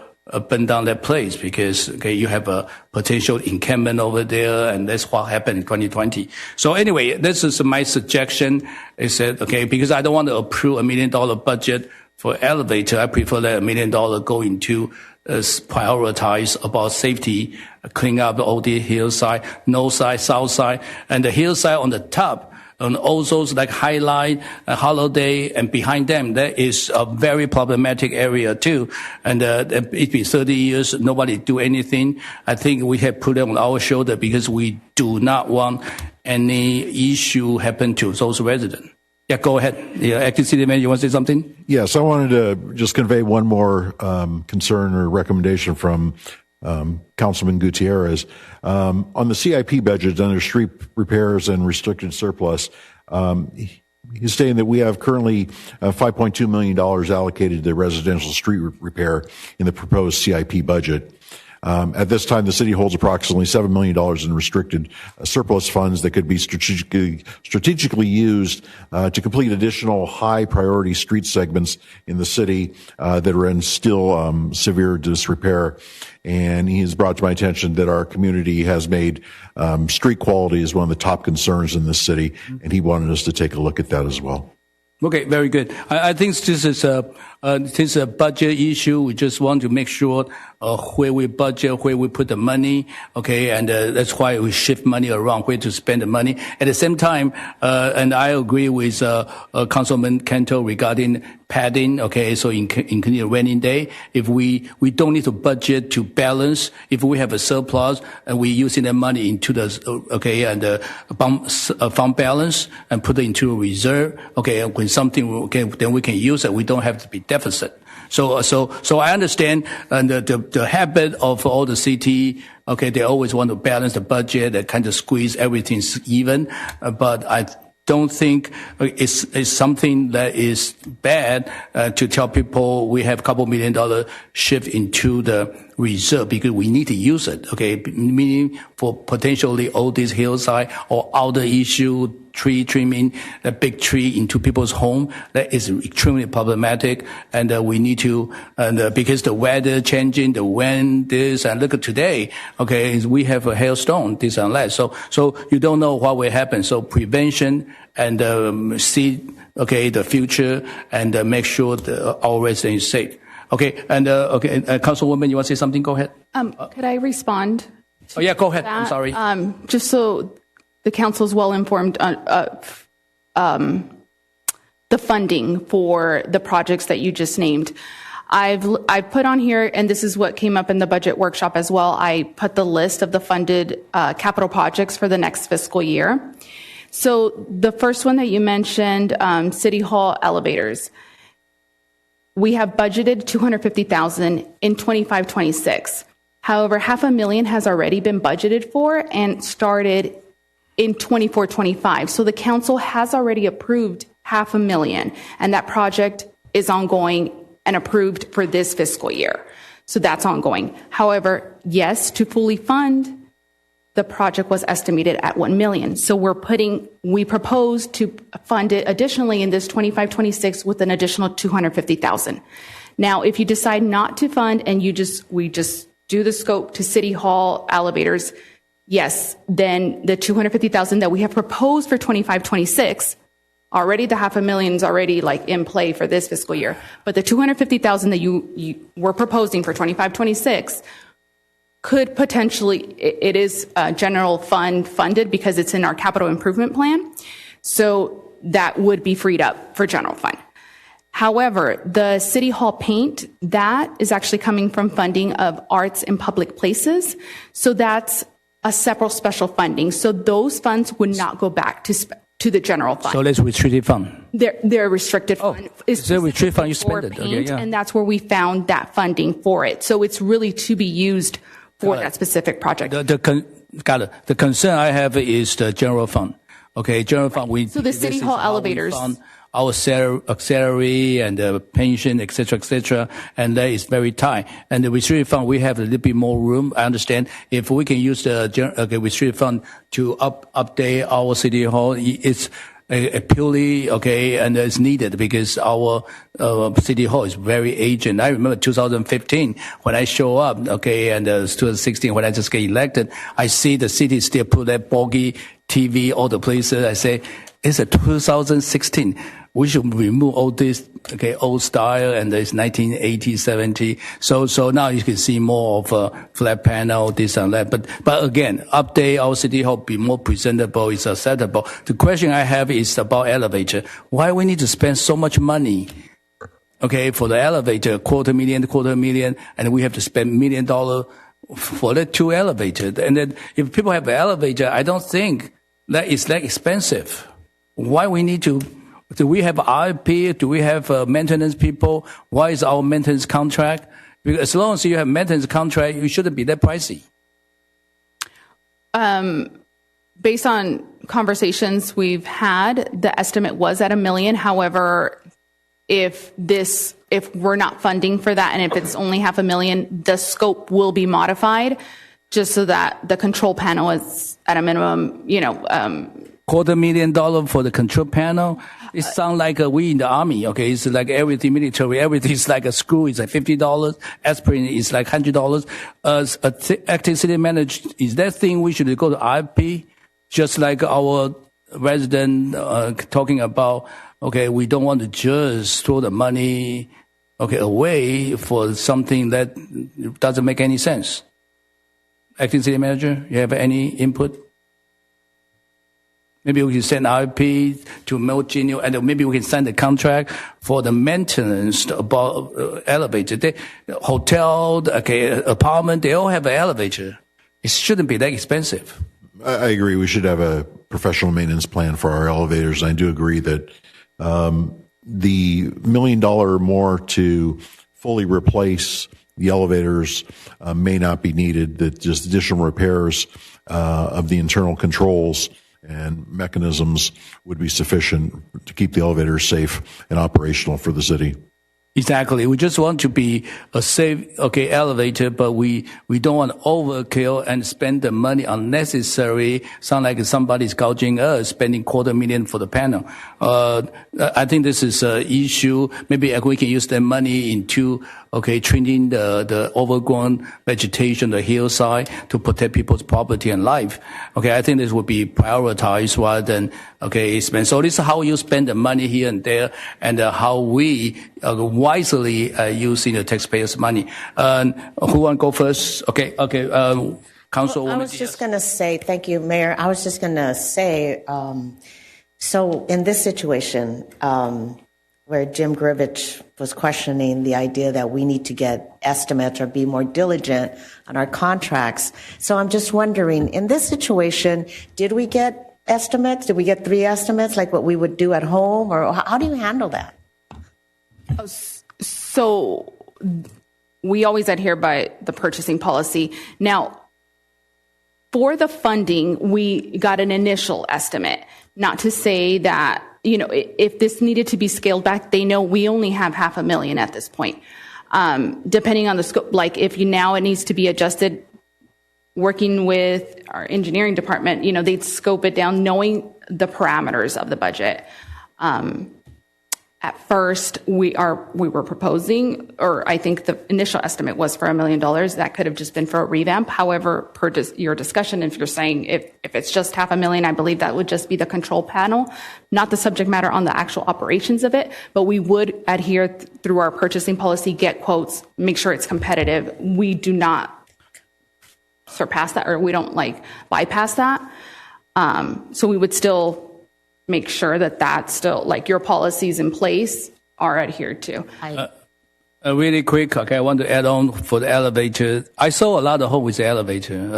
burn down that place because, you have a potential encampment over there, and that's what happened in 2020. So anyway, this is my suggestion, is that, because I don't want to approve $1 million budget for elevator, I prefer that $1 million go into prioritize about safety, clean up all the hillside, north side, south side, and the hillside on the top, and all those like Highlight, Holiday, and behind them, that is a very problematic area too. And it's been 30 years, nobody do anything. I think we have put it on our shoulder because we do not want any issue happen to those residents. Yeah, go ahead. Yeah, Acting City Manager, you want to say something? Yes, I wanted to just convey one more concern or recommendation from Councilman Gutierrez. On the CIP budget under street repairs and restricted surplus, he's saying that we have currently $5.2 million allocated to residential street repair in the proposed CIP budget. At this time, the city holds approximately $7 million in restricted surplus funds that could be strategically used to complete additional high priority street segments in the city that are in still severe disrepair. And he has brought to my attention that our community has made street quality as one of the top concerns in this city, and he wanted us to take a look at that as well. Okay, very good. I think this is a budget issue. We just want to make sure where we budget, where we put the money. And that's why we shift money around where to spend the money. At the same time, and I agree with Councilman Canto regarding padding. So including a rainy day, if we don't need to budget to balance. If we have a surplus and we're using that money into the fund balance and put it into a reserve. And when something then we can use it. We don't have to be deficit. So I understand the habit of all the city. They always want to balance the budget and kind of squeeze everything even. But don't think it's something that is bad to tell people we have a couple $1 million shift into the reserve because we need to use it. Okay, meaning for potentially all these hillside or other issue, tree trimming, a big tree into people's home, that is extremely problematic. And we need to, because the weather changing, the wind, this, and look at today, okay, we have a hailstone, this and that. So you don't know what will happen. So prevention and see, okay, the future and make sure our residents is safe. Okay, and Councilwoman, you want to say something? Go ahead. Could I respond? Oh yeah, go ahead. I'm sorry. Just so the council is well informed of the funding for the projects that you just named. I've put on here, and this is what came up in the budget workshop as well. I put the list of the funded capital projects for the next fiscal year. So the first one that you mentioned, City Hall elevators. We have budgeted $250,000 in 25-26. However, $500,000 has already been budgeted for and started in 24-25. So the council has already approved $500,000, and that project is ongoing and approved for this fiscal year. So that's ongoing. However, yes, to fully fund, the project was estimated at $1 million. So we propose to fund it additionally in this 25-26 with an additional $250,000. Now, if you decide not to fund and we just do the scope to City Hall elevators, yes, then the $250,000 that we have proposed for 25-26, already the $500,000 is already like in play for this fiscal year. But the $250,000 that you were proposing for 25-26 could potentially, it is general fund funded because it's in our capital improvement plan. So that would be freed up for general fund. However, the City Hall paint, that is actually coming from funding of arts in public places. So that's a separate special funding. So those funds would not go back to the general fund. So let's restricted fund. They're restricted fund. It's a restricted fund, you spend it. Paint, okay, yeah. and that's where we found that funding for it. So it's really to be used for that specific project. Got it. The concern I have is the general fund. Okay, general fund. So the City Hall elevators. Our salary and pension, et cetera, and that is very tight. And the restricted fund, we have a little bit more room. I understand if we can use the restricted fund to update our City Hall, it's purely and it's needed because our City Hall is very aging. I remember 2015 when I show up, and 2016 when I just get elected, I see the city still put that bogey TV all the places. I say, it's a 2016. We should remove all this, old style, and it's 1980, 70. So now you can see more of a flat panel, this and that. But again, update our City Hall, be more presentable, is acceptable. The question I have is about elevator. Why we need to spend so much money, for the elevator, $250,000, and we have to spend $1 million for the 2 elevators. And then if people have an elevator, I don't think that is that expensive. Why we need to? Do we have RFP? Do we have maintenance people? Why is our maintenance contract? Because as long as you have maintenance contract, you shouldn't be that pricey. Based on conversations we've had, the estimate was at $1 million. However, if we're not funding for that, and if it's only $500,000, the scope will be modified just so that the control panel is at a minimum, $250,000 for the control panel. It sounds like we in the army. It's like everything military. Everything is like a screw. It's like $50. Aspirin is like $100. As acting city manager, is that thing we should go to RFP? Just like our resident talking about. We don't want to just throw the money away for something that doesn't make any sense. Acting city manager, you have any input? Maybe we can send RFP to Melgenio, and maybe we can sign the contract for the maintenance about elevator. Hotel, apartment, they all have an elevator. It shouldn't be that expensive. I agree. We should have a professional maintenance plan for our elevators. I do agree that the $1 million or more to fully replace the elevators may not be needed. That just additional repairs of the internal controls and mechanisms would be sufficient to keep the elevators safe and operational for the city. Exactly. We just want to be a safe, elevator, but we don't want to overkill and spend the money unnecessary. Sound like somebody's gouging us, spending $250,000 for the panel. I think this is an issue. Maybe we can use that money into, treating the overgrown vegetation, the hillside, to protect people's property and life. I think this would be prioritized rather than, spend. So this is how you spend the money here and there, and how we wisely using the taxpayers' money. Who want to go first? Councilwoman. I was just going to say, thank you, Mayor. I was just going to say, so in this situation, where Jim Grivich was questioning the idea that we need to get estimates or be more diligent on our contracts. So I'm just wondering, in this situation, did we get estimates? Did we get 3 estimates like what we would do at home? Or how do you handle that? So we always adhere by the purchasing policy. Now, for the funding, we got an initial estimate. Not to say that, if this needed to be scaled back, they know we only have $500,000 at this point. Depending on the scope, like if it needs to be adjusted, working with our engineering department, they'd scope it down knowing the parameters of the budget. At first, we were proposing, or I think the initial estimate was for $1 million. That could have just been for a revamp. However, per your discussion, if you're saying if it's just $500,000, I believe that would just be the control panel, not the subject matter on the actual operations of it. But we would adhere through our purchasing policy, get quotes, make sure it's competitive. We do not surpass that, or we don't bypass that. So we would still make sure that that's still, your policies in place are adhered to. Really quick, I want to add on for the elevator. I saw a lot of home with the elevator.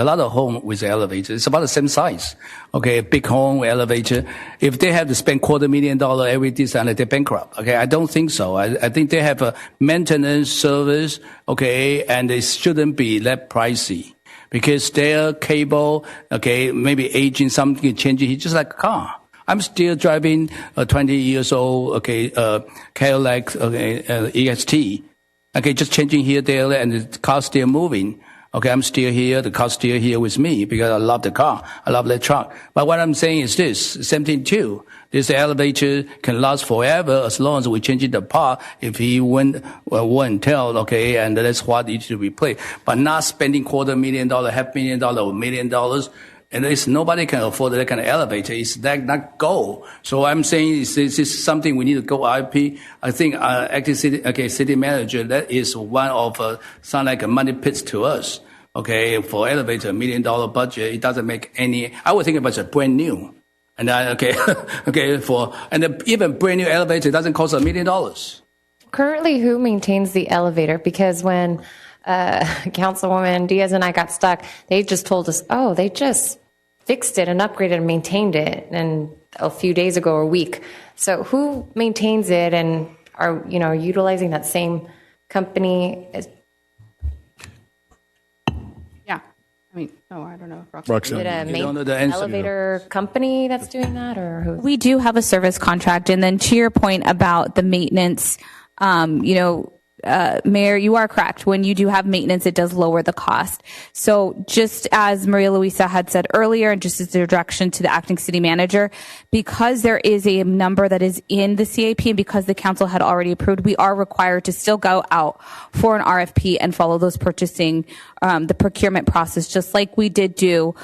It's about the same size. Big home with elevator. If they have to spend $250,000 every design, they're bankrupt. I don't think so. I think they have a maintenance service, and it shouldn't be that pricey. Because their cable, maybe aging, something changing, it's just like a car. I'm still driving a 20 years old, Cadillac, EXT. Just changing here, there, and the car's still moving. I'm still here, the car's still here with me because I love the car. I love the truck. But what I'm saying is this, same thing too. This elevator can last forever as long as we change the part. If he went tell, and that's what needs to be replaced. But not spending $250,000, $500,000, or $1 million. And nobody can afford that kind of elevator. It's that goal. So I'm saying this is something we need to go RFP. I think acting city manager, that is one of sound like a money pits to us. For elevator, $1 million budget, it doesn't make any. I would think about it brand new. And even brand new elevator doesn't cost $1 million. Currently, who maintains the elevator? Because when Councilwoman Diaz and I got stuck, they just told us, they just fixed it and upgraded and maintained it, and a few days ago or a week. So who maintains it, and are utilizing that same company? Yeah, I don't know. Is it an elevator company that's doing that, or who? We do have a service contract, and then to your point about the maintenance, Mayor, you are correct. When you do have maintenance, it does lower the cost. So just as Maria Luisa had said earlier, and just as a direction to the acting city manager, because there is a number that is in the CAP and because the council had already approved, we are required to still go out for an RFP and follow those purchasing, the procurement process, just like we did do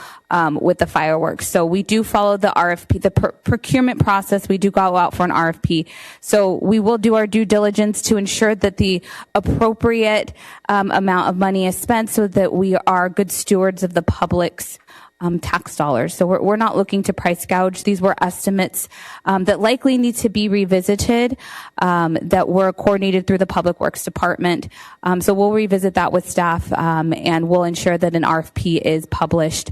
with the fireworks. So we do follow the RFP, the procurement process. We do go out for an RFP. So we will do our due diligence to ensure that the appropriate amount of money is spent so that we are good stewards of the public's tax dollars. So we're not looking to price gouge. These were estimates that likely need to be revisited, that were coordinated through the Public Works Department. So we'll revisit that with staff, and we'll ensure that an RFP is published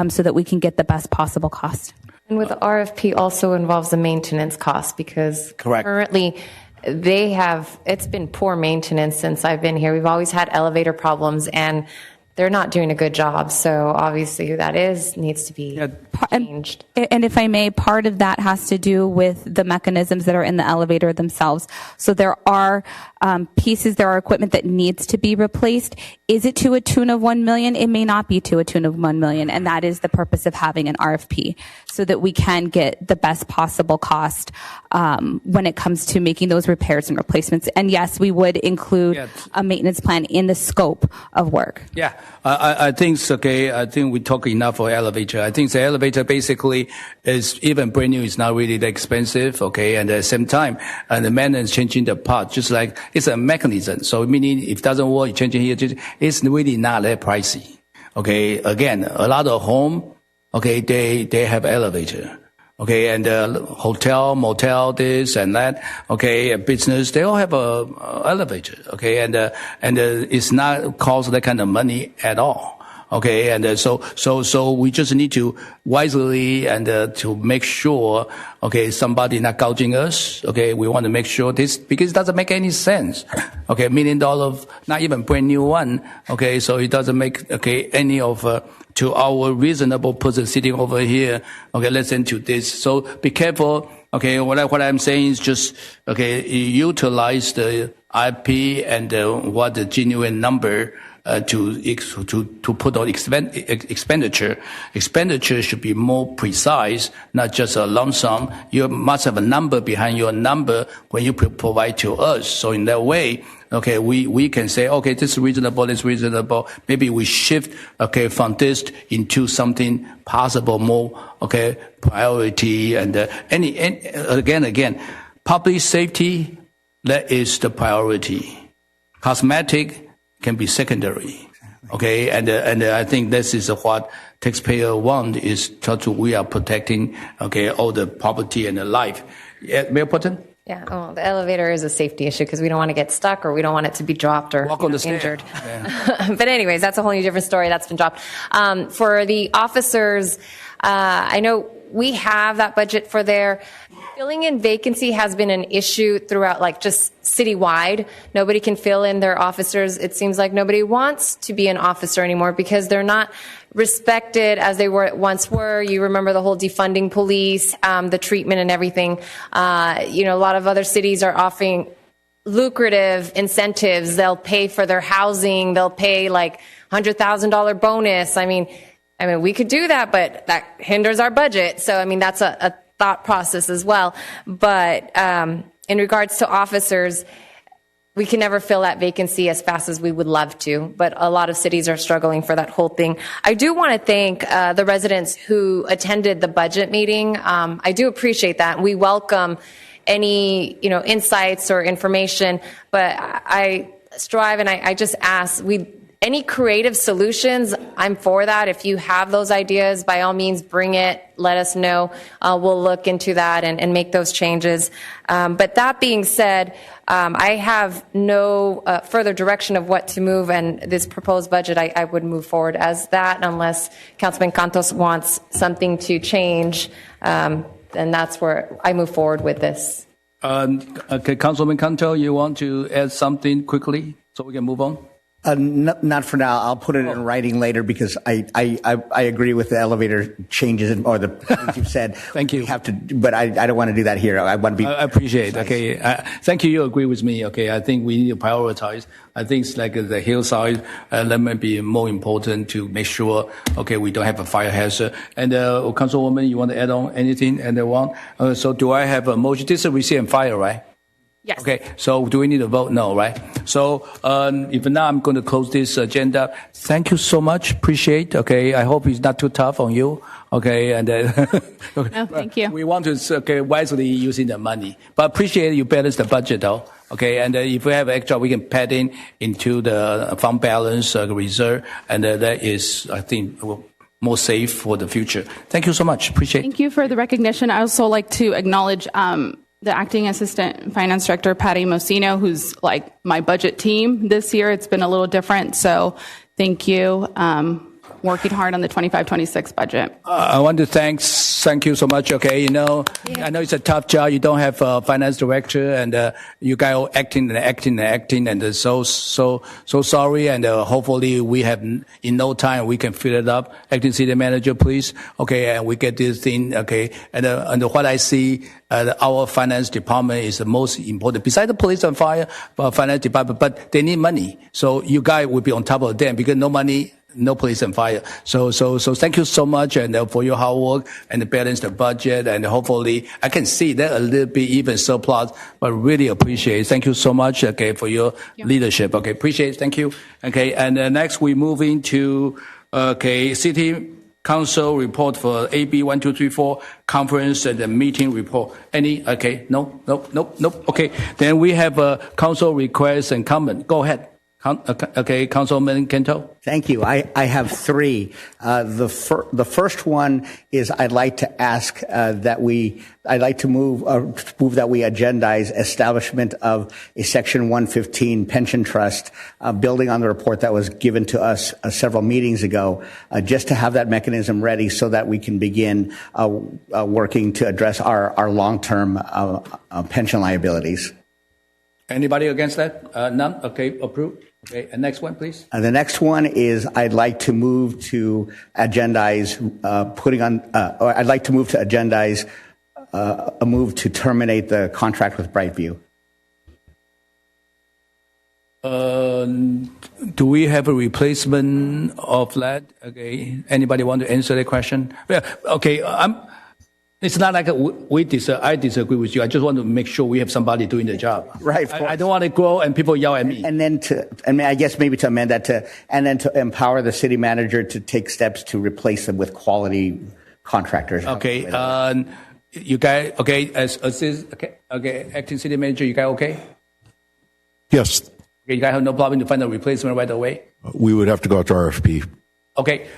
so that we can get the best possible cost. And with the RFP also involves the maintenance cost, because currently it's been poor maintenance since I've been here. We've always had elevator problems, and they're not doing a good job. So obviously that needs to be changed. And if I may, part of that has to do with the mechanisms that are in the elevator themselves. So there are pieces, there are equipment that needs to be replaced. Is it to a tune of $1 million? It may not be to a tune of $1 million, and that is the purpose of having an RFP, so that we can get the best possible cost when it comes to making those repairs and replacements. And yes, we would include a maintenance plan in the scope of work. Yeah, I think it's okay. I think we talk enough for elevator. I think the elevator basically is even brand new. It's not really that expensive. Okay, and at the same time, and the maintenance changing the part, just like it's a mechanism. So meaning if it doesn't work, changing here, it's really not that pricey. Okay, again, a lot of home, okay, they have elevator. Okay, and hotel, motel, this and that. Okay, business, they all have a elevator. Okay, and it's not cost that kind of money at all. Okay, and so we just need to wisely and to make sure, okay, somebody not gouging us. Okay, we want to make sure this, because it doesn't make any sense. Okay, $1 million, not even brand new one. Okay, so it doesn't make any of to our reasonable person sitting over here. Okay, listen to this. So be careful. Okay, what I'm saying is just utilize the IP and what the genuine number. To put on expenditure. Expenditure should be more precise, not just a lump sum. You must have a number behind your number when you provide to us. So in that way, okay, we can say, okay, this is reasonable, this is reasonable. Maybe we shift, okay, from this into something possible more, okay, priority and again, public safety, that is the priority. Cosmetic can be secondary, okay, and I think this is what taxpayer want, is we are protecting, okay, all the property and the life. Yeah, Mayor Putton? Yeah, well, the elevator is a safety issue because we don't want to get stuck or we don't want it to be dropped or injured. Yeah. But anyways, that's a whole new different story. That's been dropped. For the officers, I know we have that budget for there. Filling in vacancy has been an issue throughout, like just citywide. Nobody can fill in their officers. It seems like nobody wants to be an officer anymore because they're not respected as they once were. You remember the whole defunding police, the treatment and everything. A lot of other cities are offering lucrative incentives. They'll pay for their housing. They'll pay like $100,000 bonus. I mean, we could do that, but that hinders our budget. So, that's a thought process as well. But in regards to officers, we can never fill that vacancy as fast as we would love to. But a lot of cities are struggling for that whole thing. I do want to thank the residents who attended the budget meeting. I do appreciate that. We welcome any, insights or information. But I strive and I just ask, any creative solutions, I'm for that. If you have those ideas, by all means, bring it. Let us know. We'll look into that and make those changes. But that being said, I have no further direction of what to move, and this proposed budget, I would move forward as that unless Councilman Cantos wants something to change. And that's where I move forward with this. Okay, Councilman Cantos, you want to add something quickly so we can move on? Not for now. I'll put it in writing later because I agree with the elevator changes or the things you've said. Thank you. But I don't want to do that here. I want to be. I appreciate it. Okay. Thank you. You agree with me. Okay. I think we need to prioritize. I think it's like the hillside, that might be more important to make sure, okay, we don't have a fire hazard. And, Councilwoman, you want to add on anything? And so do I have a motion? This is receive and fire, right? Yes. Okay, so do we need to vote? No, right? So if not, I'm going to close this agenda. Thank you so much. Appreciate. Okay, I hope it's not too tough on you. Okay, and okay. No, thank you. We want to wisely using the money, but appreciate you balance the budget though. Okay, and if we have extra, we can pad in into the fund balance reserve, and that is, I think, more safe for the future. Thank you so much. Appreciate. Thank you for the recognition. I also like to acknowledge the acting assistant finance director, Patty Mosino, who's like my budget team this year. It's been a little different. So thank you. working hard on the 25-26 budget. I want to thank you so much. Okay, I know it's a tough job. You don't have a finance director, and you guys are acting, and so sorry. And hopefully, we have in no time we can fill it up. Acting city manager, please. Okay, and we get this thing. Okay, and what I see, our finance department is the most important. Besides the police and fire, finance department, but they need money. So you guys will be on top of them because no money. No police and fire. So thank you so much and for your hard work and balance the budget, and hopefully I can see that a little bit even surplus, but really appreciate it. Thank you so much, okay, for your leadership. Okay, appreciate it. Thank you. Okay, and next we move into, City Council report for AB 1234 conference and the meeting report. Any? Okay, no. Okay, then we have a council request and comment. Go ahead. Okay, Councilman Kento. Thank you. I have three. The first one is I'd like to ask I'd like to move that we agendize establishment of a Section 115 pension trust, building on the report that was given to us several meetings ago, just to have that mechanism ready so that we can begin working to address our long-term pension liabilities. Anybody against that? None? Okay, approved. Okay, and next one, please. The next one is I'd like to move to agendize I'd like to move to agendize a move to terminate the contract with Brightview. Do we have a replacement of that? Okay, anybody want to answer that question? Yeah. Okay, it's not like I disagree with you. I just want to make sure we have somebody doing the job. Right. I don't want to grow and people yell at me. And I guess maybe to amend that to empower the city manager to take steps to replace them with quality contractors. Okay. You guys, okay, okay, acting city manager, you guys okay? Yes. Okay, you guys have no problem to find a replacement right away? We would have to go out to RFP. Okay.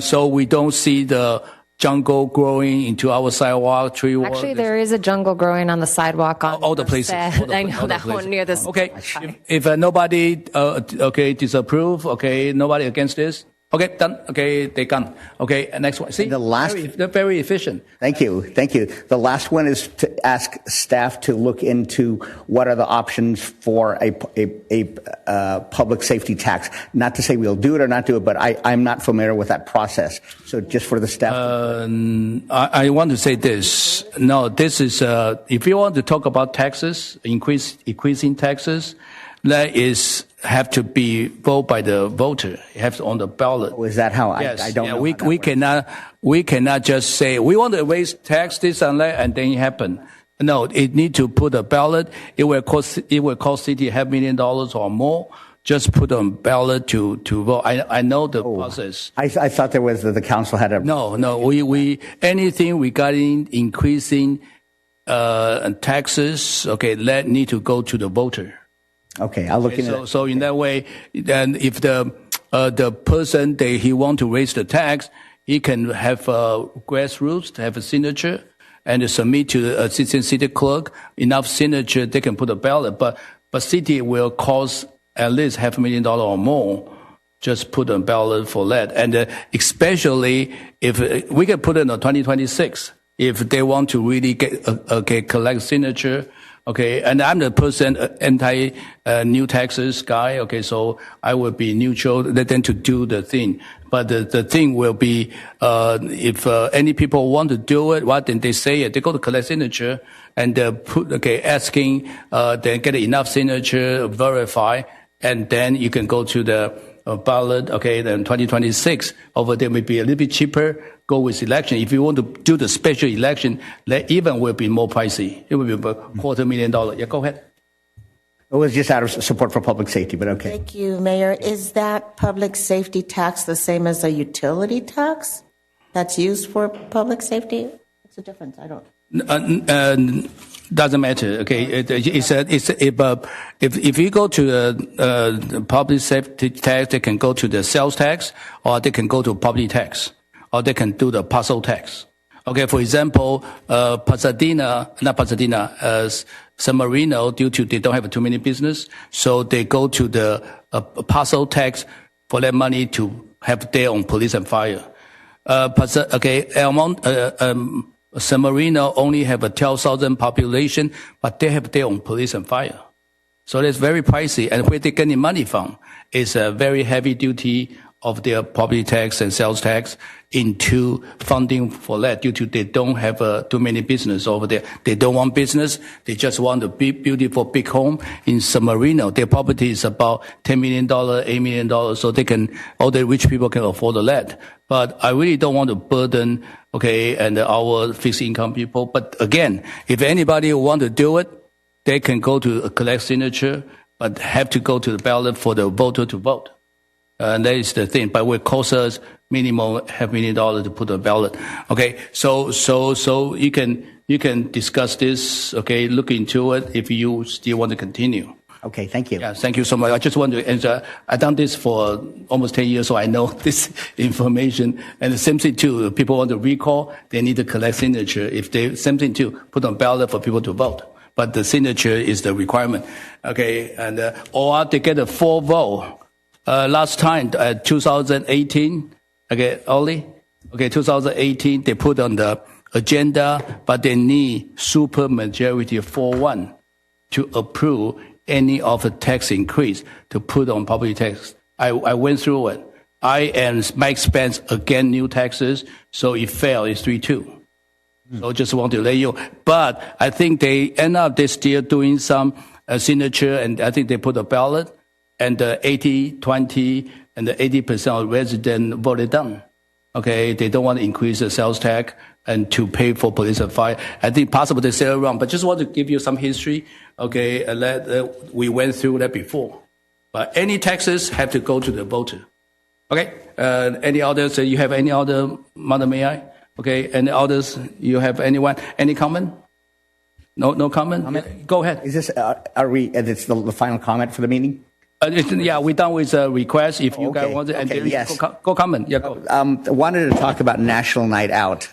So we don't see the jungle growing into our sidewalk, tree wall. Actually, there is a jungle growing on the sidewalk on all the places. I know that one near this. Okay, if nobody disapprove, okay, nobody against this. Okay, done. Okay, they gone. Okay, next one. See, they're very efficient. Thank you. The last one is to ask staff to look into what are the options for a public safety tax. Not to say we'll do it or not do it, but I'm not familiar with that process. So just for the staff. I want to say this. No, this is if you want to talk about taxes, increasing taxes, that is have to be voted by the voter. It has to on the ballot. Oh, is that how? Yes. I don't know. We cannot just say we want to raise tax this and that and then it happen. No, it need to put a ballot. It will cost city $500,000 or more. Just put on ballot to vote. I know the process. I thought there was the council had a. No. We anything regarding increasing taxes. Okay, that need to go to the voter. Okay, I'll look into it. So in that way, then if the person he want to raise the tax, he can have grassroots to have a signature and submit to the assistant city clerk. Enough signature, they can put a ballot. But city will cost at least $500,000 or more. Just put a ballot for that, and especially if we can put it on 2026 if they want to really get collect signature. Okay, and I'm the person anti new taxes guy. Okay, so I will be neutral then to do the thing. But the thing will be if any people want to do it, why didn't they say it? They go to collect signature and asking then get enough signature, verify, and then you can go to the ballot. Okay, then 2026 over there may be a little bit cheaper. Go with election. If you want to do the special election, that even will be more pricey. It will be about $250,000. Yeah, go ahead. It was just out of support for public safety, but okay. Thank you, Mayor. Is that public safety tax the same as a utility tax that's used for public safety? What's the difference? I don't. Doesn't matter. Okay, if you go to the public safety tax, they can go to the sales tax, or they can go to property tax, or they can do the parcel tax. Okay, for example, San Marino, due to they don't have too many business, so they go to the parcel tax for that money to have their own police and fire. San Marino only have a 12,000 population, but they have their own police and fire. So that's very pricey. And where they getting money from is a very heavy duty of their property tax and sales tax into funding for that due to they don't have too many business over there. They don't want business. They just want a big, beautiful big home in San Marino. Their property is about $10 million, $8 million. So all the rich people can afford that. But I really don't want to burden, and our fixed income people. But again, if anybody want to do it, they can go to collect signature, but have to go to the ballot for the voter to vote. And that is the thing. But it will cost us minimum $500,000 to put on ballot. Okay, so you can discuss this. Okay, look into it if you still want to continue. Okay, thank you. Yeah, thank you so much. I just want to answer. I've done this for almost 10 years, so I know this information. And the same thing too. People want to recall, they need to collect signature. If they same thing too, put on ballot for people to vote. But the signature is the requirement. Okay, and or they get a full vote. Last time, 2018, Oli? 2018, they put on the agenda, but they need super majority of 4-1 to approve any of the tax increase to put on property tax. I went through it. I and Mike Spence again new taxes, so it failed. It's 3-2. So just want to let you. But I think they still doing some signature, and I think they put a ballot. And the 80-20 and the 80% of residents voted down. Okay, they don't want to increase the sales tax and to pay for police and fire. I think possible they say it wrong, but just want to give you some history. Okay, we went through that before. But any taxes have to go to the voter. Okay, any others? You have any other, Mother May I? Okay, any others? You have anyone? Any comment? No comment? Go ahead. Is this, it's the final comment for the meeting? We're done with the request. If you guys want to, and yes. go comment. Yeah, go. Wanted to talk about National Night Out.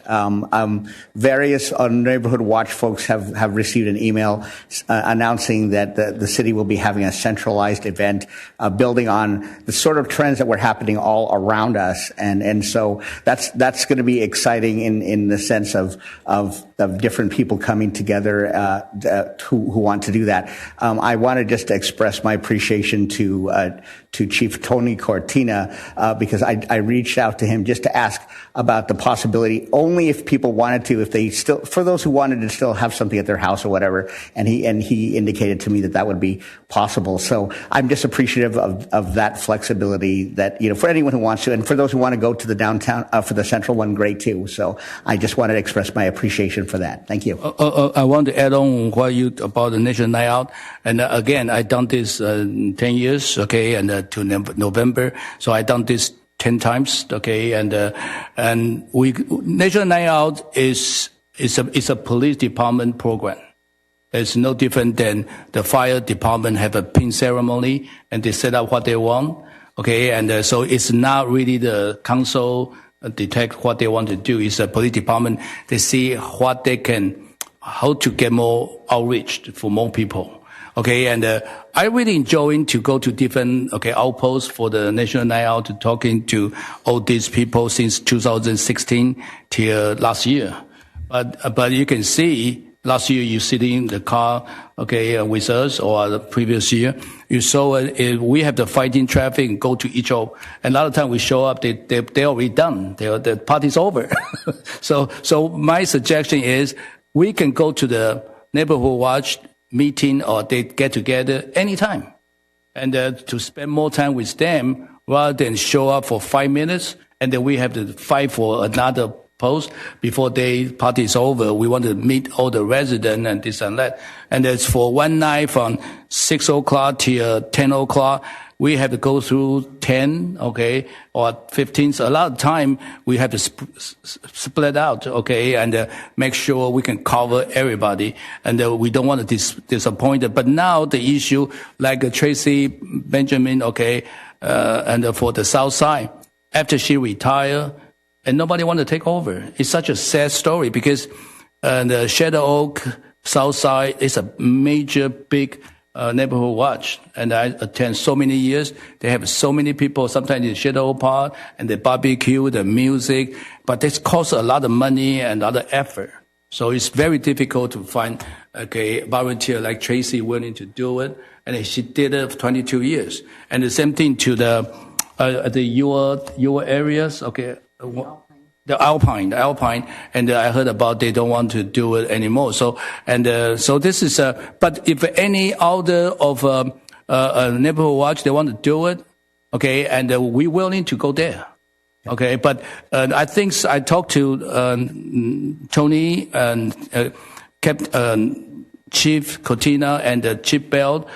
Various neighborhood watch folks have received an email announcing that the city will be having a centralized event, building on the sort of trends that were happening all around us, and so that's going to be exciting in the sense of different people coming together who want to do that. I wanted just to express my appreciation to Chief Tony Cortina because I reached out to him just to ask about the possibility only if people wanted to, if they still, for those who wanted to still have something at their house or whatever, and he indicated to me that would be possible. So I'm just appreciative of that flexibility that, for anyone who wants to, and for those who want to go to the downtown, for the central one, great too. So I just wanted to express my appreciation for that. Thank you. I want to add on about the National Night Out. And again, I've done this 10 years, okay, and to November. So I've done this 10 times, okay, and National Night Out is a police department program. It's no different than the fire department have a pin ceremony and they set up what they want, okay, and so it's not really the council detect what they want to do. It's a police department. They see how to get more outreach for more people. Okay, and I really enjoying to go to different outposts for the National Night Out to talking to all these people since 2016 till last year. But you can see last year you sitting in the car, with us, or the previous year you saw we have the fighting traffic and go to each other. And a lot of time we show up, they already done. The party's over. So my suggestion is we can go to the neighborhood watch meeting or they get together anytime and to spend more time with them rather than show up for 5 minutes and then we have to fight for another post before the party is over. We want to meet all the residents and this and that. And it's for one night from 6 o'clock till 10 o'clock. We have to go through 10, or 15. So a lot of time we have to split out, and make sure we can cover everybody. And we don't want to disappoint them. But now the issue, like Tracy Benjamin, and for the South Side, after she retired, and nobody want to take over. It's such a sad story because the Shadow Oak South Side is a major, big neighborhood watch, and I attend so many years. They have so many people. Sometimes they share the whole park and they barbecue, the music, but this costs a lot of money and a lot of effort. So it's very difficult to find volunteer like Tracy willing to do it, and she did it for 22 years. And the same thing to the your areas, The Alpine, and I heard about they don't want to do it anymore. So this is but if any other of neighborhood watch they want to do it, and we're willing to go there, But I think I talked to Tony and Chief Cortina and Chief Bell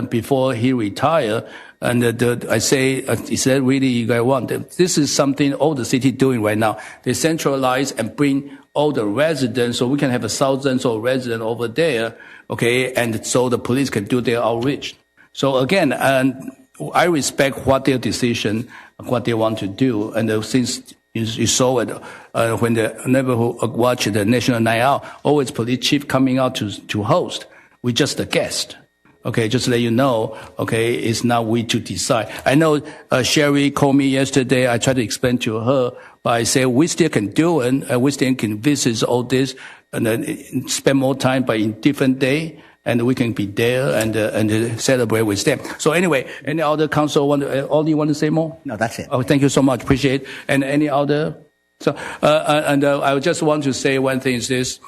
before he retired. And I say, is that really you guys want? This is something all the city doing right now. They centralize and bring all the residents, so we can have thousands of residents over there, and so the police can do their outreach. So again, I respect what their decision, what they want to do. And since you saw it when the neighborhood watch the National Night Out, always police chief coming out to host. We're just a guest. Just to let you know, it's not we to decide. I know Sherry called me yesterday. I tried to explain to her, but I said we still can do it, and we still can visit all this and then spend more time, but in different day, and we can be there and celebrate with them. So anyway, any other council all you want to say more? No, that's it. Oh, thank you so much. Appreciate it. And any other? So, I just want to say one thing is this,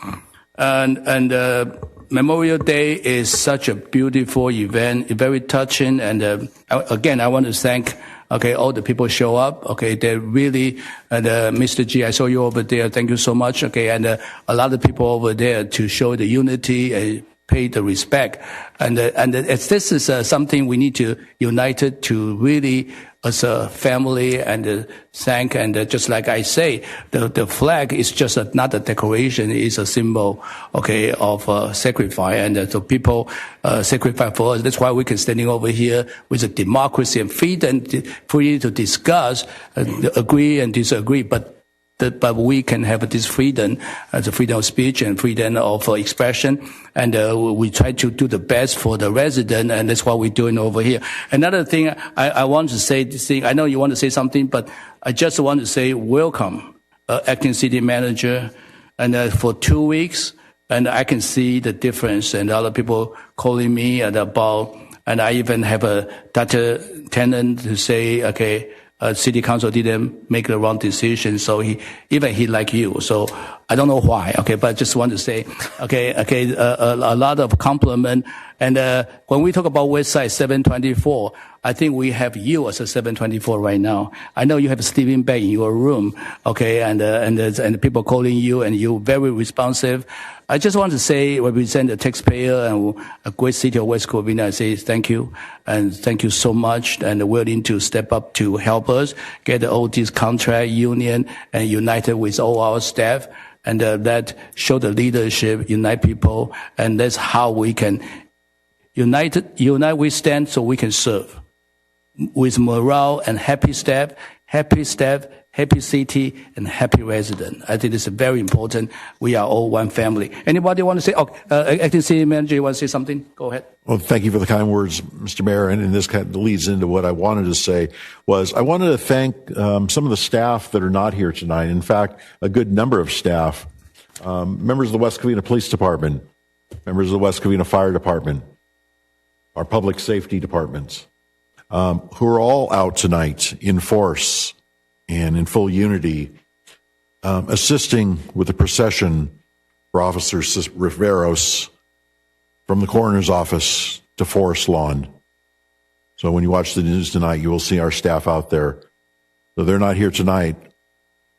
Memorial Day is such a beautiful event, very touching, and again, I want to thank all the people show up. They really, and Mr. G, I saw you over there. Thank you so much. And a lot of people over there to show the unity and pay the respect. And this is something we need to unite to really, as a family, and thank, and just like I say, the flag is just not a decoration, it's a symbol, of sacrifice, and so people sacrifice for us. That's why we can standing over here with a democracy and freedom, free to discuss, agree and disagree, but we can have this freedom, the freedom of speech and freedom of expression, and we try to do the best for the resident, and that's what we're doing over here. Another thing I want to say, I know you want to say something, but I just want to say welcome, acting city manager, and for 2 weeks, and I can see the difference, and other people calling me and I even have a Dr. Tennant to say, city council didn't make the wrong decision, so he like you. So I don't know why. But I just want to say, a lot of compliment. And when we talk about Westside 724, I think we have you as a 724 right now. I know you have a sleeping bag in your room, and people calling you, and you're very responsive. I just want to say, represent the taxpayer and a great city of West Covina, I say thank you, and thank you so much, and willing to step up to help us get all these contract, union, and united with all our staff, and that show the leadership, unite people, and that's how we can unite we stand so we can serve. With morale and happy staff, happy city, and happy resident. I think this is very important. We are all one family. Anybody want to say? Acting City Manager, you want to say something? Go ahead. Well, thank you for the kind words, Mr. Mayor. And this kind of leads into what I wanted to say was I wanted to thank some of the staff that are not here tonight. In fact, a good number of staff, members of the West Covina Police Department, members of the West Covina Fire Department, our public safety departments, who are all out tonight in force and in full unity, assisting with the procession for Officer Riveros from the coroner's office to Forest Lawn. So when you watch the news tonight, you will see our staff out there. So they're not here tonight,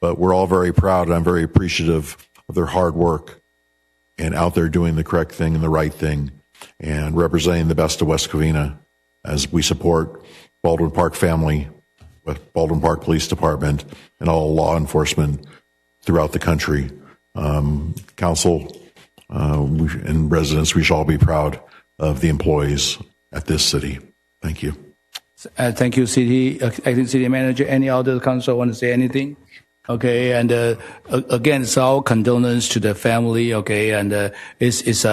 but we're all very proud, and I'm very appreciative of their hard work and out there doing the correct thing and the right thing and representing the best of West Covina as we support Baldwin Park family, Baldwin Park Police Department, and all law enforcement throughout the country. Council and residents, we should all be proud of the employees at this city. Thank you. Thank you, Acting City Manager. Any other council want to say anything? And again, it's our condolence to the family. And it's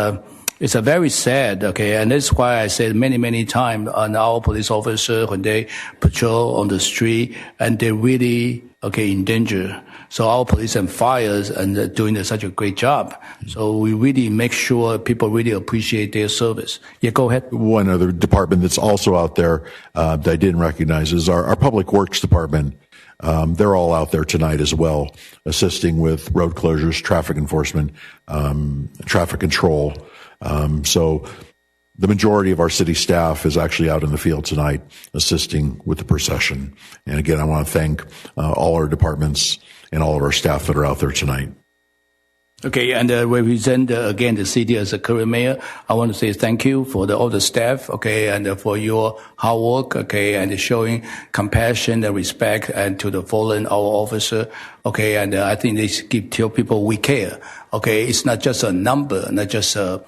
it's a very sad, okay, and that's why I said many times on our police officer when they patrol on the street and they really, okay, in danger. So our police and fires and doing such a great job. So we really make sure people really appreciate their service. Yeah, go ahead. One other department that's also out there that I didn't recognize is our Public Works Department. They're all out there tonight as well, assisting with road closures, traffic enforcement, traffic control. So the majority of our city staff is actually out in the field tonight assisting with the procession. And again, I want to thank all our departments and all of our staff that are out there tonight. Okay, and represent again the city as a current mayor. I want to say thank you for all the staff, okay, and for your hard work, okay, and showing compassion and respect and to the fallen our officer, okay, and I think they tell people we care, okay. It's not just a number, not just a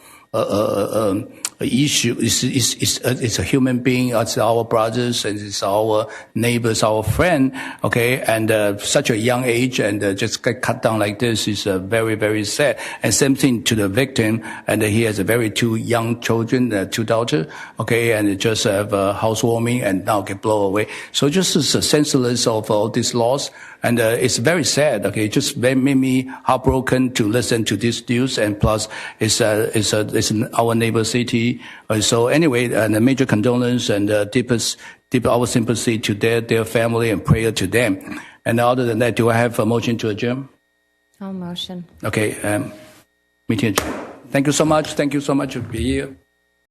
issue. It's a human being. It's our brothers and it's our neighbors, our friend. Okay, and such a young age and just get cut down like this is very sad. And same thing to the victim. And he has two young children, 2 daughters. Okay, and just have housewarming and now get blown away. So just a senseless of all this loss. And it's very sad. Okay, it just made me heartbroken to listen to this news. And plus, it's our neighbor city. So anyway, and a major condolence and deep our sympathy to their family and prayer to them. And other than that, do I have a motion to adjourn? I'll motion. Okay, meeting adjourned. Thank you so much. Thank you so much for being here.